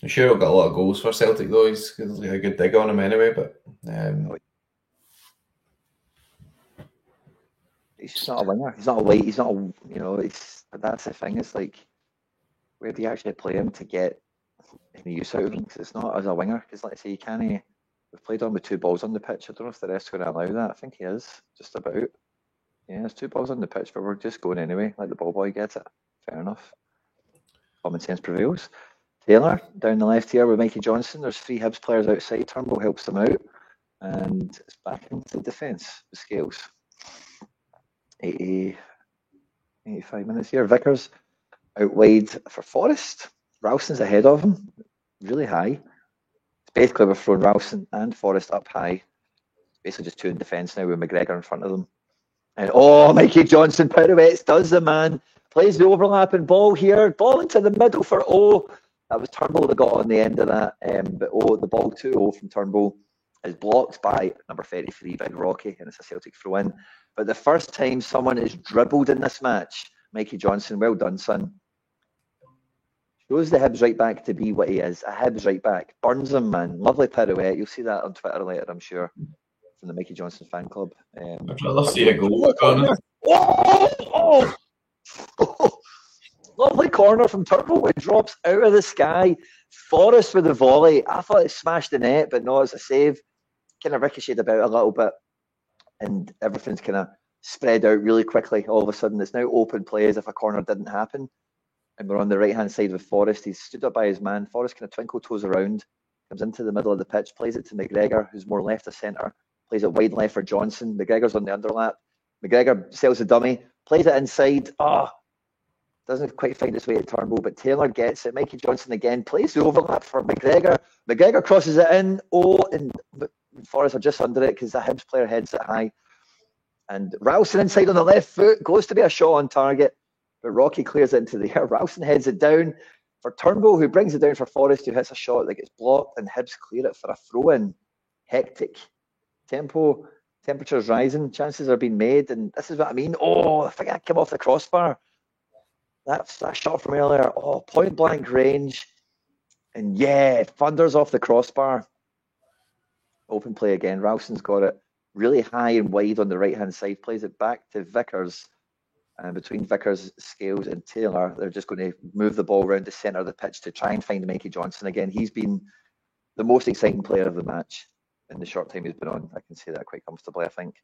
sure he'll get a lot of goals for Celtic though. He's got a good dig on him anyway, but. He's just not a winger. He's not a weight. He's not a, you know, that's the thing. It's like, where do you actually play him to get any use out of him? Because it's not as a winger. Because let's say you can't, we've played on with 2 balls on the pitch. I don't know if the rest are going to allow that. I think he is, just about. Yeah, there's 2 balls on the pitch, but we're just going anyway. Let the ball boy get it. Fair enough. Common sense prevails. Taylor, down the left here with Mikey Johnson. There's 3 Hibs players outside. Turnbull helps them out. And it's back into defence with Scales. 85 minutes here. Vickers out wide for Forrest. Ralston's ahead of him, really high. It's basically we're throwing Ralston and Forrest up high. Basically just 2 in defence now with McGregor in front of them. And Mikey Johnson pirouettes, does the man. Plays the overlapping ball here. Ball into the middle for O. That was Turnbull that got on the end of that. But the ball 2-0 from Turnbull is blocked by number 33, Big Rocky, and it's a Celtic throw-in. But the first time someone is dribbled in this match, Mikey Johnson, well done, son. Shows the Hibs right back to be what he is, a Hibs right back. Burns him, man. Lovely pirouette. You'll see that on Twitter later, I'm sure, from the Mikey Johnson fan club. I'd rather see a goal, Connor. Lovely corner from Turnbull. It drops out of the sky. Forrest with the volley. I thought it smashed the net, but no, it's a save. Kind of ricocheted about a little bit. And everything's kind of spread out really quickly. All of a sudden, it's now open play as if a corner didn't happen. And we're on the right-hand side with Forrest. He's stood up by his man. Forrest kind of twinkle toes around, comes into the middle of the pitch, plays it to McGregor, who's more left of centre, plays it wide left for Johnson. McGregor's on the underlap. McGregor sells the dummy, plays it inside. Doesn't quite find its way to Turnbull, but Taylor gets it. Mikey Johnson again plays the overlap for McGregor. McGregor crosses it in. And Forrest are just under it because the Hibs player heads it high. And Ralston inside on the left foot goes to be a shot on target, but Rocky clears it into the air. Ralston heads it down for Turnbull, who brings it down for Forrest, who hits a shot that gets blocked, and Hibs clear it for a throw-in. Hectic. Temperatures rising, chances are being made, and this is what I mean. I think I came off the crossbar. That's that shot from earlier. Point blank range. And thunders off the crossbar. Open play again. Ralston's got it really high and wide on the right-hand side. Plays it back to Vickers. And between Vickers, Scales and Taylor, they're just going to move the ball around the centre of the pitch to try and find Mikey Johnson again. He's been the most exciting player of the match in the short time he's been on. I can say that quite comfortably, I think.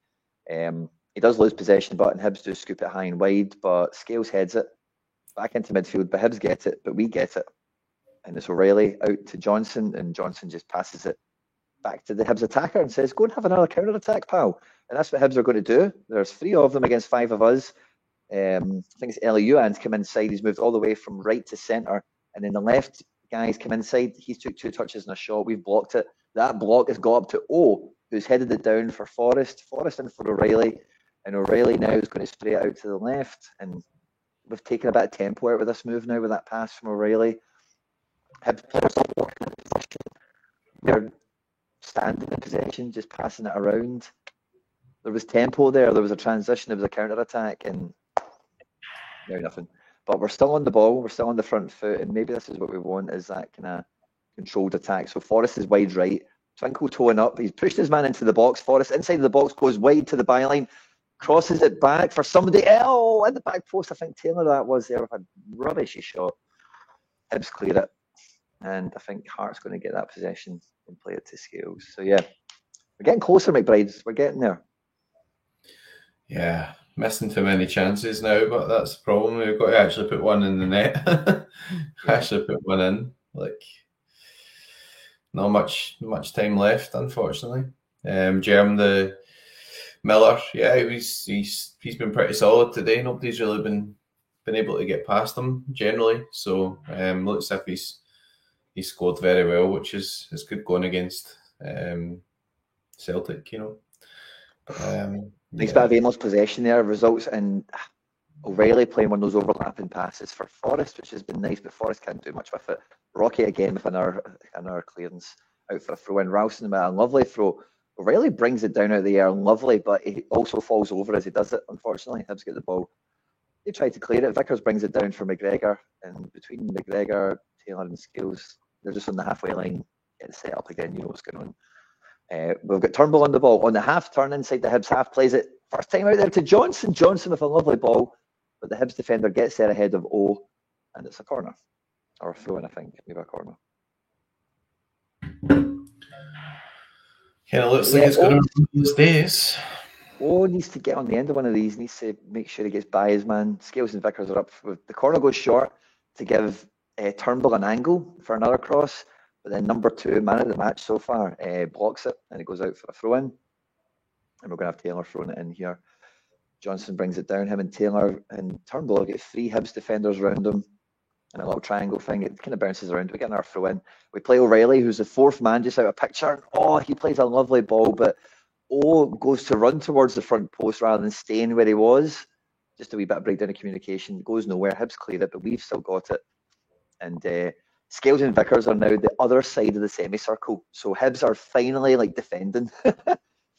He does lose possession, but Hibs do scoop it high and wide, but Scales heads it back into midfield, but Hibs get it, but we get it. And it's O'Reilly out to Johnson, and Johnson just passes it back to the Hibs attacker and says, go and have another counter-attack, pal. And that's what Hibs are going to do. There's 3 of them against 5 of us. I think it's Eliuan's come inside. He's moved all the way from right to centre. And then the left guys come inside. He's took 2 touches and a shot. We've blocked it. That block has got up to who's headed it down for Forrest. Forrest in for O'Reilly. And O'Reilly now is going to spray it out to the left. And we've taken a bit of tempo out with this move now with that pass from O'Reilly. Hibs players are walking in position. They're standing in possession, just passing it around. There was tempo there. There was a transition. There was a counter-attack. And now nothing. But we're still on the ball. We're still on the front foot. And maybe this is what we want, is that kind of controlled attack. So Forrest is wide right. Twinkle toeing up. He's pushed his man into the box. Forrest inside the box goes wide to the byline. Crosses it back for somebody. In the back post. I think Taylor that was there with a rubbishy shot. Hibs clear it. And I think Hart's going to get that possession and play it to Scales. So we're getting closer, McBrides. We're getting there. Yeah, missing too many chances now, but that's the problem. We've got to actually put one in the net. Actually put one in. Not much time left, unfortunately. Jerm the Miller, he's been pretty solid today. Nobody's really been able to get past him generally. So looks as if he's scored very well, which is good going against Celtic, Nice bit of aimless possession there results in O'Reilly playing one of those overlapping passes for Forrest, which has been nice, but Forrest can't do much with it. Rocky again with another clearance out for a throw in. Ralston with a lovely throw. O'Reilly brings it down out of the air, lovely, but he also falls over as he does it, unfortunately. Hibs get the ball. They try to clear it. Vickers brings it down for McGregor, and between McGregor, Taylor and Scales, they're just on the halfway line, get set up again, you know what's going on. We've got Turnbull on the ball. On the half turn inside the Hibs half, plays it first time out there to Johnson. Johnson with a lovely ball, but the Hibs defender gets there ahead of and it's a corner. Or a throw in, I think. Maybe a corner. It looks like it's going to be these days. Needs to get on the end of one of these. Needs to make sure he gets by his man. Scales and Vickers are up. The corner goes short to give Turnbull an angle for another cross. But then number 2, man of the match so far, blocks it and it goes out for a throw in. And we're going to have Taylor throwing it in here. Johnson brings it down. Him and Taylor and Turnbull will get 3 Hibs defenders around him. And a little triangle thing. It kind of bounces around. We get another throw in. We play O'Reilly, who's the 4th man just out of picture. He plays a lovely ball, but goes to run towards the front post rather than staying where he was. Just a wee bit of breakdown of communication. It goes nowhere. Hibs clear it, but we've still got it. And Scales and Vickers are now the other side of the semicircle. So Hibs are finally defending.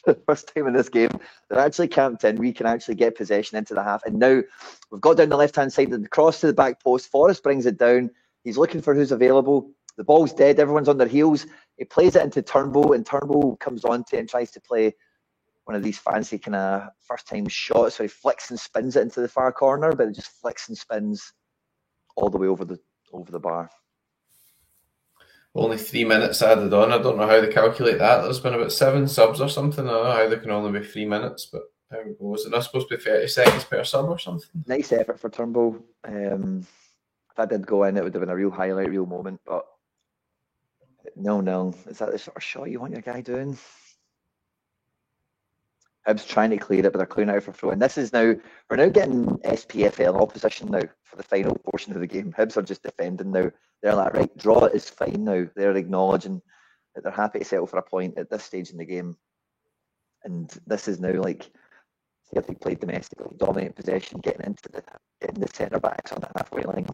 For the first time in this game, they're actually camped in. We can actually get possession into the half. And now we've got down the left-hand side, the cross to the back post. Forrest brings it down. He's looking for who's available. The ball's dead. Everyone's on their heels. He plays it into Turnbull, and Turnbull comes onto it and tries to play one of these fancy kind of first-time shots where he flicks and spins it into the far corner, but it just flicks and spins all the way over the bar. Only 3 minutes added on. I don't know how they calculate that. There's been about 7 subs or something. I don't know how they can only be 3 minutes, but There we go. Was it not supposed to be 30 seconds per sub or something? Nice effort for Turnbull. If that did go in, it would have been a real highlight, real moment. But no. Is that the sort of shot you want your guy doing? Hibs trying to clear it, but they're clearing out for throw. And this is now, we're now getting SPFL opposition now for the final portion of the game. Hibs are just defending now. They're like, right, draw is fine now. They're acknowledging that they're happy to settle for a point at this stage in the game. And this is now like, Celtic played domestically, dominant possession, getting the centre backs on the halfway line.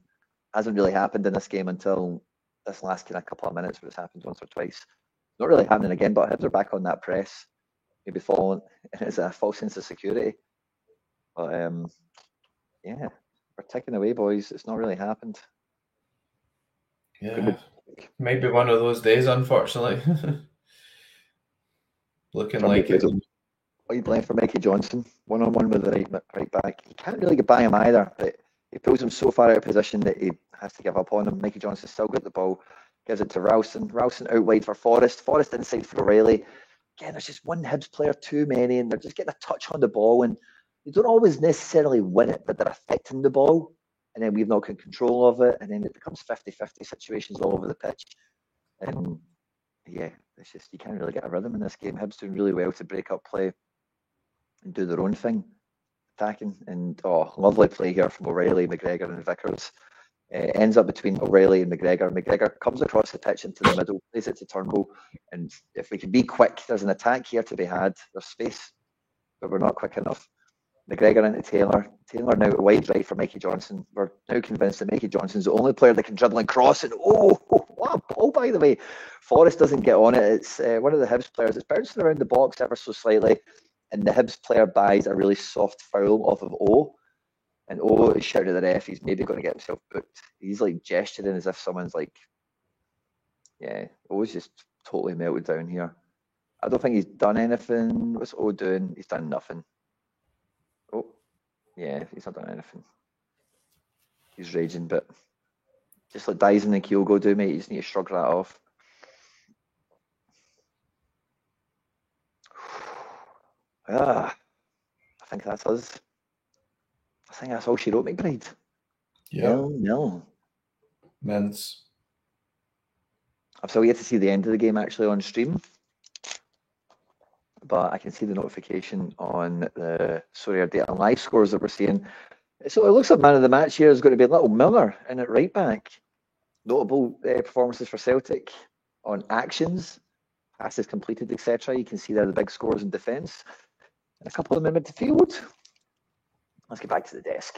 Hasn't really happened in this game until this last kind of couple of minutes, where it's happened once or twice. Not really happening again, but Hibs are back on that press. Maybe falling, it's a false sense of security. But yeah, we're ticking away, boys. It's not really happened. Yeah, maybe one of those days, unfortunately. Looking like it. Wide left for Mikey Johnson, 1-on-1 with the right back. He can't really get by him either, but he pulls him so far out of position that he has to give up on him. Mikey Johnson still got the ball, gives it to Ralston. Ralston out wide for Forrest. Forrest inside for O'Reilly. Again, there's just one Hibs player too many, and they're just getting a touch on the ball, and they don't always necessarily win it, but they're affecting the ball, and then we've not got control of it, and then it becomes 50-50 situations all over the pitch. And yeah, it's just, you can't really get a rhythm in this game. Hibs doing really well to break up play and do their own thing, attacking. And lovely play here from O'Reilly, McGregor and Vickers. Ends up between O'Reilly and McGregor. McGregor comes across the pitch into the middle, plays it to Turnbull. And if we can be quick, there's an attack here to be had. There's space, but we're not quick enough. McGregor into Taylor. Taylor now wide right for Mikey Johnson. We're now convinced that Mikey Johnson's the only player that can dribble and cross. And what a ball, by the way. Forrest doesn't get on it. It's one of the Hibs players. It's bouncing around the box ever so slightly. And the Hibs player buys a really soft foul off of O. And O is shouting at the ref. He's maybe going to get himself booked. He's like gesturing as if someone's like, yeah, O's just totally melted down here. I don't think he's done anything. What's O doing? He's done nothing. Oh, yeah, he's not done anything. He's raging, but just like Dyson and Kyogo do, mate, you just need to shrug that off. I think that's us. I think that's all she wrote, McBride. Yeah. No. Men's. I've still yet to see the end of the game actually on stream, but I can see the notification on the Sorry Data live scores that we're seeing. So it looks like man of the match here is going to be Little Miller in at right back. Notable performances for Celtic on actions, passes completed, etc. You can see there the big scores in defence. And a couple of them in midfield. Let's get back to the desk.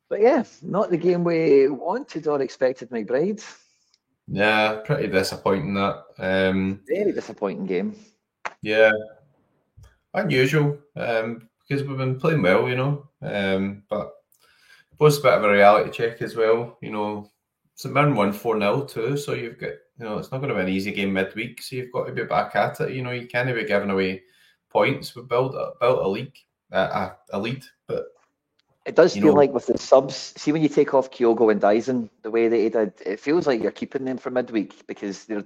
But yeah, not the game we wanted or expected, McBride. Yeah, pretty disappointing that. Very disappointing game. Yeah, unusual because we've been playing well, you know. But was a bit of a reality check as well, you know. St Mirren won 4-0 too, so you've got, you know, it's not going to be an easy game midweek, so you've got to be back at it. You know, you can't be giving away points. We've built a league, a lead, but it does feel like with the subs, see when you take off Kyogo and Dyson, the way they did, it feels like you're keeping them for midweek because they're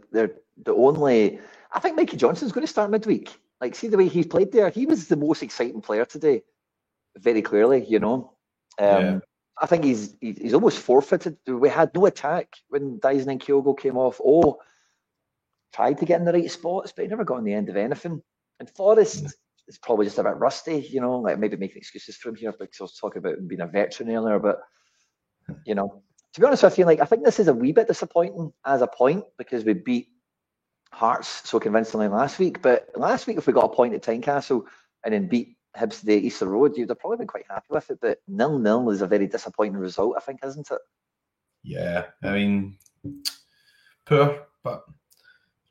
the only. I think Mikey Johnson's going to start midweek. Like, see the way he played there, he was the most exciting player today, very clearly. You know, yeah. I think he's almost forfeited. We had no attack when Dyson and Kyogo came off. Oh, tried to get in the right spots, but he never got on the end of anything. And Forrest is probably just a bit rusty, you know, like maybe making excuses for him here because I was talking about him being a veteran earlier. But, you know, to be honest with you, like, I think this is a wee bit disappointing as a point because we beat Hearts so convincingly last week. But last week, if we got a point at Tynecastle and then beat Hibs today at Easter Road, you'd have probably been quite happy with it. But 0-0 is a very disappointing result, I think, isn't it? Yeah, I mean, poor, but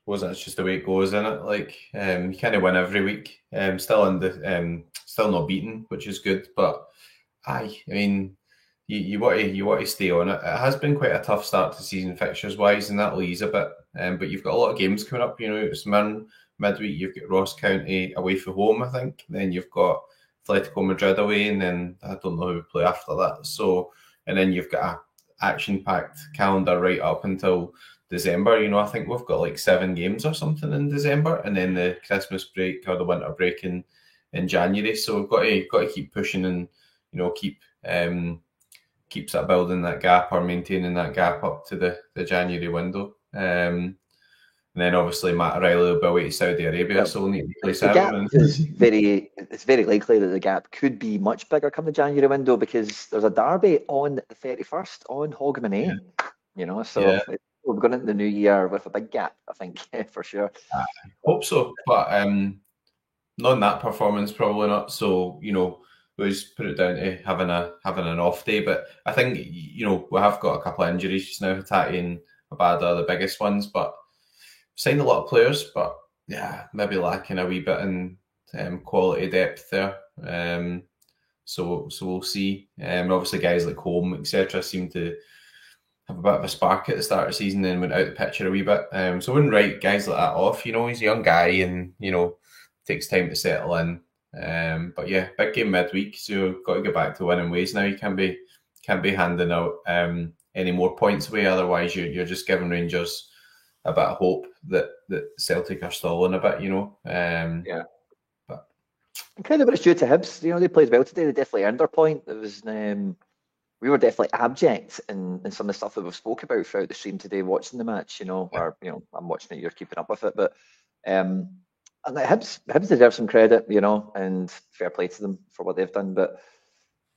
it's just the way it goes, isn't it? Like, you kind of win every week. Still not beaten, which is good. But I mean, you want to stay on it. It has been quite a tough start to season fixtures wise, and that'll ease a bit. But you've got a lot of games coming up. You know, it's Mirren midweek. You've got Ross County away from home, I think. Then you've got Atletico Madrid away, and then I don't know who we play after that. So, and then you've got a action-packed calendar right up until December. You know, I think we've got like 7 games or something in December, and then the Christmas break or the winter break in January. So we've got to keep pushing and, you know, keep sort of building that gap or maintaining that gap up to the January window. And then obviously Matt O'Reilly will be away to Saudi Arabia, so we'll need to play Saturday. It's very likely that the gap could be much bigger come the January window, because there's a derby on the 31st on Hogmanay. Yeah. You know, so we're going into the new year with a big gap, I think, for sure. I hope so, but not in that performance, probably not. So, you know, we just put it down to having an off day. But I think, you know, we have got a couple of injuries just now. Hatate and Abada are the biggest ones, but signed a lot of players, but yeah, maybe lacking a wee bit in quality depth there. So we'll see. Obviously, guys like Holm, etc., seem to have a bit of a spark at the start of the season and went out the picture a wee bit. So I wouldn't write guys like that off. You know, he's a young guy and, you know, takes time to settle in. But yeah, big game midweek, so got to get back to winning ways now. You can't be handing out any more points away. Otherwise, you're just giving Rangers a bit of hope that Celtic are stalling a bit, you know. But incredible, it's due to Hibs. You know, they played well today. They definitely earned their point. It was we were definitely abject in some of the stuff that we've spoke about throughout the stream today, watching the match. You know, or you know, I'm watching it. You're keeping up with it, but and Hibs deserve some credit, you know, and fair play to them for what they've done. But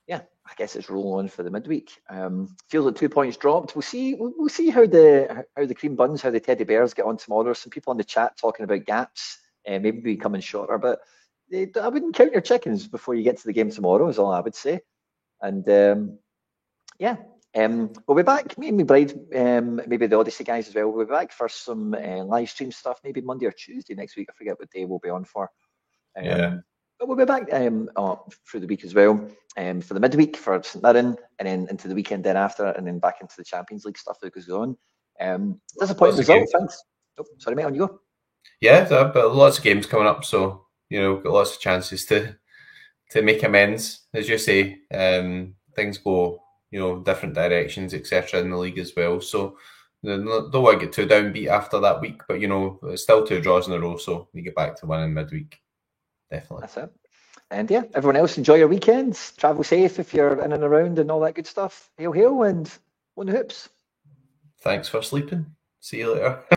yeah, I guess it's rolling on for the midweek. Feels like 2 points dropped. We'll see how the cream buns, how the teddy bears get on tomorrow. Some people in the chat talking about gaps, maybe becoming shorter, but I wouldn't count your chickens before you get to the game tomorrow, is all I would say. And we'll be back. Me and my bride, maybe the Odyssey guys as well. We'll be back for some live stream stuff, maybe Monday or Tuesday next week. I forget what day we'll be on for. But we'll be back through the week as well, for the midweek for St Mirren, and then into the weekend then after, and then back into the Champions League stuff that goes on. Disappointing result, thanks. Oh, sorry, mate, on you go. Yeah, but lots of games coming up, so you know, got lots of chances to make amends, as you say. Things go, you know, different directions, etc. in the league as well. So don't want to get too downbeat after that week, but you know, it's still 2 draws in a row, so we get back to winning midweek. Definitely. That's it. And yeah, everyone else, enjoy your weekends. Travel safe if you're in and around and all that good stuff. Hail, hail, and on the hoops. Thanks for sleeping. See you later.